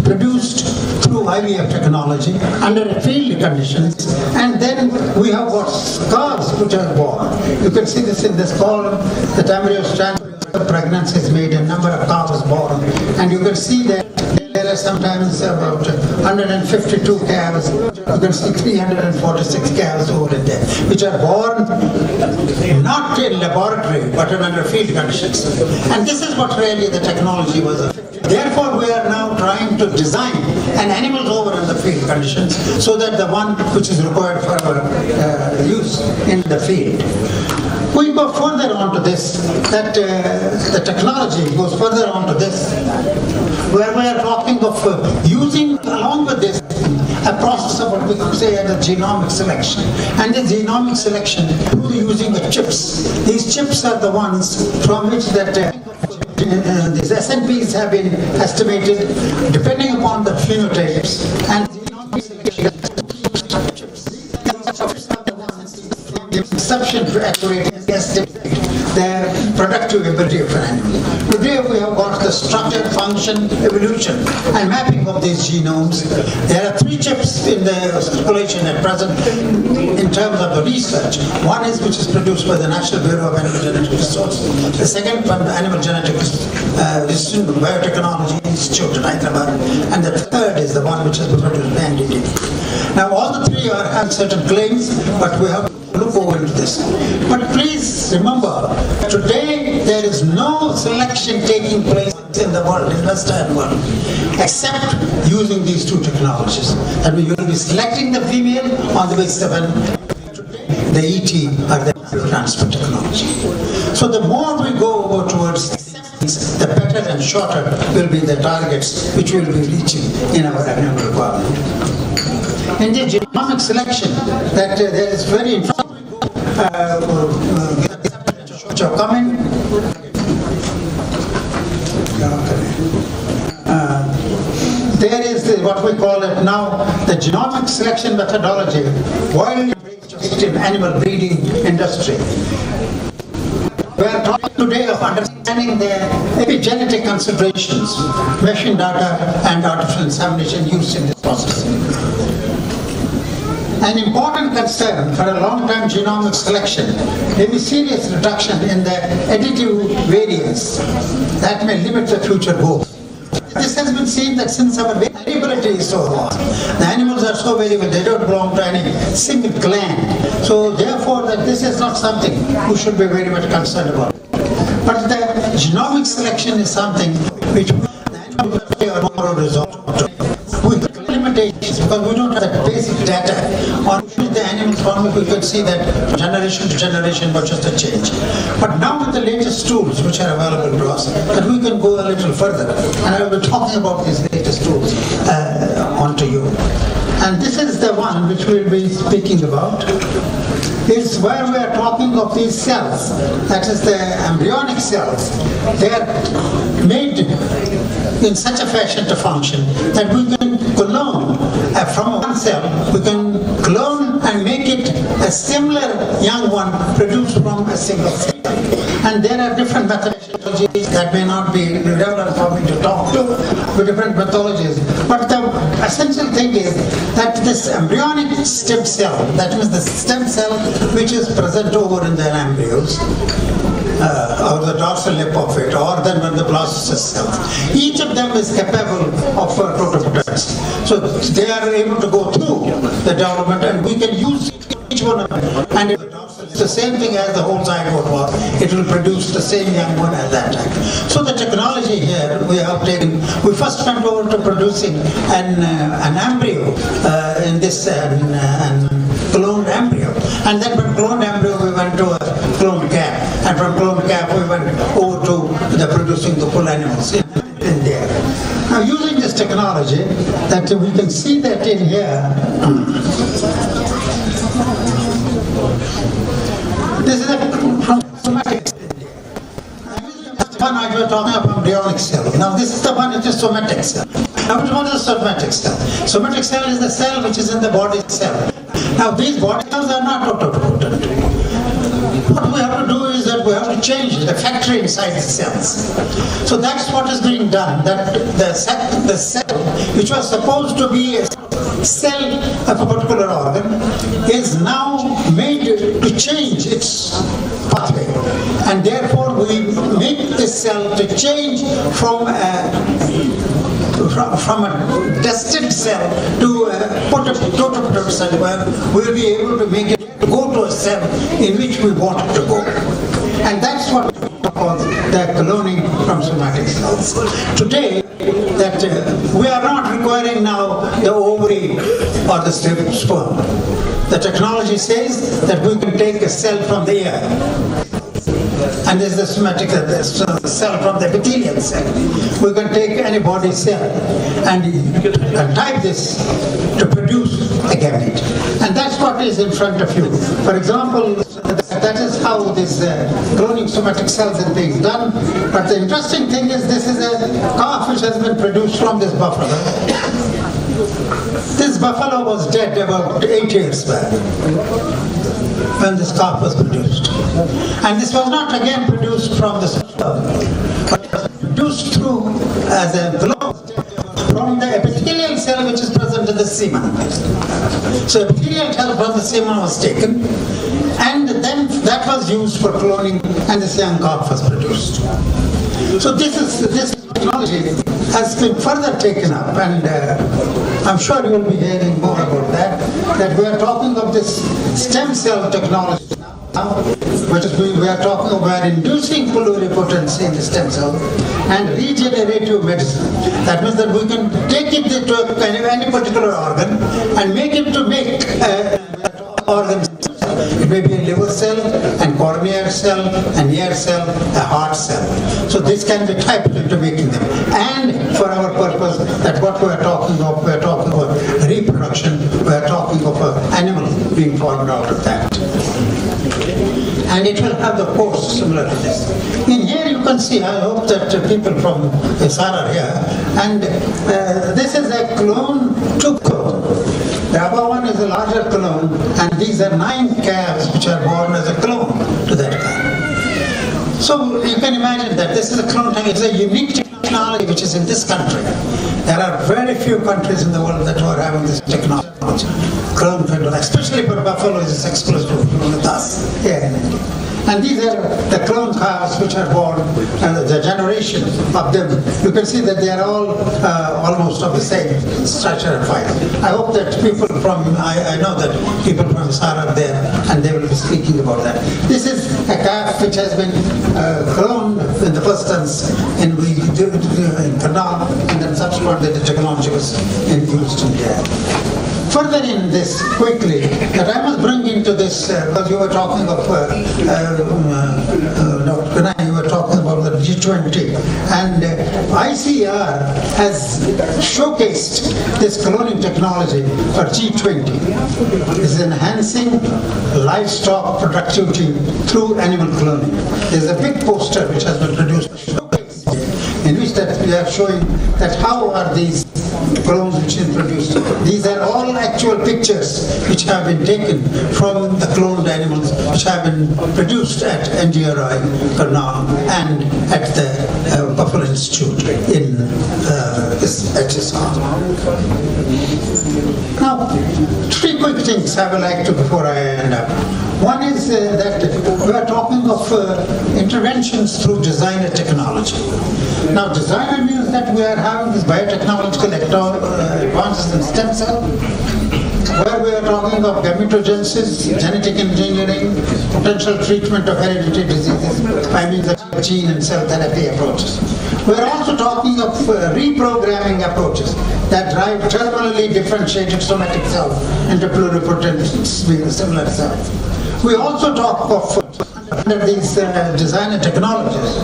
produced through IVF technology under field conditions, and then we have got calves which are born. You can see this in this column, that embryos transfer pregnancies made, a number of calves born, and you can see that there are sometimes about 152 calves. You can see 346 calves over there, which are born not in laboratory, but under field conditions. And this is what really the technology was. Therefore, we are now trying to design an animal over in the field conditions, so that the one which is required for our use in the field. We go further on to this, that the technology goes further on to this, where we are talking of using, along with this, a process of what we could say as a genomic selection. And the genomic selection, using the chips. These chips are the ones from which that these SNPs have been estimated depending upon the phenotypes, and genomic selection exception to accurate estimate the productive ability of an animal. Today we have got the structure, function, evolution, and mapping of these genomes. There are 3 chips in the circulation at present in terms of the research. One is which is produced by the National Bureau of Animal Genetic Resources. The second from the Animal Genetic Biotechnology Institute in Hyderabad. And the third is the one which has been produced by NDT. Now all the 3 have certain claims, but we have look over into this. But please remember, today there is no selection taking place in the world, in the Western world, except using these 2 technologies. And we will be selecting the female on the basis of the ET or the transfer technology. So the more we go over towards the better and shorter will be the targets which we will be reaching in our animal requirement. In the genomic selection, that there is very interesting which are coming. There is what we call it now the genomic selection methodology, widely used in animal breeding industry. We are talking today of understanding the epigenetic considerations, machine data and artificial insemination used in this process. An important concern for a long-term genomic selection may be serious reduction in the additive variance that may limit the future growth. This has been seen that since our variability is so vast, the animals are so variable, they don't belong to any single clan. So therefore, that this is not something we should be very much concerned about. But the genomic selection is something which the animals are more resolved to. With limitations, because we don't have that basic data on which the animals from which we could see that generation to generation was just a change. But now with the latest tools which are available to us, that we can go a little further. And I will be talking about these latest tools onto you. And this is the one which we will be speaking about. Is where we are talking of these cells, that is the embryonic cells. They are made in such a fashion to function that we can clone from one cell, we can clone and make it a similar young one produced from a single cell. And there are different methodologies that may not be relevant for me to talk to, with different methodologies. But the essential thing is that this embryonic stem cell, that means the stem cell which is present over in the embryos, or the dorsal lip of it, or then when the blastocyst cells. Each of them is capable of totipotence. So they are able to go through the development, and we can use each one of them. And it's the same thing as the whole zygote was. It will produce the same young one at that time. So the technology here we have taken, we first went over to producing an embryo in this cloned embryo. And then from cloned embryo we went to a cloned calf. And from cloned calf we went over to the producing the full animals in there. Now using this technology, that we can see that in here, This is from somatic cell. One I was talking about embryonic cell. Now this is the one which is somatic cell. Now which one is somatic cell? Somatic cell is the cell which is in the body cell. Now these body cells are not total. What we have to do is that we have to change the factory inside the cells. So that's what is being done. That the cell which was supposed to be a cell of a particular organ is now made to change its pathway, and therefore we make this cell to change from a destined cell to a total cell, where we'll be able to make it go to a cell in which we want it to go. And that's what we call the cloning from somatic cells. Today, that we are not requiring now the ovary or the sperm. The technology says that we can take a cell from the ear. And there's the somatic cell from the epithelial cell. We can take any body cell and type this to produce a gamete. And that's what is in front of you. For example, that is how this cloning somatic cells is being done. But the interesting thing is this is a calf which has been produced from this buffalo. This buffalo was dead about 8 years back when this calf was produced. And this was not again produced from the sperm, but was produced through as a glow from the epithelial cell which is present in the semen. So epithelial cell from the semen was taken, and then that was used for cloning, and this young calf was produced. So this technology has been further taken up, and I'm sure you will be hearing more about that we are talking of this stem cell technology now, which is we are talking about inducing pluripotency in the stem cell and regenerative medicine. That means that we can take it to any particular organ and make it to make organs. It may be a liver cell, and coronary cell, an ear cell, a heart cell. So this can be typed into making them. And for our purpose, that what we are talking about reproduction, we are talking of an animal being formed out of that. And it will have the course similar to this. In here you can see, I hope that people from SAR are here, and this is a clone to clone. The above one is a larger clone, and these are 9 calves which are born as a clone to that calf. So you can imagine that this is a clone. It's a unique technology which is in this country. There are very few countries in the world that are having this technology. Clone, especially for buffaloes, is exclusive with us here in India. And these are the clone calves which are born, and the generation of them, you can see that they are all almost of the same stature and height. I hope that people from, I know that people from SAR are there, and they will be speaking about that. This is a calf which has been cloned in the first instance in Karnal, and then subsequently the technology was used in there. Further in this, quickly, that I must bring into this, because you were talking of, you were talking about the G20, and ICR has showcased this cloning technology for G20. It's enhancing livestock productivity through animal cloning. There's a big poster which has been produced in which that we are showing that how are these clones which are produced. These are all actual pictures which have been taken from the cloned animals which have been produced at NGRI, Karnal, and at the Buffalo Institute in HSR. Now, 3 quick things I would like to before I end up. One is that we are talking of interventions through designer technology. Now, designer means that we are having this biotechnological advances in stem cell, where we are talking of gametogenesis, genetic engineering, potential treatment of hereditary diseases by means of gene and cell therapy approaches. We are also talking of reprogramming approaches that drive terminally differentiated somatic cells into pluripotent similar cells. We also talk of, under these designer technologies,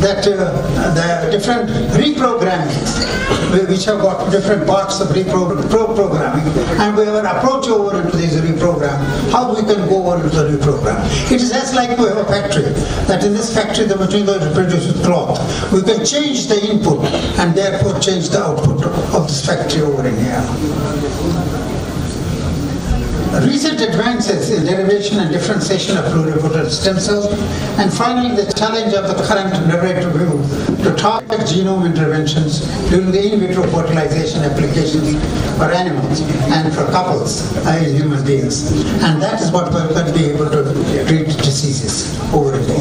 that the different reprogrammings which have got different parts of reprogramming, and we have an approach over into this reprogram, how we can go over into the reprogram. It is just like we have a factory, that in this factory the material produces cloth. We can change the input and therefore change the output of this factory over in here. Recent advances in derivation and differentiation of pluripotent stem cells, and finally the challenge of the current narrative view to target genome interventions during the in vitro fertilization applications for animals and for couples, i.e. human beings. And that is what we're going to be able to treat diseases over in the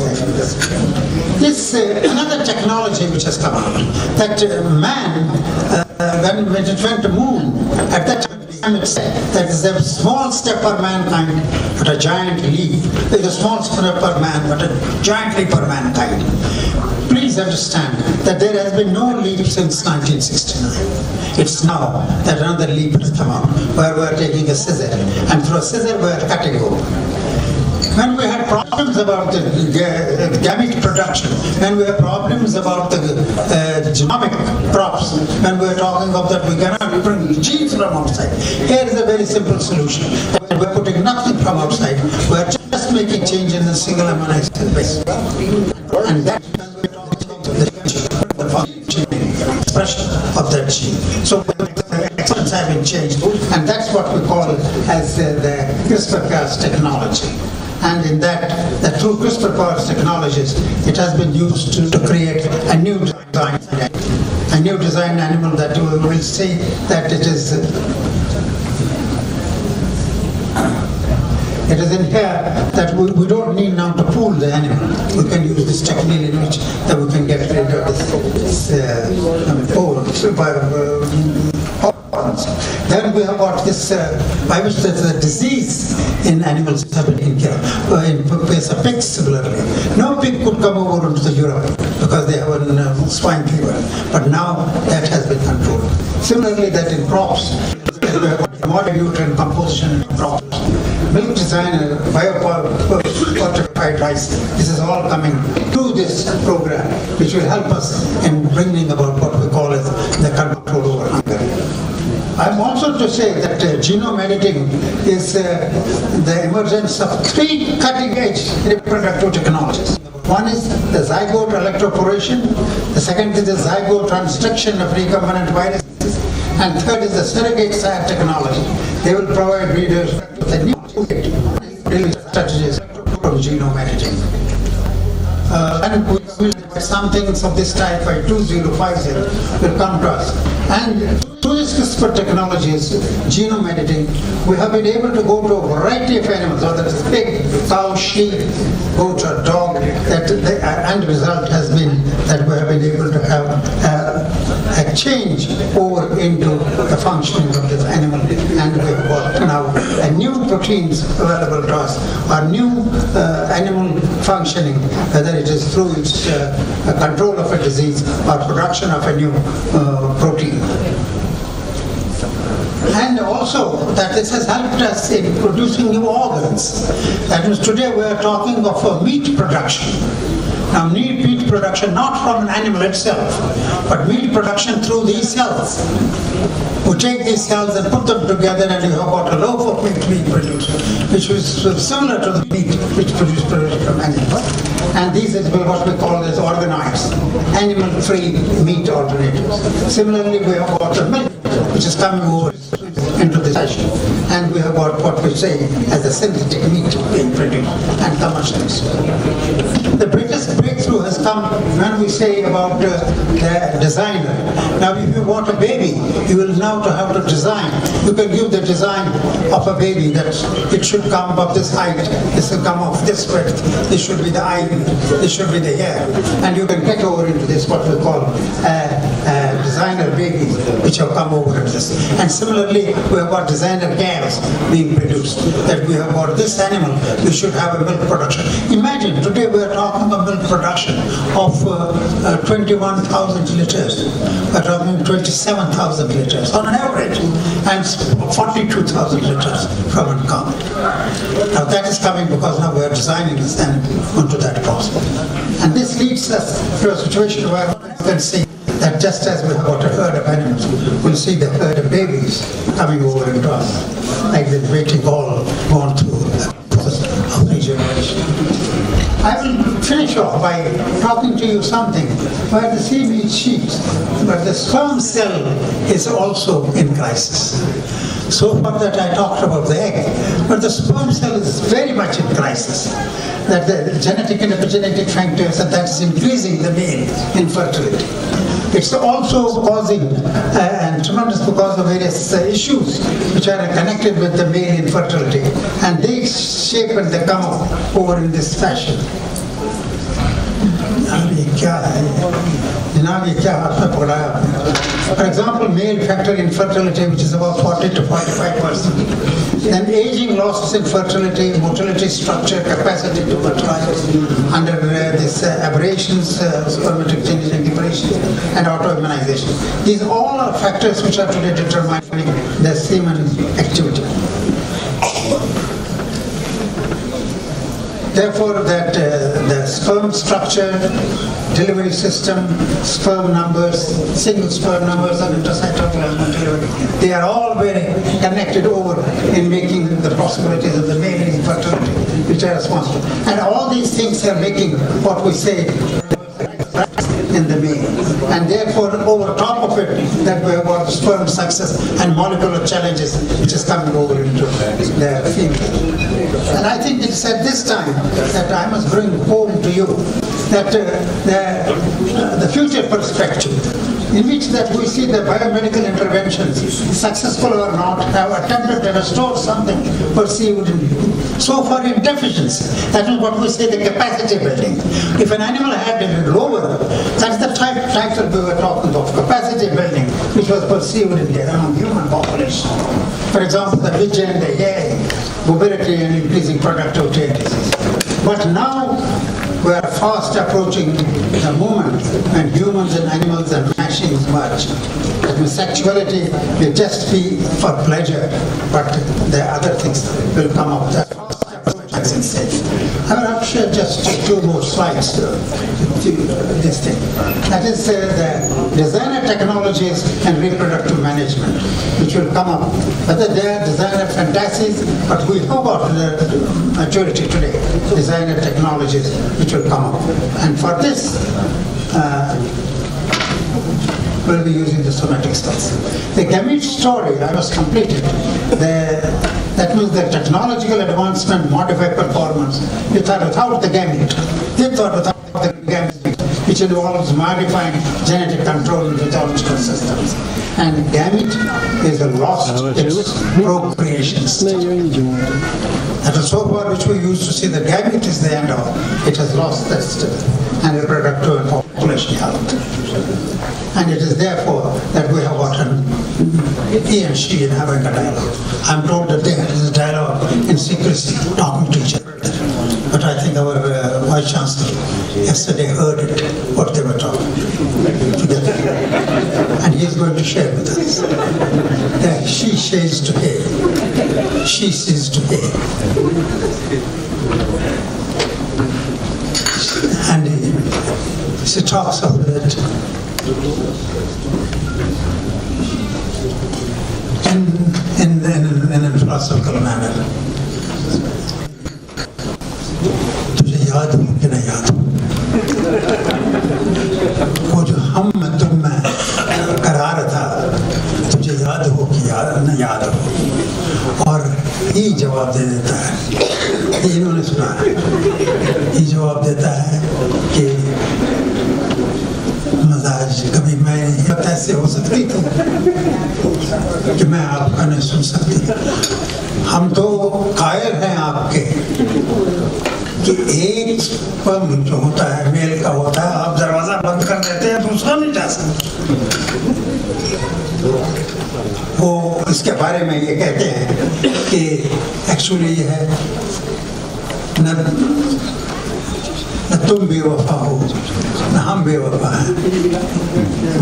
This another technology which has come out, that man, when it went to moon, at that time, that is a small step for mankind, but a giant leap. It is a small step for man, but a giant leap for mankind. Please understand that there has been no leap since 1969. It's now that another leap has come out, where we are taking a scissor, and through a scissor we are cutting over. When we had problems about the gamete production, when we had problems about the genomic crops, when we were talking of that we cannot bring genes from outside, here is a very simple solution. We are putting nothing from outside, we are just making change in the single amino acid base. And that is the expression of that gene. So the expressions have been changed, and that's what we call as the CRISPR-Cas technology. And in that through CRISPR-Cas technologies, it has been used to create a new design animal that we will see that it is in here that we don't need now to pool the animal. We can use this technique in which that we can get rid of this Then we have got this, by which the disease in animals have been in case of pigs similarly. No pig could come over into Europe because they have a swine fever, but now that has been controlled. Similarly, that in crops, we have got modern nutrient composition in crops. Milk designer, biofortified rice, this is all coming through this program, which will help us in bringing about what we call as the control over hunger. I'm also to say that genome editing is the emergence of three cutting-edge reproductive technologies. One is the zygote electroporation, the second is the zygote transduction of recombinant viruses, and third is the surrogate SAD technology. They will provide readers with a new strategies from genome editing. And we will some things of this type by 2050 will come to us. And through this CRISPR technologies, genome editing, we have been able to go to a variety of animals, whether it's pig, cow, sheep, goat or dog, that the end result has been that we have been able to have a change over into the functioning of this animal, and we have got now a new proteins available to us, or new animal functioning, whether it is through its control of a disease or production of a new protein. And also that this has helped us in producing new organs. That means today we are talking of meat production. Now meat production not from an animal itself, but meat production through these cells. We take these cells and put them together and you have got a loaf of meat being produced, which is similar to the meat which produced from animals. And these is what we call as organoids, animal-free meat alternatives. Similarly, we have got the milk, which is coming over into the session, and we have got what we say as a synthetic meat being produced and commercialized. The biggest breakthrough has come when we say about the designer. Now, if you want a baby, you will now have to design. You can give the design of a baby that it should come of this height, this will come of this width, this should be the eye, this should be the hair, and you can get over into this what we call designer babies, which have come over into this. And similarly, we have got designer calves being produced, that we have got this animal, we should have a milk production. Imagine, today we are talking of milk production of 21,000 liters, we are talking 27,000 liters on an average, and 42,000 liters from one cow. Now that is coming because now we are designing this animal onto that process. And this leads us to a situation where you can see that just as we have got a herd of animals, we'll see the herd of babies coming over into us, like they're waiting all gone through the process of regeneration. I will finish off by talking to you something where the sea meets sheets, but the sperm cell is also in crisis. So far that I talked about the egg, but the sperm cell is very much in crisis. That the genetic and epigenetic factors, and that's increasing the male infertility. It's also causing, and tremendous because of various issues which are connected with the male infertility, and they shape and they come up over in this fashion. For example, male factor infertility, which is about 40 to 45%. Then aging, losses in fertility, motility, structure, capacity to fertilize, under these aberrations, spermatic genetic aberrations, and autoimmunization. These all are factors which are today determining the semen activity. Therefore, that the sperm structure, delivery system, sperm numbers, single sperm numbers, and intracytoplazmal delivery, they are all very connected over in making the possibilities of the male infertility, which are responsible. And all these things are making what we say in the male. And therefore, over top of it, that we have got sperm success and molecular challenges, which is coming over into the female. And I think it's at this time that I must bring home to you that the future perspective, in which that we see the biomedical interventions, successful or not, have attempted to restore something perceived so far in deficiency. That is what we say, the capacity building. If an animal had it lower, that's the title we were talking of, capacity building, which was perceived in the human population. For example, the pigeon, the egg, mobility and increasing productivity. But now we are fast approaching the moment when humans and animals and machines merge. That means sexuality will just be for pleasure, but the other things will come up. That fast approach, as I said. I will have to share just 2 more slides to this thing. That is the designer technologies and reproductive management, which will come up. Whether they are designer fantasies, but we hope about the maturity today, designer technologies which will come up. And for this, we'll be using the somatic cells. The gamete story, I was completed. That means the technological advancement modify performance with or without the gamete. With or without the gamete, which involves modifying genetic control in pathological systems. And gamete is a lost procreation system. That is so far which we used to see the gamete is the end of it has lost that and reproductive and population health. And it is therefore that we have gotten he and she in having a dialogue. I'm told that they had this dialogue in secrecy, talking to each other. But I think our Vice Chancellor yesterday heard it, what they were talking together. And he is going to share with us that she says to him, she says to him. And she talks of it in a philosophical manner. तुझे याद हो कि नहीं याद हो वो जो हम तुम में करार था तुझे याद हो कि न याद हो और ये जवाब दे देता है इन्होंने सुना है ये जवाब देता है कि मजाज कभी मैं ऐसे हो सकती थी कि मैं आपका नहीं सुन सकती हम तो कायल हैं आपके कि एक स्पर्म जो होता है मेल का होता है आप दरवाजा बंद कर देते हैं दूसरा नहीं जा सकता वो इसके बारे में ये कहते हैं कि एक्चुअली ये है न तुम बेवफा हो न हम बेवफा हैं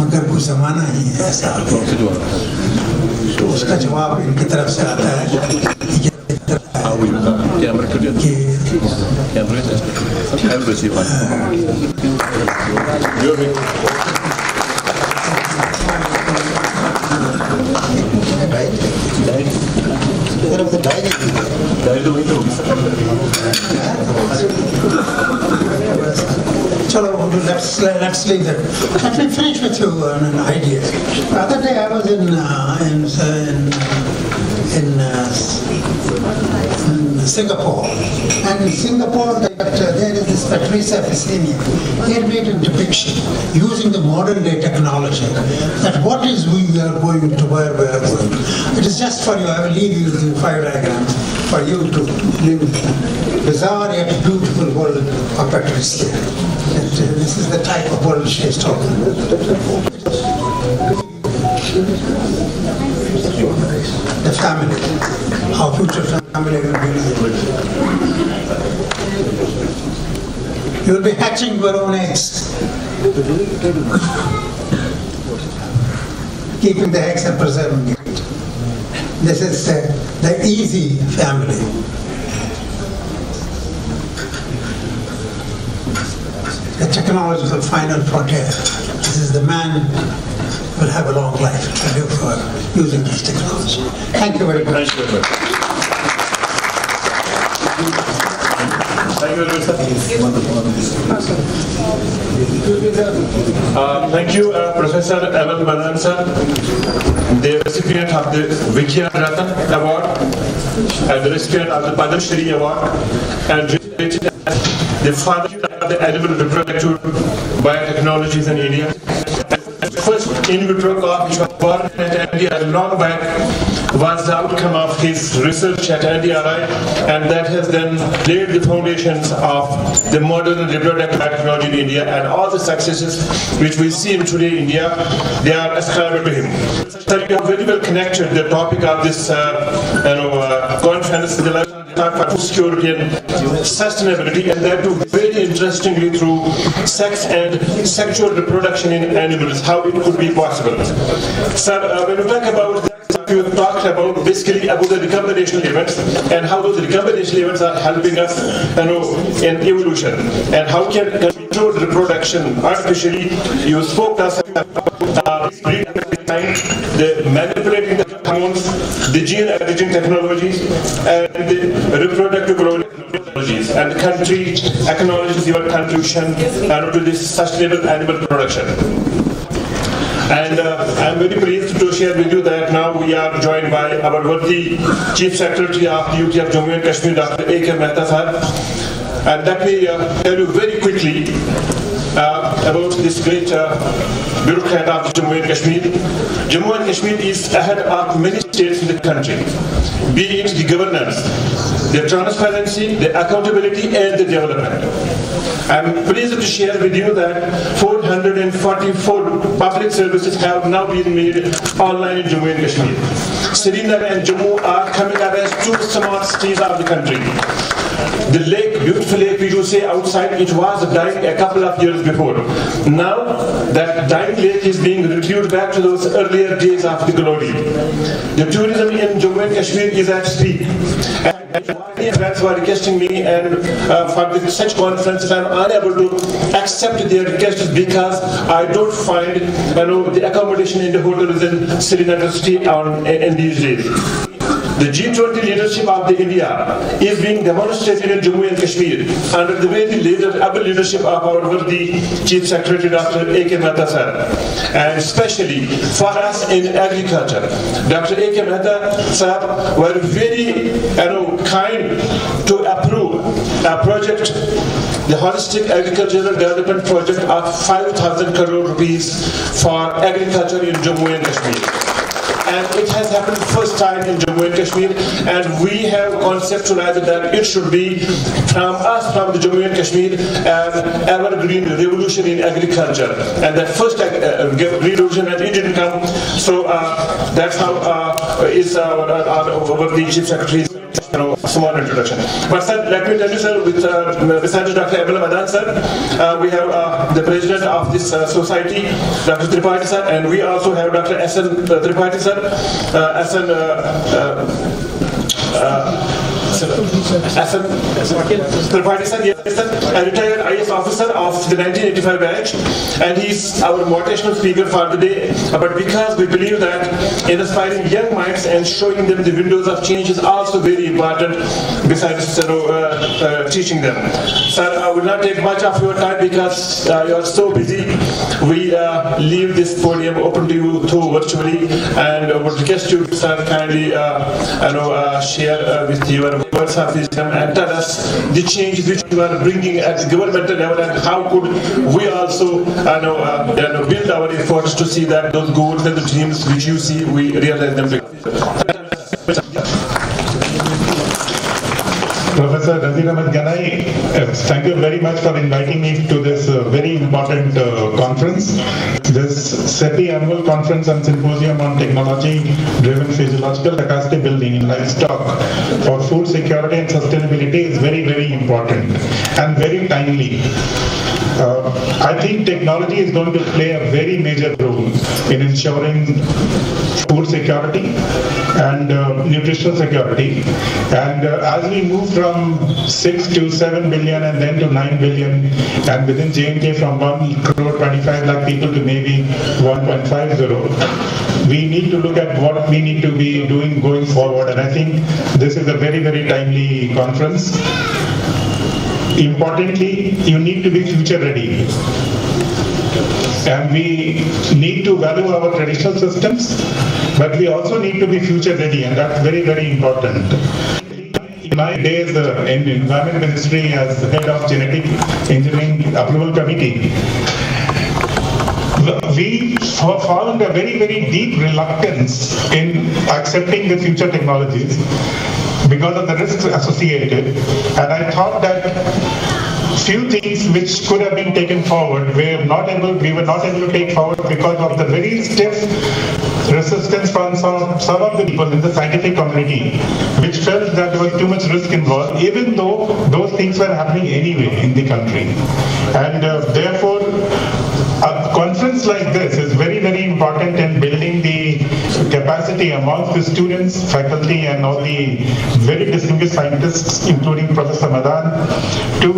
मगर कुछ जमाना ही है ऐसा तो उसका जवाब इनकी तरफ से आता है कि let's leave that. Let me finish with you on an idea. The other day I was in Singapore, and in Singapore there is this Patrice Efficini. He had made a depiction using the modern day technology that what is we are going to where we are going. It is just for you. I will leave you the 5 diagrams for you to live in the bizarre yet beautiful world of Patrice. This is the type of world she is talking about. The family, how future family will be living. You will be hatching your own eggs, keeping the eggs and preserving it. This is the easy family. The technological final frontier. This is the man who will have a long life to live for using this technology. Thank you very much. Thank you very much. Thank you very much, sir. Thank you, Professor Evan Balan, sir, the recipient of the Vikya Ratan Award and the recipient of the Padma Shri Award, and the father of the animal reproductive biotechnologies in India. The first in vitro calf which was born at India long back was the outcome of his research at NDRI, and that has then laid the foundations of the modern reproductive biotechnology in India, and all the successes which we see in today in India, they are ascribed to him. So you have very well connected the topic of this conference with the life of food security and sustainability, and that too very interestingly through sex and sexual reproduction in animals, how it could be possible. Sir, when you talk about you talked about basically about the recombinational events and how those recombinational events are helping us in evolution, and how can control reproduction artificially. You spoke to us about the manipulating the hormones, the gene editing technologies, and the reproductive growth technologies, and the country acknowledges your contribution to this sustainable animal production. And I'm very pleased to share with you that now we are joined by our worthy Chief Secretary of the UT of Jammu and Kashmir, Dr. A.K. Mehta sir. And let me tell you very quickly about this great bureaucrat of Jammu and Kashmir. Jammu and Kashmir is ahead of many states in the country, be it the governance, the transparency, the accountability, and the development. I'm pleased to share with you that 444 public services have now been made online in Jammu and Kashmir. Srinagar and Jammu are coming up as two smart cities of the country. The lake, beautiful lake we do say outside, it was dying a couple of years before. Now that dying lake is being retrieved back to those earlier days of the glory. The tourism in Jammu and Kashmir is at peak. Many friends were requesting me, and for such conferences I am unable to accept their requests because I don't find the accommodation in the hotels in Srinagar city in these days. The G20 leadership of the India is being demonstrated in Jammu and Kashmir under the very able leadership of our worthy Chief Secretary Dr. A.K. Mehta sir, and especially for us in agriculture. Dr. A.K. Mehta sir were very kind to approve a project, the Holistic Agricultural Development Project of 5,000 crore rupees for agriculture in Jammu and Kashmir. And it has happened first time in Jammu and Kashmir, and we have conceptualized that it should be from us, from the Jammu and Kashmir, an evergreen revolution in agriculture. And that first revolution, and it didn't come, so that's how is our the Chief Secretary's small introduction. But sir, let me tell you sir, besides Dr. Abel Madan sir, we have the president of this society, Dr. Tripathi sir, and we also have Dr. S.N. Tripathi sir, Tripathi sir, yes sir, a retired IS officer of the 1985 batch, and he's our motivational speaker for the day. But because we believe that inspiring young minds and showing them the windows of change is also very important besides teaching them. Sir, I will not take much of your time because you are so busy. We leave this podium open to you through virtually, and would request you, sir, kindly share with your words of wisdom and tell us the changes which you are bringing at the governmental level, and how could we also build our efforts to see that those goals and the dreams which you see, we realize them. Professor Nazir Ahmed Ganai, thank you very much for inviting me to this very important conference. This SAPI annual conference and symposium on technology-driven physiological capacity building in livestock for food security and sustainability is very, very important and very timely. I think technology is going to play a very major role in ensuring food security and nutritional security. And as we move from 6 to 7 billion and then to 9 billion, and within J&K from 1 crore 25 lakh people to maybe 1.50, we need to look at what we need to be doing going forward. And I think this is a very, very timely conference. Importantly, you need to be future ready. And we need to value our traditional systems, but we also need to be future ready, and that's very, very important. In my days in the Environment Ministry as head of Genetic Engineering Approval Committee, we found a very, very deep reluctance in accepting the future technologies because of the risks associated. And I thought that few things which could have been taken forward, we were not able to take forward because of the very stiff resistance from some of the people in the scientific community, which felt that there was too much risk involved, even though those things were happening anyway in the country. And therefore, a conference like this is very, very important in building the capacity amongst the students, faculty, and all the very distinguished scientists, including Professor Madan, to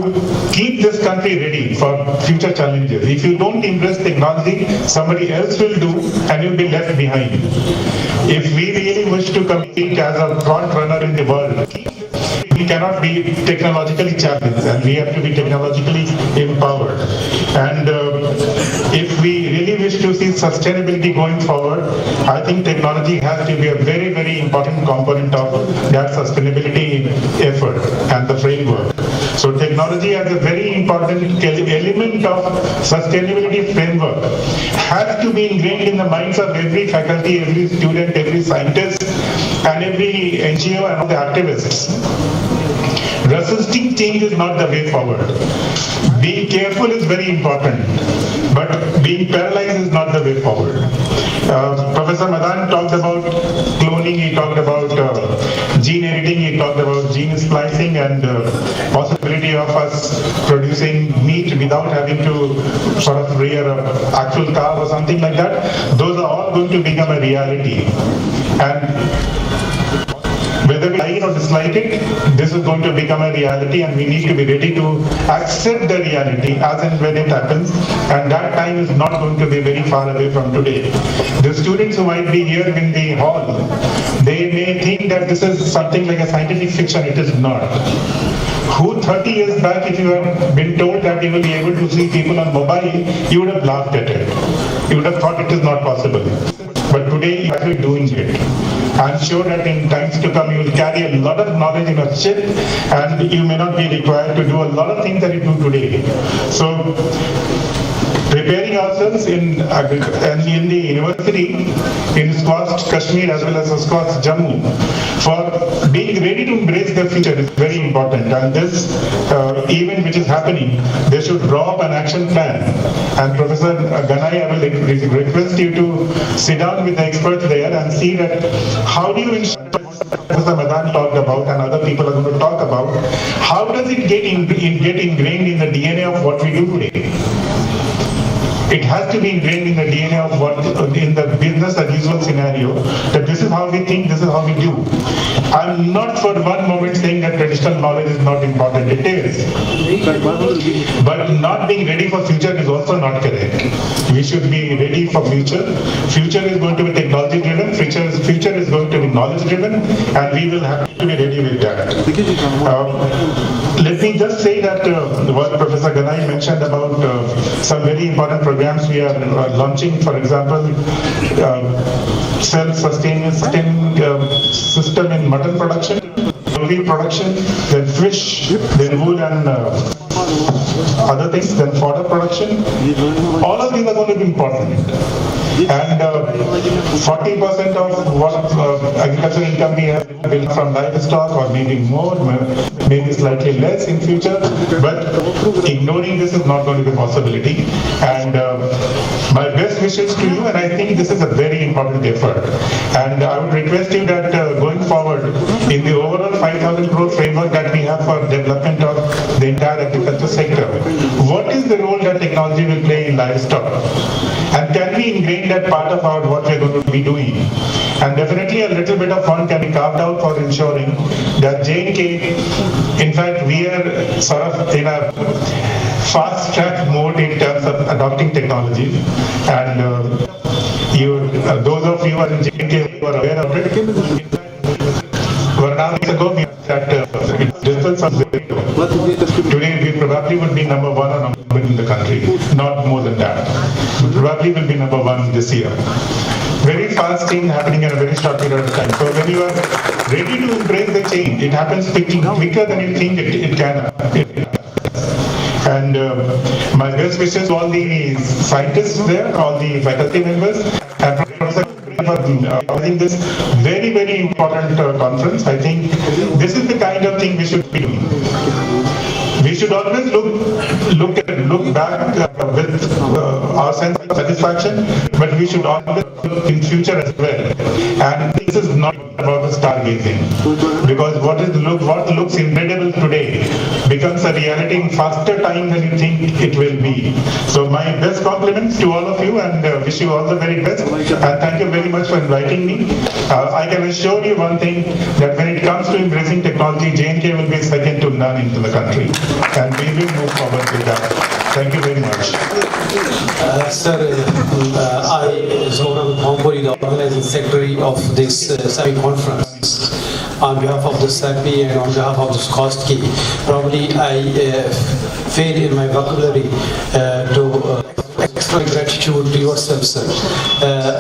keep this country ready for future challenges. If you don't embrace technology, somebody else will do, and you'll be left behind. If we really wish to compete as a front runner in the world, we cannot be technologically challenged, and we have to be technologically empowered. And if we really wish to see sustainability going forward, I think technology has to be a very, very important component of that sustainability effort and the framework. So technology as a very important element of sustainability framework has to be ingrained in the minds of every faculty, every student, every scientist, and every NGO and all the activists. Resisting change is not the way forward. Being careful is very important, but being paralyzed is not the way forward. Professor Madan talked about cloning, he talked about gene editing, he talked about gene splicing, and possibility of us producing meat without having to sort of rear an actual cow or something like that. Those are all going to become a reality. And whether we like it or dislike it, this is going to become a reality, and we need to be ready to accept the reality as and when it happens, and that time is not going to be very far away from today. The students who might be here in the hall, they may think that this is something like a scientific fiction. It is not. Who 30 years back, if you had been told that you will be able to see people on mobile, you would have laughed at it. You would have thought it is not possible. But today you are actually doing it. I'm sure that in times to come you will carry a lot of knowledge in a chip, and you may not be required to do a lot of things that you do today. So preparing ourselves in the university, in SKUAST-Kashmir as well as SKUAST Jammu, for being ready to embrace the future is very important. And this event which is happening, they should draw up an action plan. And Professor Ganai, I will request you to sit down with the experts there and see that how do you ensure Professor Madan talked about and other people are going to talk about, how does it get ingrained in the DNA of what we do today? It has to be ingrained in the DNA of what, in the business as usual scenario, that this is how we think, this is how we do. I'm not for one moment saying that traditional knowledge is not important. It is. But not being ready for future is also not correct. We should be ready for future. Future is going to be technology driven, future is going to be knowledge driven, and we will have to be ready with that. Let me just say that what Professor Ganai mentioned about some very important programs we are launching, for example, self-sustaining system in mutton production, poultry production, then fish, then wool and other things, then fodder production. All of these are going to be important. And 40% of what agricultural income we have will from livestock, or maybe more, maybe slightly less in future. But ignoring this is not going to be a possibility. And my best wishes to you, and I think this is a very important effort. And I would request you that going forward, in the overall 5,000 crore framework that we have for development of the entire agriculture sector, what is the role that technology will play in livestock? And can we ingrain that part of our what we are going to be doing? And definitely a little bit of fund can be carved out for ensuring that J&K, in fact, we are sort of in a fast track mode in terms of adopting technology. And those of you who are in J&K who are aware of it, now ago we had distance of zero. Today we probably would be number one or number two in the country, not more than that. We probably will be number one this year. Very fast thing happening in a very short period of time. So when you are ready to embrace the change, it happens quicker than you think it can. And my best wishes to all the scientists there, all the faculty members, and Professor for organizing this very, very important conference. I think this is the kind of thing we should be doing. We should always look back with our sense of satisfaction, but we should always look in future as well. And this is not about stargazing, because what looks incredible today becomes a reality in faster time than you think it will be. So my best compliments to all of you, and wish you all the very best. And thank you very much for inviting me. I can assure you one thing, that when it comes to embracing technology, J&K will be second to none into the country. And we will move forward with that. Thank you very much. Sir, I, Zoran Bhampuri, the organizing secretary of this SAPI conference, on behalf of the SAPI and on behalf of the SKUAST-Kashmir, probably I fail in my vocabulary to express gratitude to yourself, sir.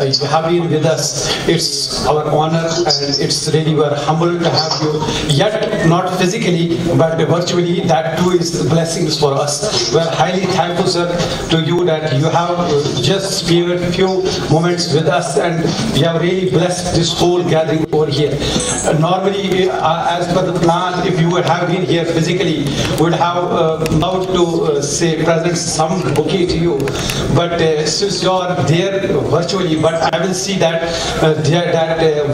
You have been with us. It's our honor, and it's really, we're humbled to have you, yet not physically, but virtually. That too is blessings for us. We're highly thankful, sir, to you that you have just spared a few moments with us, and you have really blessed this whole gathering over here. Normally, as per the plan, if you would have been here physically, would have loved to present some bouquet to you. But since you are there virtually, but I will see that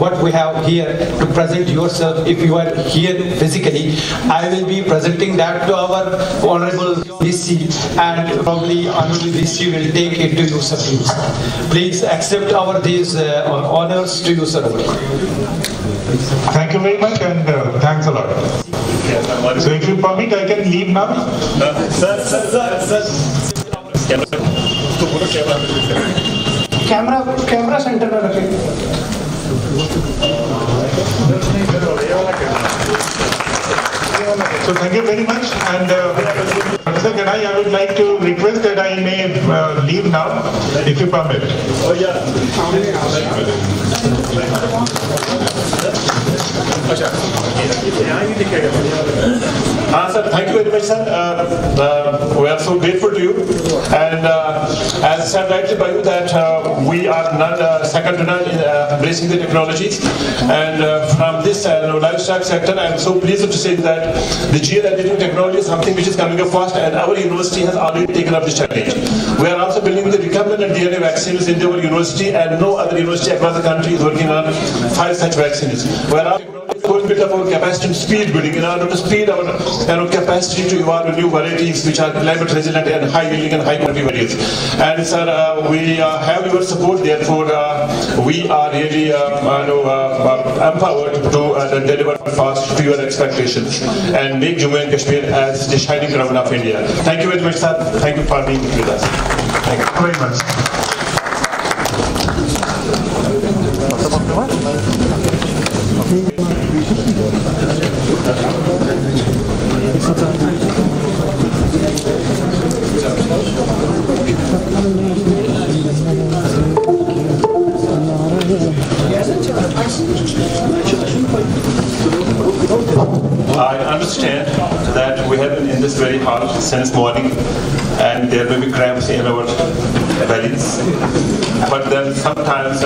what we have here to present yourself, if you are here physically, I will be presenting that to our Honorable VC, and probably Honorable VC will take it to you, sir. Please accept our these honors to you, sir. Thank you very much, and thanks a lot. So if you permit, I can leave now. Camera centre में रखें. So thank you very much, and Professor Ganai, I would like to request that I may leave now, if you permit. Oh yeah. Sir, thank you very much, sir. We are so grateful to you, and as said rightly by you, that we are not second to none in embracing the technologies. And from this livestock sector, I am so pleased to say that the gene editing technology is something which is coming up fast, and our university has already taken up this challenge. We are also building the recombinant DNA vaccines in our university, and no other university across the country is working on 5 such vaccines. We are also going bit about capacity and speed building in order to speed our capacity to evolve new varieties which are climate resilient and high yielding and high quality varieties. And sir, we have your support. Therefore, we are really empowered to deliver fast to your expectations and make Jammu and Kashmir as the shining crown of India. Thank you very much, sir. Thank you for being with us. Thank you very much. I understand that we have been in this very hall since morning and there may be cramps in our bellies. But then sometimes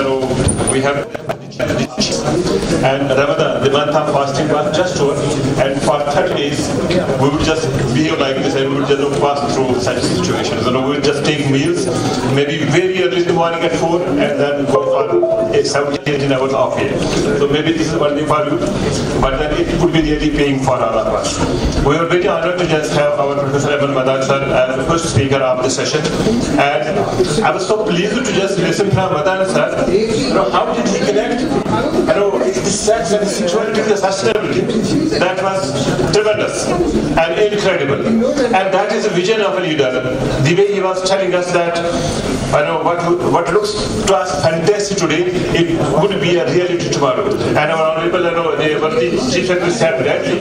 we have and Ramadan, the month of fasting was just over, and for 30 days we would just behave like this and we would just pass through such situations. We would just take meals, maybe very early in the morning at 4 and then go for 17 hours off here. So maybe this is only for you, but then it would be really paying for all of us. We are very honored to just have our Professor Madan sir as the first speaker of the session, and I was so pleased to just listen from Madan sir. How did he connect the sex and sexuality to the sustainability? That was tremendous and incredible, and that is the vision of a leader. The way he was telling us that what looks to us fantastic today, it would be a reality tomorrow. And our honorable the Chief Secretary said rightly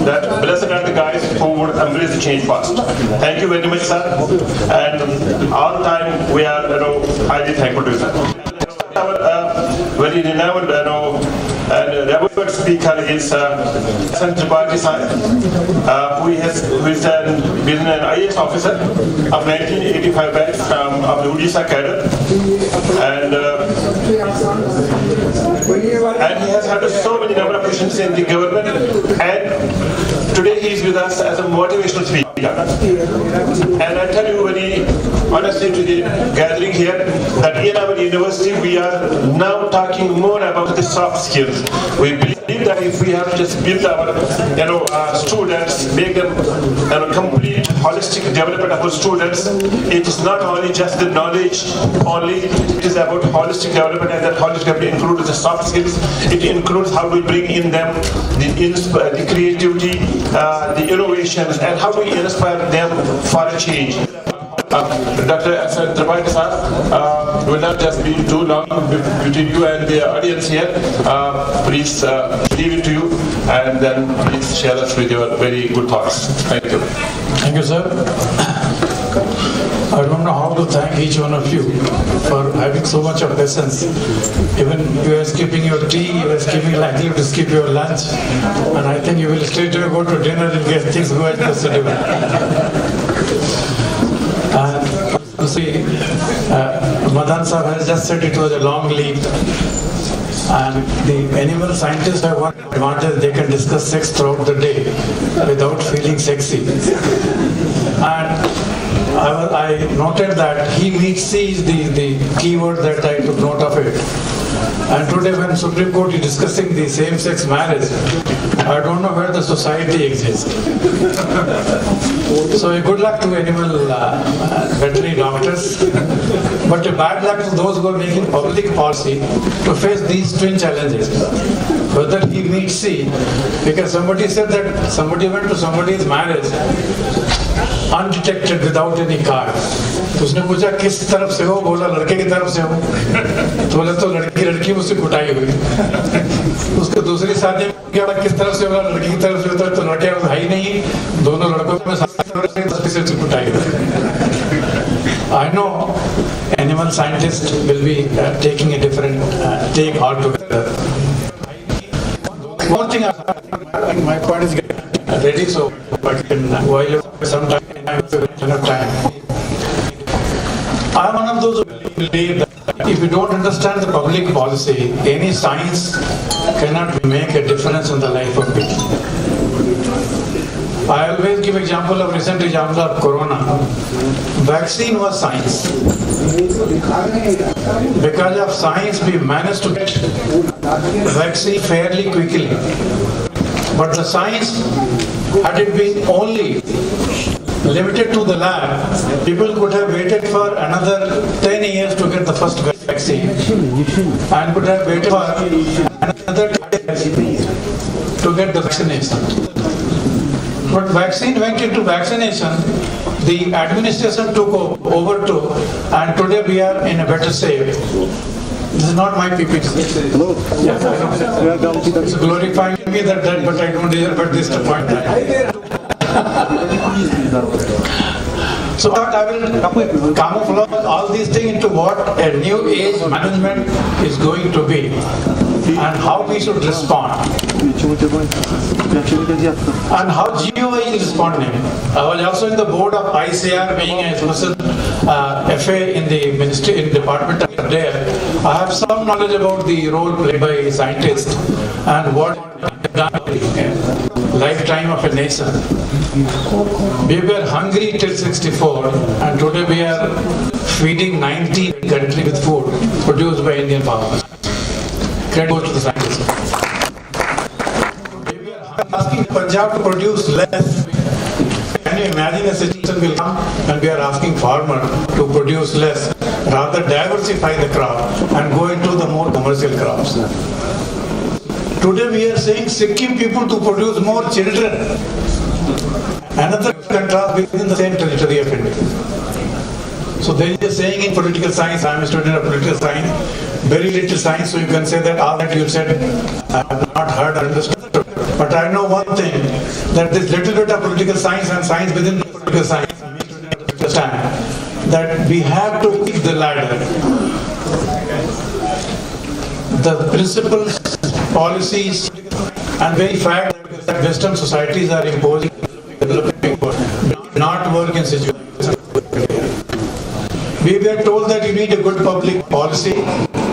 that blessed are the guys who would embrace the change fast. Thank you very much, sir, and all time we are highly thankful to you, sir. Very renowned and revered speaker is Tripathi Sahib, who is been an IAS officer of 1985 batch from the Odisha cadre, and he has had so many number of positions in the government, and today he is with us as a motivational speaker. And I tell you very honestly to the gathering here that in our university we are now talking more about the soft skills. We believe that if we have to just build our students, make them complete holistic development of our students, it is not only just the knowledge only, it is about holistic development, and that holistic development includes the soft skills. It includes how we bring in them the creativity, the innovations, and how we inspire them for a change. Dr. Tripathi sir will not just be too long between you and the audience here. Please leave it to you, and then please share us with your very good thoughts. Thank you. Thank you, sir. I don't know how to thank each one of you for having so much of patience. Even you are skipping your tea, you are likely to skip your lunch, and I think you will straight away go to dinner and get things going as to do. You see, Madan sir has just said it was a long leap, and the animal scientists have one advantage: they can discuss sex throughout the day without feeling sexy. And I noted that he meets C is the key word that I took note of it. And today when Supreme Court is discussing the same-sex marriage, I don't know where the society exists. So good luck to animal veterinary doctors, but a bad luck to those who are making public policy to face these twin challenges. Whether he meets C, because somebody said that somebody went to somebody's marriage undetected without any card. तो उसने पूछा किस तरफ से हो, बोला लड़के की तरफ से हो, तो बोला तो लड़की मुझसे कुटाई हुई। उसको दूसरी शादी में क्या किस तरफ से, बोला लड़की की तरफ से होता है, तो लड़के भाई नहीं, दोनों लड़कों में से कुटाई हुई। I know animal scientists will be taking a different take altogether. One thing my point is getting ready, so I can while some time enough time. I am one of those who believe that if you don't understand the public policy, any science cannot make a difference in the life of people. I always give recent example of Corona. Vaccine was science. Because of science, we managed to get vaccine fairly quickly. But the science, had it been only limited to the lab, people could have waited for another 10 years to get the first vaccine and could have waited for another 10 years to get the vaccination. But vaccine went into vaccination, the administration took over to, and today we are in a better shape. This is not my PPT. It's glorifying me that, but I don't deserve at this point. So I will camouflage all these things into what a new age management is going to be and how we should respond and how GOI is responding. I was also in the board of ICR, being a special FA in the ministry, in the department there. I have some knowledge about the role played by scientists and what lifetime of a nation. We were hungry till 64 and today we are feeding 90 countries with food produced by Indian farmers. Credit goes to the scientists. We were asking Punjab to produce less. Can you imagine a situation will come and we are asking farmer to produce less, rather diversify the crop and go into the more commercial crops. Today we are saying Sikkim people to produce more children. Another contrast within the same territory of India. So there is a saying in political science, I am a student of political science, very little science, so you can say that all that you said I have not heard or understood. But I know one thing, that this little bit of political science and science within political science, I understand that we have to keep the ladder. The principles, policies, and very fact that Western societies are imposing developing world not work in situations. We were told that you need a good public policy,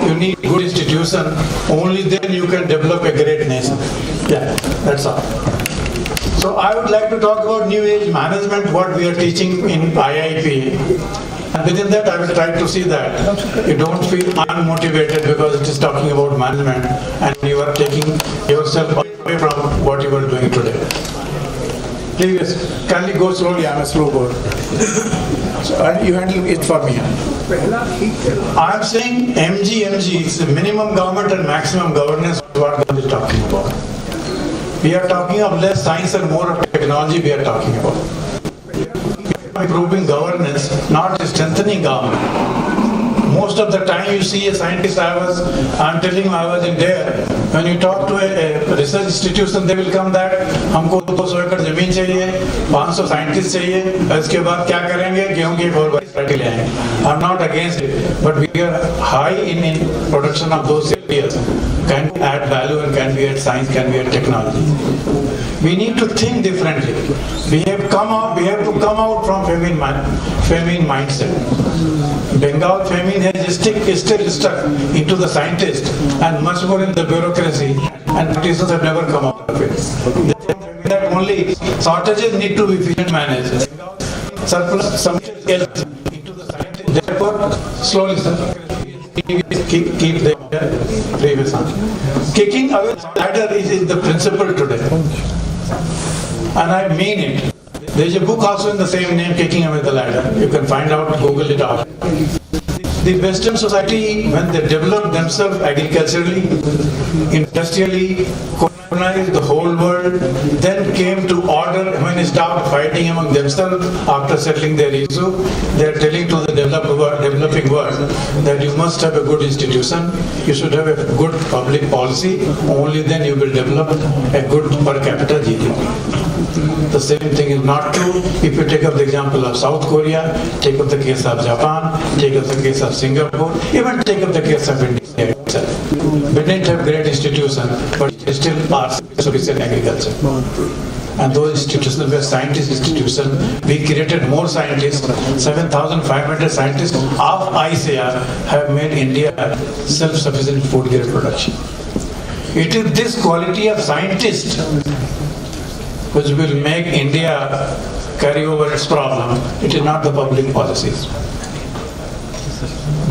you need good institution, only then you can develop a great nation. Yeah, that's all. So I would like to talk about new age management, what we are teaching in IIP. And within that, I will try to see that you don't feel unmotivated because it is talking about management and you are taking yourself away from what you are doing today. Please, kindly go slowly, I am a slow board. So you handle it for me. I am saying MG is the minimum government and maximum governance, what God is talking about. We are talking of less science and more of technology we are talking about. Improving governance, not strengthening government. Most of the time you see a scientist, I'm telling you, I was in there. When you talk to a research institution, they will come that, हमको 200 एकड़ जमीन चाहिए, 500 scientist चाहिए, इसके बाद क्या करेंगे, गेहूं की एक और बड़ी वैरायटी ले आएंगे. I'm not against it, but we are high in production of those areas. Can we add value and can we add science, can we add technology? We need to think differently. We have to come out from famine mindset. Bengal famine has still stuck into the scientists and much more in the bureaucracy, and politicians have never come out of it. That only shortages need to be efficient managed. Surplus something else into the scientists. Therefore, slowly keep the previous answer. Kicking away the ladder is the principle today. And I mean it. There is a book also in the same name, Kicking Away the Ladder. You can find out, Google it out. The Western society, when they developed themselves agriculturally, industrially, colonized the whole world, then came to order when they stopped fighting among themselves after settling their issue. They are telling to the developing world that you must have a good institution, you should have a good public policy, only then you will develop a good per capita GDP. The same thing is not true if you take up the example of South Korea, take up the case of Japan, take up the case of Singapore, even take up the case of India itself. We didn't have great institutions, but still are sufficient agriculture. And those institutions were scientist institutions. We created more scientists. 7,500 scientists of ICR have made India self-sufficient food grade production. It is this quality of scientists which will make India carry over its problem. It is not the public policies.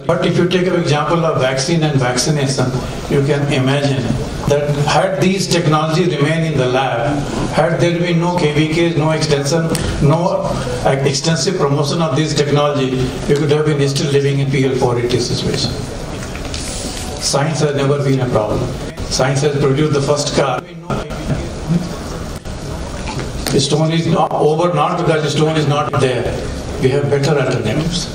But if you take an example of vaccine and vaccination, you can imagine that had these technologies remained in the lab, had there been no KVKs, no extension, no extensive promotion of this technology, we could have been still living in PL480 situation. Science has never been a problem. Science has produced the first car. The stone is not over, not because the stone is not there. We have better alternatives.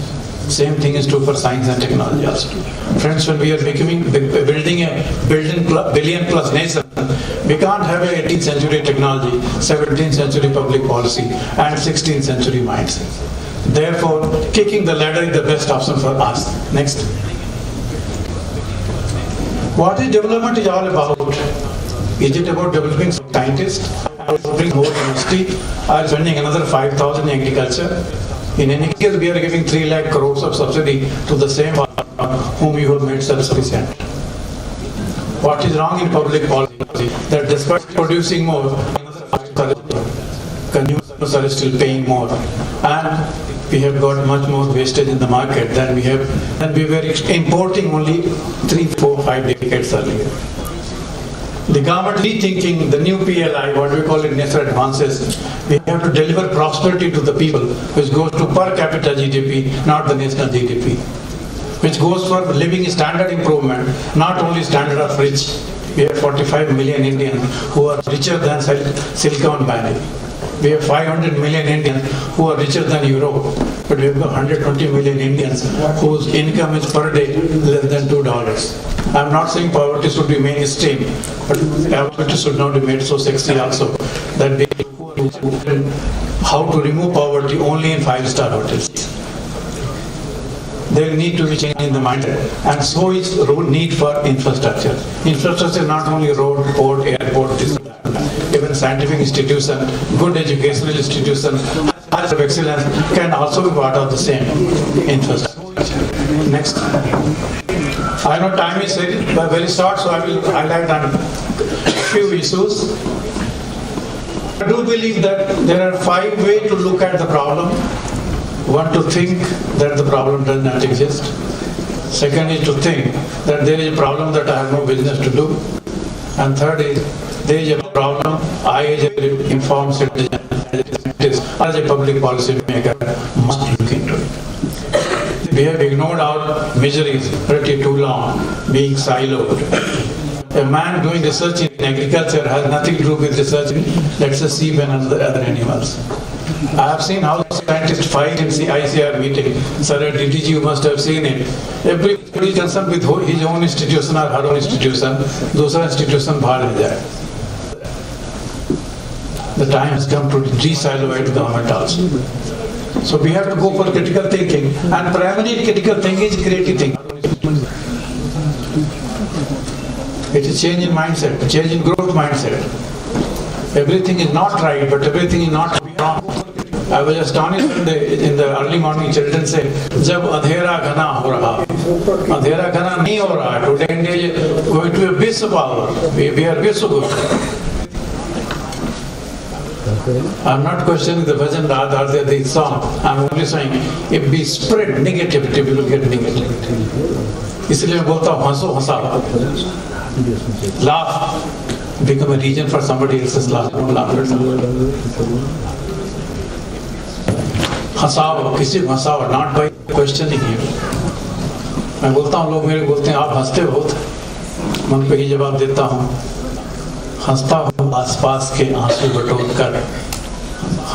Same thing is true for science and technology also. Friends, when we are building a billion plus nation, we can't have a 18th century technology, 17th century public policy, and 16th century mindset. Therefore, kicking the ladder is the best option for us. Next. What is development is all about? Is it about developing scientists, developing more university, or spending another 5,000 in agriculture? In any case, we are giving 3 lakh crores of subsidy to the same whom you have made self-sufficient. What is wrong in public policy? That despite producing more, consumers are still paying more. And we have got much more wastage in the market than we have, and we were importing only 3, 4, 5 decades earlier. The government rethinking the new PLI, what we call it national advances, we have to deliver prosperity to the people, which goes to per capita GDP, not the national GDP, which goes for living standard improvement, not only standard of rich. We have 45 million Indians who are richer than Silicon Valley. We have 500 million Indians who are richer than Europe, but we have got 120 million Indians whose income is per day less than $2. I'm not saying poverty should be mainstream, but poverty should not be made so sexy also that they how to remove poverty only in 5-star hotels. There need to be change in the mindset, and so is need for infrastructure. Infrastructure is not only road, port, airport, even scientific institution, good educational institution, health of excellence can also be part of the same infrastructure. Next. I know time is very short, so I will highlight on a few issues. I do believe that there are 5 ways to look at the problem. One, to think that the problem does not exist. Second is to think that there is a problem that I have no business to do. And third is, there is a problem I as an informed citizen, as a public policy maker, must look into it. We have ignored our miseries pretty too long, being siloed. A man doing research in agriculture has nothing to do with research in, let's say, sheep and other animals. I have seen how scientists fight in the ICR meeting. Sir, at DTG, you must have seen it. Everybody is concerned with his own institution or her own institution. Those institution bahar le jaye. The time has come to de-siloate government also. So we have to go for critical thinking, and primary critical thinking is creative thinking. It is change in mindset, change in growth mindset. Everything is not right, but everything is not wrong. I was astonished in the early morning children say, "Jab andhera ghana ho raha." Andhera ghana nahi ho raha. Today India is going to be a big power. We are big so good. I'm not questioning the bhajan or the song. I'm only saying, if we spread negativity, we will get negativity. इसलिए मैं बोलता हूँ हंसो हंसाओ. Laugh become a reason for somebody else's laughter. हंसाओ, किसी को हंसाओ, not by questioning him. मैं बोलता हूँ, लोग मेरे बोलते हैं आप हंसते बहुत. मैं पे ही जवाब देता हूँ, हंसता हूँ आसपास के आंसू बटोर कर.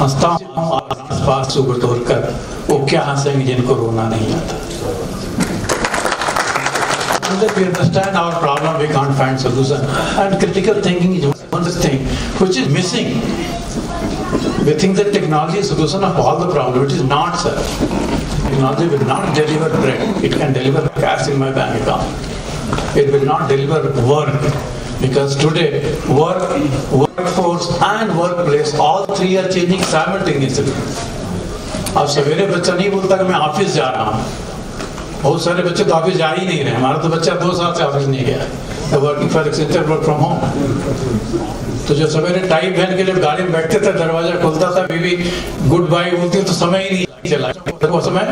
हंसता हूँ आसपास आंसू बटोर कर. वो क्या हंसेंगे जिनको रोना नहीं आता. Unless we understand our problem, we can't find solution. And critical thinking is one thing which is missing. We think that technology is solution of all the problems. It is not, sir. Technology will not deliver bread. It can deliver cash in my bank account. It will not deliver work. Because today, workforce and workplace, all three are changing simultaneously. अब सवेरे बच्चा नहीं बोलता कि मैं office जा रहा हूँ. बहुत सारे बच्चे तो ऑफिस जा ही नहीं रहे. हमारा तो बच्चा 2 साल से ऑफिस नहीं गया. Working for Accenture work from home. तो जो सवेरे टाई पहन के जब गाड़ी में बैठते थे, दरवाजा खुलता था, बीवी गुड बाय बोलती तो समय ही नहीं चला, वो समय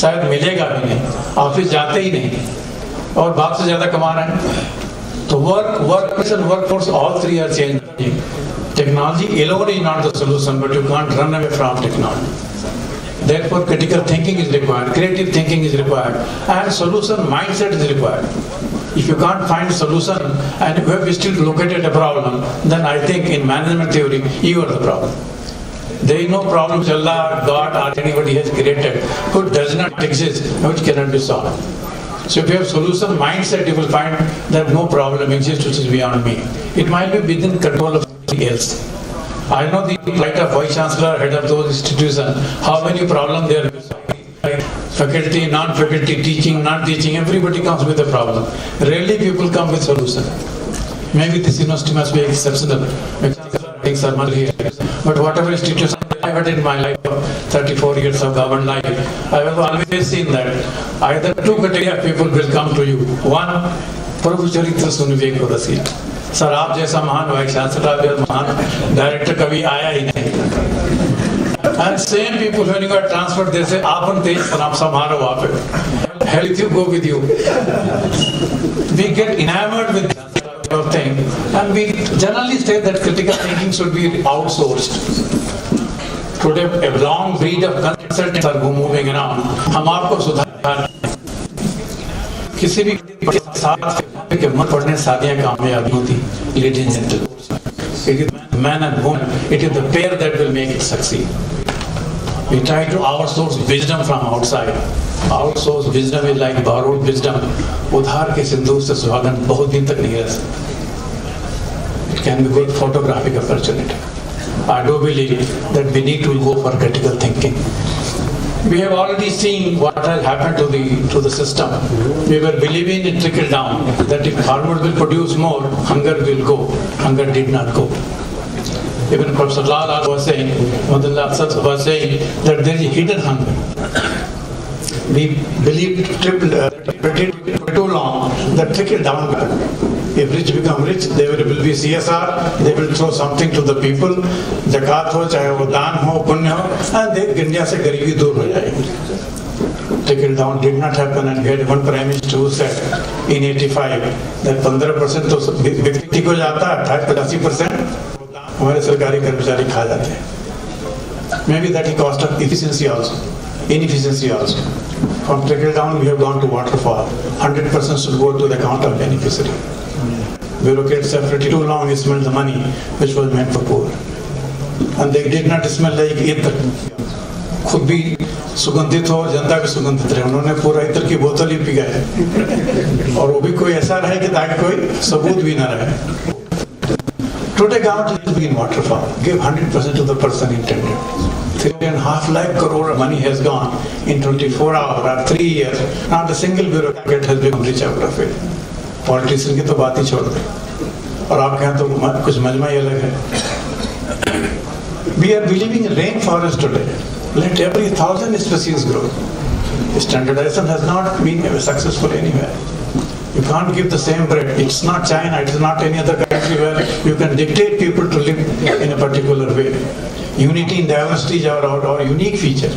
शायद मिलेगा भी नहीं, ऑफिस जाते ही नहीं और बाप से ज्यादा कमा रहे हैं। तो workforce, all three are changing. Technology alone is not the solution, but you can't run away from technology. Therefore, critical thinking is required, creative thinking is required, and solution mindset is required. If you can't find solution and you have still located a problem, then I think in management theory, you are the problem. There is no problem which Allah, God, or anybody has created who does not exist, which cannot be solved. So if you have solution mindset, you will find that no problem exists which is beyond me. It might be within control of somebody else. I know the plight of Vice Chancellor, head of those institutions, how many problems there are. Faculty, non-faculty, teaching, non-teaching, everybody comes with a problem. Rarely people come with solution. Maybe this university must be exceptional. Things are much here. But whatever institution I've had in my life, 34 years of government life, I have always seen that either two categories of people will come to you. One, Prabhu Charitra Sunivek. Sir, आप जैसा महान vice chancellor, आप जैसा महान director कभी आया ही नहीं. And same people when you got transferred, they say, आपन तेज नाम समारोह वहाँ पे. Hell if you go with you. We get enamored with that thing, and we generally say that critical thinking should be outsourced. Today, a long breed of consultants are moving around. हम आपको सुधार किसी भी साथ के मन पढ़ने शादियां कामयाब होती. Ladies and gentlemen, it is man and woman. It is the pair that will make it succeed. We try to outsource wisdom from outside. Outsource wisdom is like borrowed wisdom. उधार के सिंदूर से सुहागन बहुत दिन तक नहीं रह सकते. It can be good photographic opportunity. I do believe that we need to go for critical thinking. We have already seen what has happened to the system. We were believing in trickle down, that if farmers will produce more, hunger will go. Hunger did not go. Even Professor Lal was saying, Madhullah was saying that there is a hidden hunger. We believed for too long that trickle down. If rich become rich, there will be CSR, they will throw something to the people, zakat ho, chahe wo daan ho, punya ho, and then India se garibi dur ho jayegi. Trickle down did not happen, and we had one prime minister who said in 85 that 15% to व्यक्ति को जाता है, 85% हमारे सरकारी कर्मचारी खा जाते हैं. Maybe that is cost of efficiency also, inefficiency also. From trickle down we have gone to waterfall. 100% should go to the account of beneficiary. Bureaucrats have pretty too long smelled the money which was meant for poor. And they did not smell like ether. खुद भी सुगंधित हो, जनता भी सुगंधित रहे. उन्होंने पूरा इत्र की बोतल ही पी गए. और वो भी कोई ऐसा रहे कि ताकि कोई सबूत भी ना रहे. Today government is being waterfall. Give 100% to the person intended. 3.5 lakh crore money has gone in 24 hours or 3 years. Not a single bureaucrat has become rich out of it. Politician की तो बात ही छोड़ दे. और आपके यहाँ तो कुछ मजमा ही अलग है. We are believing in rainforest today. Let every 1,000 species grow. Standardization has not been successful anywhere. You can't give the same bread. It's not China, it's not any other country where you can dictate people to live in a particular way. Unity in diversity is our unique feature.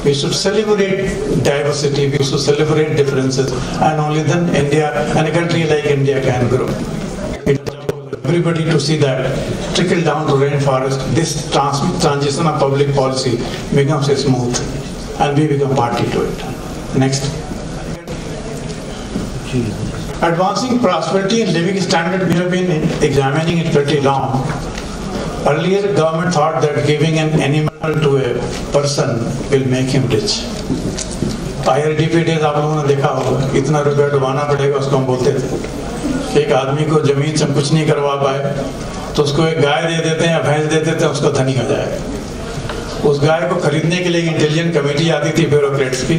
We should celebrate diversity, we should celebrate differences, and only then India and a country like India can grow. Everybody to see that trickle down to rainforest, this transition of public policy becomes smooth, and we become party to it. Next. Advancing prosperity and living standard, we have been examining it pretty long. Earlier, government thought that giving an animal to a person will make him rich. IRDP days आप लोगों ने देखा होगा, इतना रुपया डुबाना पड़ेगा उसको हम बोलते थे. एक आदमी को जमीन से कुछ नहीं करवा पाए तो उसको एक गाय दे देते हैं या भैंस दे देते हैं, उसको धनी हो जाएगा. उस गाय को खरीदने के लिए इंटेलिजेंट कमेटी आती थी ब्यूरोक्रेट्स की.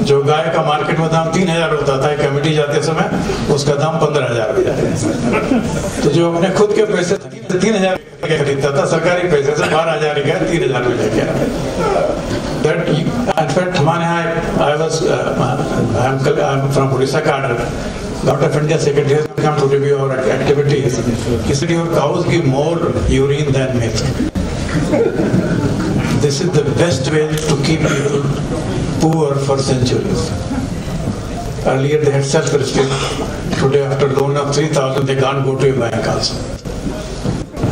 जो गाय का मार्केट में दाम 3,000 होता था, कमेटी जाते समय उसका दाम 15,000 हो जाएगा. तो जो अपने खुद के पैसे 3,000 खरीदता था, सरकारी पैसे से 12,000 का 3,000 में लेके आया. That in fact हमारे यहाँ I am from Odisha cadre. Government of India Secretary has come to review our activities. He said your cows give more urine than milk. This is the best way to keep people poor for centuries. Earlier they had self-respect. Today after loan of 3,000 they can't go to a bank also.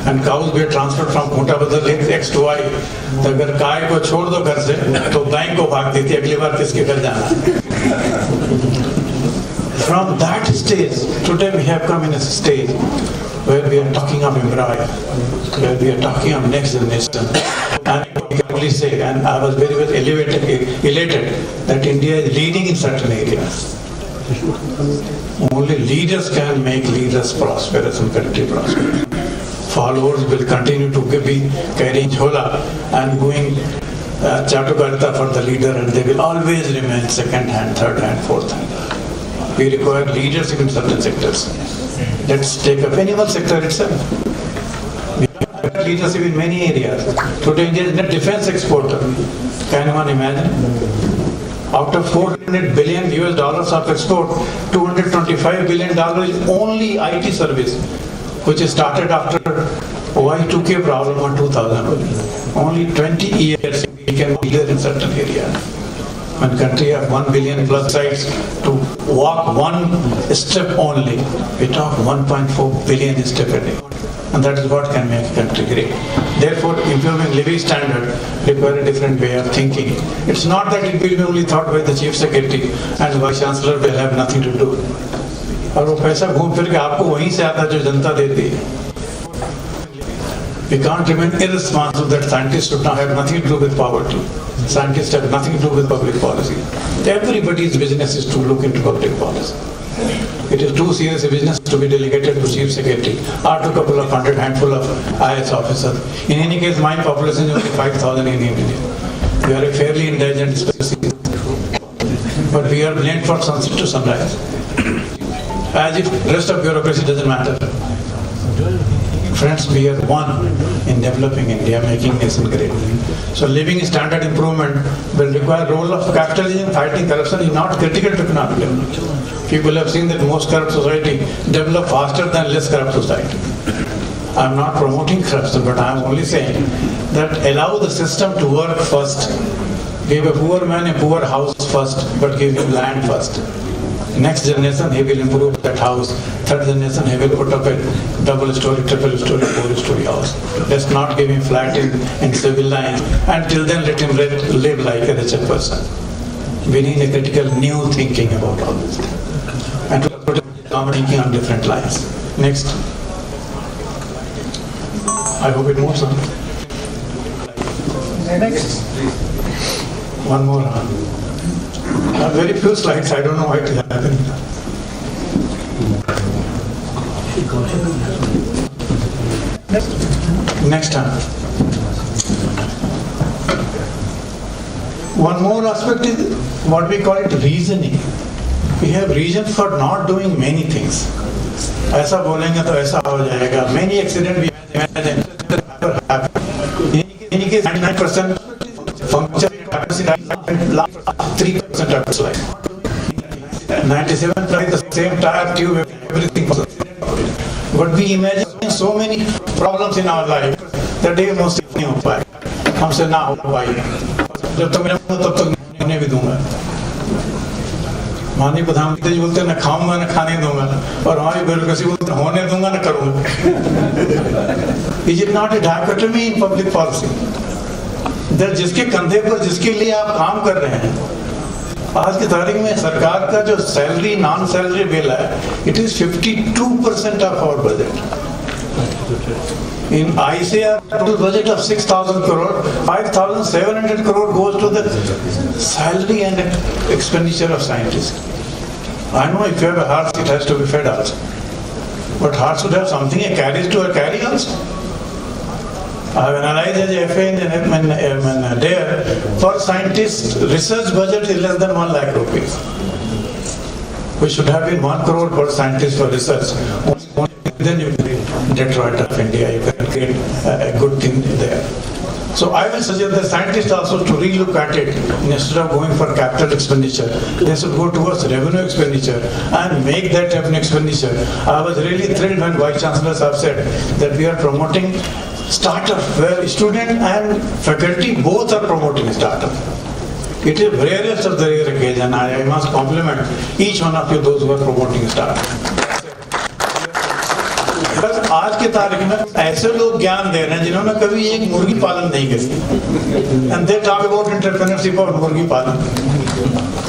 And cows were transferred from Khunta Badal X to Y. तो अगर गाय को छोड़ दो घर से तो bank को भाग देती है अगली बार किसके घर जाना. From that stage, today we have come in a stage where we are talking of embryo, where we are talking of next generation. And I can only say, and I was very much elated that India is leading in certain areas. Only leaders can make leaders prosperous and country prosperous. Followers will continue to be carrying jhola and going chatukarta for the leader, and they will always remain second hand, third hand, fourth hand. We require leadership in certain sectors. Let's take up any one sector itself. We have leadership in many areas. Today India is a defense exporter. Can one imagine? Out of $400 billion US of export, $225 billion is only IT service, which started after Y2K problem in 2000. Only 20 years we can be there in certain areas. When country have 1 billion plus sites to walk one step only, we talk 1.4 billion step a day. And that is what can make a country great. Therefore, improving living standard requires a different way of thinking. It's not that it will be only thought by the Chief Secretary and Vice Chancellor will have nothing to do. और वो पैसा घूम फिर के आपको वहीं से आता जो जनता देती है. We can't remain irresponsible that scientists should not have nothing to do with poverty. Scientists have nothing to do with public policy. Everybody's business is to look into public policy. It is too serious a business to be delegated to Chief Secretary or to a couple of handful of IAS officers. In any case, my population is only 5,000 in India. We are a fairly intelligent species. But we are blamed for sunset to sunrise. As if the rest of bureaucracy doesn't matter. Friends, we are one in developing India, making nation great. So living standard improvement will require role of capitalism. Fighting corruption is not critical to economic development. People have seen that most corrupt society develop faster than less corrupt society. I am not promoting corruption, but I am only saying that allow the system to work first. Give a poor man a poor house first, but give him land first. Next generation, he will improve that house. Third generation, he will put up a double-story, triple-story, four-story house. Let's not give him flat in civil lines. Until then, let him live like a richer person. We need a critical new thinking about all this. And to put thinking on different lines. Next. I hope it moves on. Next. One more. Very few slides, I don't know why it is happening. Next time. One more aspect is what we call it reasoning. We have reasons for not doing many things. ऐसा बोलेंगे तो ऐसा हो जाएगा. Many accidents we imagine never happen. In any case, 99% function capacity 3% of its life. 97% the same tire tube, everything. But we imagine so many problems in our life that they must नहीं हो पाए. हमसे ना हो पाए. जब तक मेरा तब तक नहीं भी दूंगा. माननीय प्रधानमंत्री जी बोलते हैं न खाऊंगा न खाने दूंगा, और हमारी ब्यूरोक्रेसी बोलते हैं होने दूंगा न करूंगा. Is it not a dichotomy in public policy? जिसके कंधे पर जिसके लिए आप काम कर रहे हैं, आज की तारीख में सरकार का जो सैलरी नॉन सैलरी बिल है, it is 52% of our budget. In ICR total budget of 6,000 crore, 5,700 crore goes to the salary and expenditure of scientists. I know if you have a horse, it has to be fed also. But horse should have something, a carriage to a carry also. I have analyzed as a FA in there, for scientists, research budget is less than 1 lakh rupees. We should have been 1 crore per scientist for research. Then you can Detroit of India, you can create a good thing there. So I will suggest the scientists also to relook at it. Instead of going for capital expenditure, they should go towards revenue expenditure and make that revenue expenditure. I was really thrilled when Vice Chancellors have said that we are promoting startup, where student and faculty both are promoting startup. It is rarest of the rare occasion. I must compliment each one of you, those who are promoting startup. बस आज के तारीख में ऐसे लोग ज्ञान दे रहे हैं जिन्होंने कभी एक मुर्गी पालन नहीं करी, and they talk about entrepreneurship और मुर्गी पालन.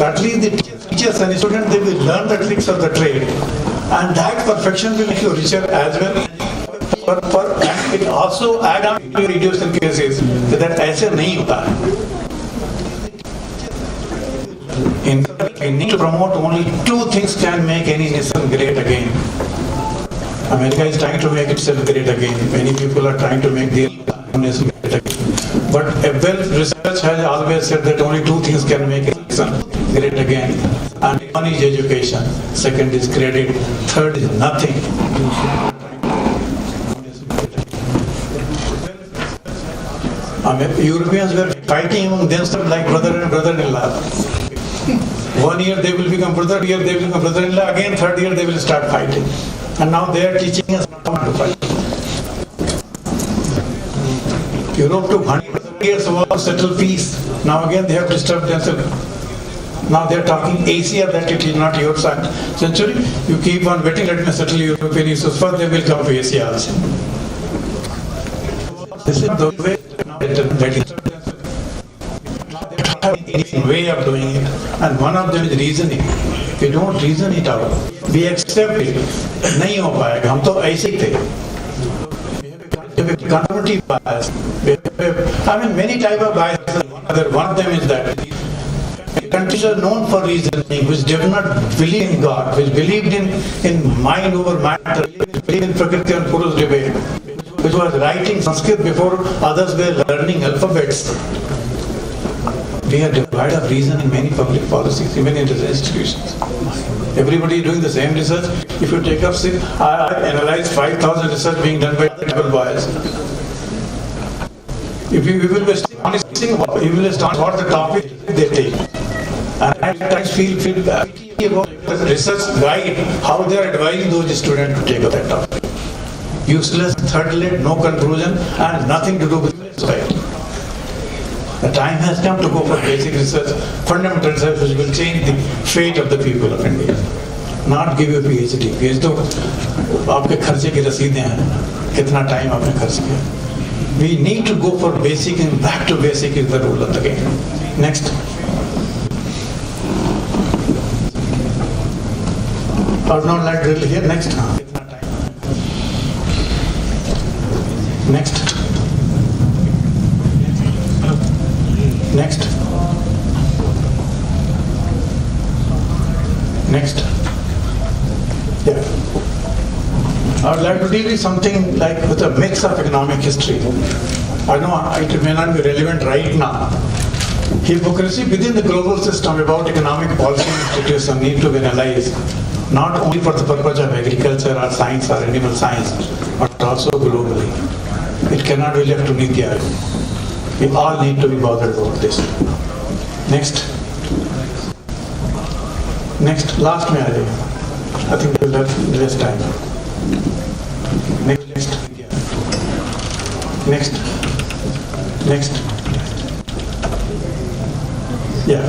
At least the teachers and students, they will learn the tricks of the trade, and that perfection will make you richer as well. And it also add on to your reduction cases that ऐसे नहीं होता है. We need to promote only two things can make any nation great again. America is trying to make itself great again. Many people are trying to make their nation great again. But a well-research has always said that only two things can make a nation great again. And one is education, second is credit, third is nothing. Europeans were fighting among themselves like brother and brother-in-law. 1 year they will become brother, year they will become brother-in-law, again third year they will start fighting. And now they are teaching us how to fight. Europe took 100 years to settle peace. Now again they have disturbed themselves. Now they are talking Asia, that it is not your century. You keep on waiting, let me settle European issues first, they will come to Asia also. This is the way way of doing it, and one of them is reasoning. We don't reason it out. We accept it. नहीं हो पाएगा. हम तो ऐसे ही थे. Conservative bias. I mean, many type of biases. One of them is that countries are known for reasoning, which did not believe in God, which believed in mind over matter, believed in Prakriti and Purush debate, which was writing Sanskrit before others were learning alphabets. We are devoid of reason in many public policies, even in institutions. Everybody is doing the same research. If you take up, I analyzed 5,000 research being done by little boys. If you will be astonishing, you will astonish what the topic they take. And I sometimes feel bad about the research guide, how they are advising those students to take up that topic. Useless, third-led, no conclusion, and nothing to do with society. The time has come to go for basic research, fundamental research, which will change the fate of the people of India. Not give you a PhD. PhD तो आपके खर्चे की रसीदें हैं. कितना time आपने खर्च किया. We need to go for basic, and back to basic is the rule of the game. Next. Or not like drill here. Next. Next. Next. Next. Yeah. I would like to deal with something like with a mix of economic history. I know it may not be relevant right now. Hypocrisy within the global system about economic policy institutions need to be analyzed, not only for the purpose of agriculture or science or animal science, but also globally. It cannot be left to Niti Aayog. We all need to be bothered about this. Next. Next. Last में आ जाइए. I think we will have less time. Next. Next. Next. Yeah.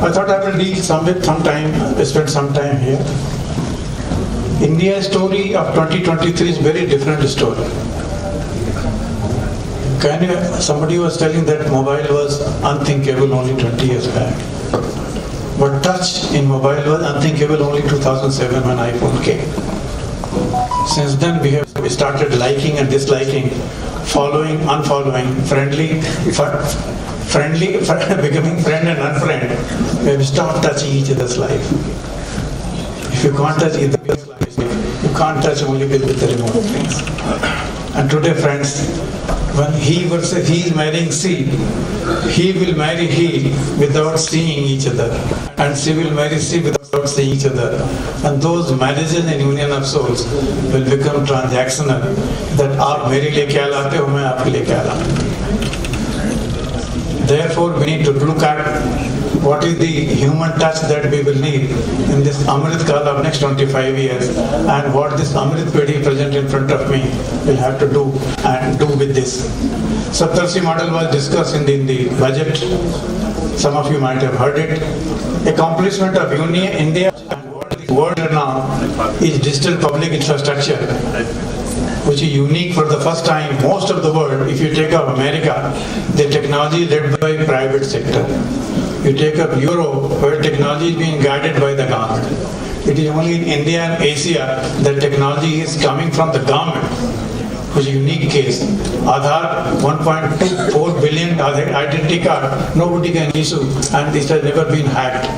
I thought I will deal spend some time here. India's story of 2023 is very different story. Somebody was telling that mobile was unthinkable only 20 years back. But touch in mobile was unthinkable only 2007 when iPhone came. Since then we have started liking and disliking, following, unfollowing, friendly, becoming friend and unfriend. We have stopped touching each other's life. If you can't touch each other's life, you can't touch only with the remote things. And today, friends, when he is marrying she, he will marry he without seeing each other, and she will marry she without seeing each other. And those marriages and union of souls will become transactional. That aap mere liye kya laate ho, main aapke liye kya laata hu. Therefore, we need to look at what is the human touch that we will need in this Amrit Kal of next 25 years, and what this Amrit Pedi present in front of me will have to do with this. Saptarshi model was discussed in the budget. Some of you might have heard it. Accomplishment of India and what the world now is digital public infrastructure, which is unique for the first time. Most of the world, if you take up America, the technology is led by private sector. You take up Europe, where technology is being guided by the government. It is only in India and Asia that technology is coming from the government, which is a unique case. Aadhaar, 1.24 billion identity card, nobody can issue, and this has never been hacked,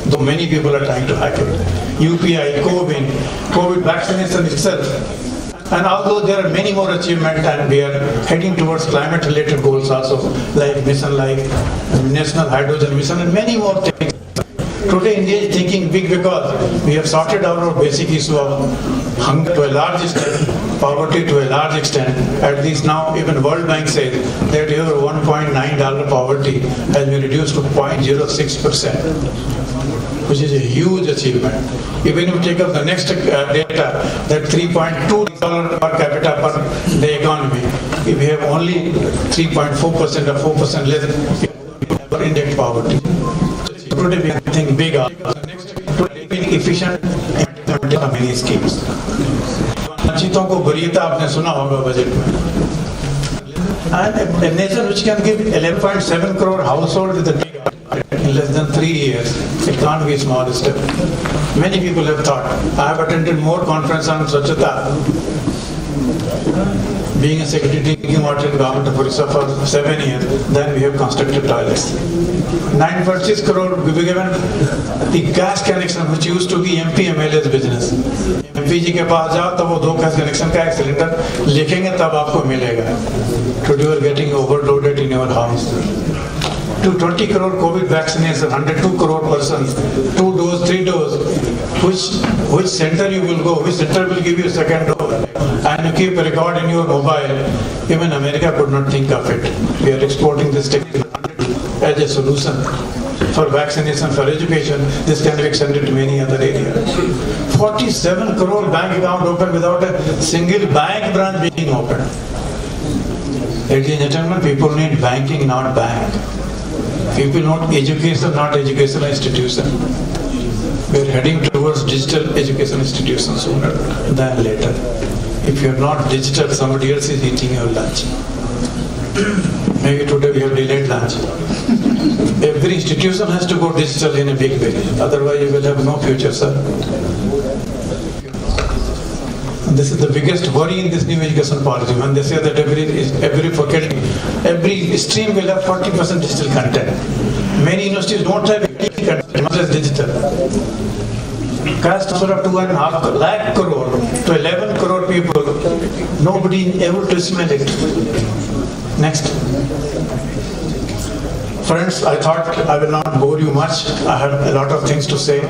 though many people are trying to hack it. UPI, COVID vaccination itself. And although there are many more achievements, and we are heading towards climate-related goals also, like mission like National Hydrogen Mission and many more things. Today India is thinking big because we have sorted out our basic issue of hunger to a large extent, poverty to a large extent. At least now even World Bank says that your $1.9 poverty has been reduced to 0.06%. Which is a huge achievement. Even if you take up the next data, that $3.2 per capita per day economy, if we have only 3.4% or 4% less than index poverty. Today we think big, being efficient and many schemes. वंचितों को वरीयता आपने सुना होगा budget में. And a nation which can give 11.7 crore household with a in less than 3 years, it can't be a small step. Many people have thought. I have attended more conferences on Swachhata. Being a secretary drinking water in government of Orissa for 7 years, then we have constructed toilets. 9.6 crore we were given the gas connection, which used to be MP MLA's business. MP जी के पास जाओ तब वो 2 gas connection का एक cylinder लिखेंगे तब आपको मिलेगा. Today you are getting overloaded in your house. To 20 crore COVID vaccination, 102 crore persons, 2 dose, 3 dose. Which center you will go? Which center will give you second dose? And you keep a record in your mobile. Even America could not think of it. We are exporting this technology as a solution for vaccination, for education. This can be extended to many other areas. 47 crore bank account open without a single bank branch being opened. Ladies and gentlemen, people need banking, not bank. People need education, not educational institution. We are heading towards digital education institutions sooner than later. If you are not digital, somebody else is eating your lunch. Maybe today we have delayed lunch. Every institution has to go digital in a big way. Otherwise you will have no future, sir. This is the biggest worry in this new education policy. When they say that every faculty, every stream will have 40% digital content. Many universities don't have any content, much as digital. Cash transfer of 2.5 lakh crore to 11 crore people, nobody is able to smell it. Next. Friends, I thought I will not bore you much. I have a lot of things to say.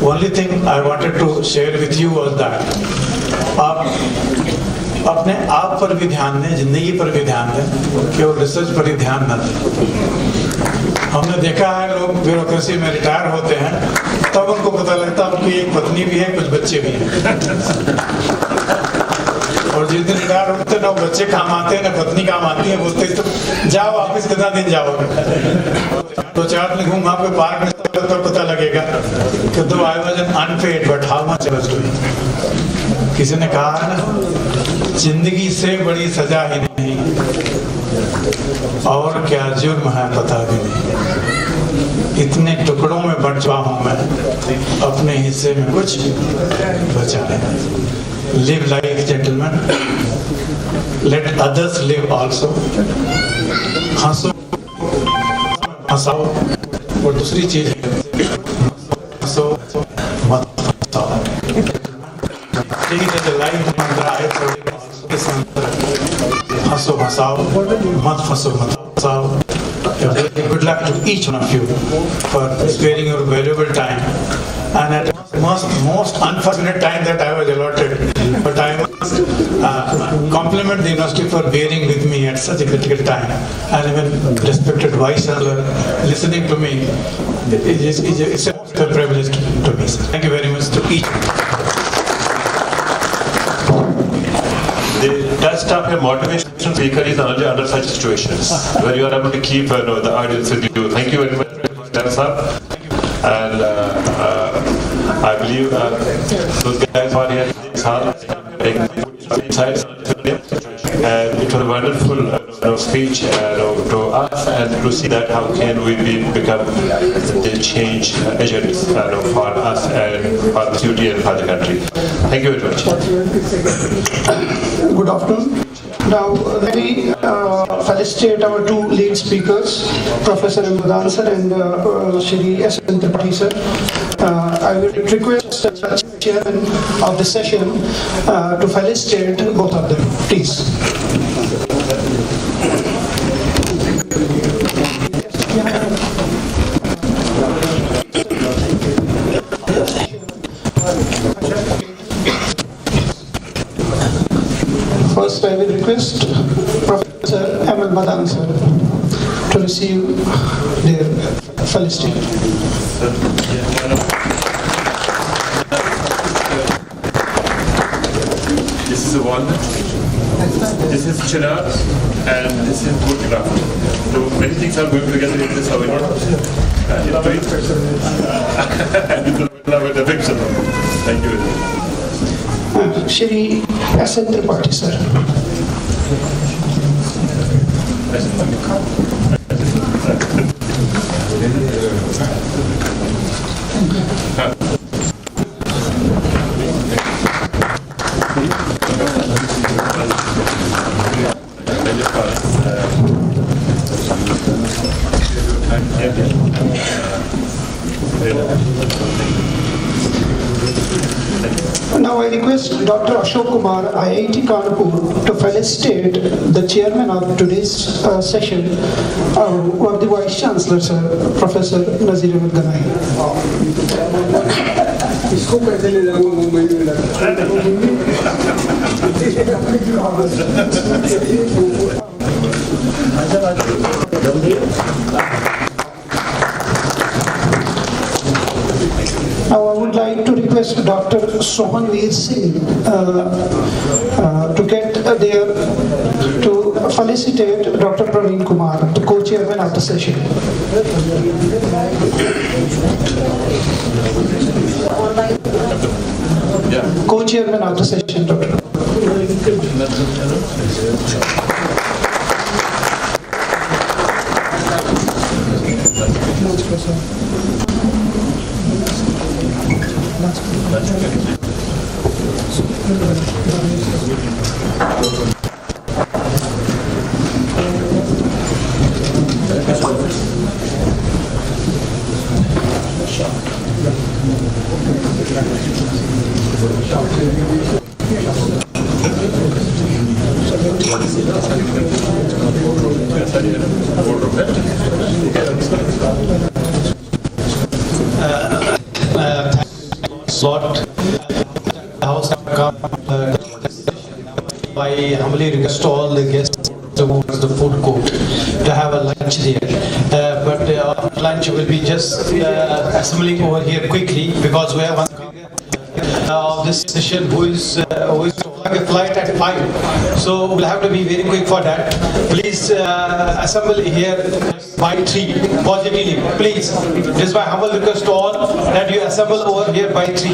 Only thing I wanted to share with you was that आप अपने आप पर भी ध्यान दें, जिंदगी पर भी ध्यान दें, केवल रिसर्च पर ही ध्यान न दें. हमने देखा है लोग ब्यूरोक्रेसी में रिटायर होते हैं, तब उनको पता लगता है उनकी एक पत्नी भी है, कुछ बच्चे भी हैं. और जिस दिन रिटायर होते ना बच्चे काम आते हैं ना पत्नी काम आती है, बोलते तो जाओ ऑफिस कितना दिन जाओगे. 2-4 दिन घूम वहाँ पे पार्क में तो पता लगेगा कि though I was unpaid but how much I was doing. किसी ने कहा है ना, जिंदगी से बड़ी सजा ही नहीं और क्या जुर्म है पता भी नहीं. इतने टुकड़ों में बंट चुका हूं मैं, अपने हिस्से में कुछ बचा नहीं. Live like gentlemen. Let others live also. हंसो हंसाओ. और दूसरी चीज है हंसो मत हंसाओ. हंसो हंसाओ मत फंसो मत फंसाओ. good luck to each one of you for sparing your valuable time. And at the most unfortunate time that I was allotted, but I must compliment the university for bearing with me at such a critical time. And even respected Vice Chancellor listening to me, it's a privilege to me. Thank you very much to each. The test of a motivational speaker is only under such situations where you are able to keep the audience with you. Thank you very much, sir. And I believe those guys are here in this hall insights, and it was a wonderful speech to us, and to see that how can we become the change agents for us and for the city and for the country. Thank you very much. Good afternoon. Now, let me felicitate our two lead speakers, Professor Madan sir and Shri S. Tripathi sir. I will request the chairman of the session to felicitate both of them, please. First, I will request Professor M. Madan sir to receive their felicitation. This is a walnut, this is chinar, and this is woodcraft. So many things are going together in this oven. Thank you. Shri S. Tripathi sir. Now I request Dr. Ashok Kumar, IIT Kanpur, to felicitate the chairman of today's session, of the Vice Chancellor, sir, Professor Nazir Ahmed Ganai. Now I would like to request Dr. Sohanveer Singh to get there to felicitate Dr. Praveen Kumar, the co-chairman of the session. Co-chairman of the session, Dr. I humbly request all the guests towards the food court to have a lunch there. But lunch will be just assembling over here quickly because we have one of this session who is flying a flight at 5. So we'll have to be very quick for that. Please assemble here by 3 positively. Please, this is my humble request to all that you assemble over here by 3.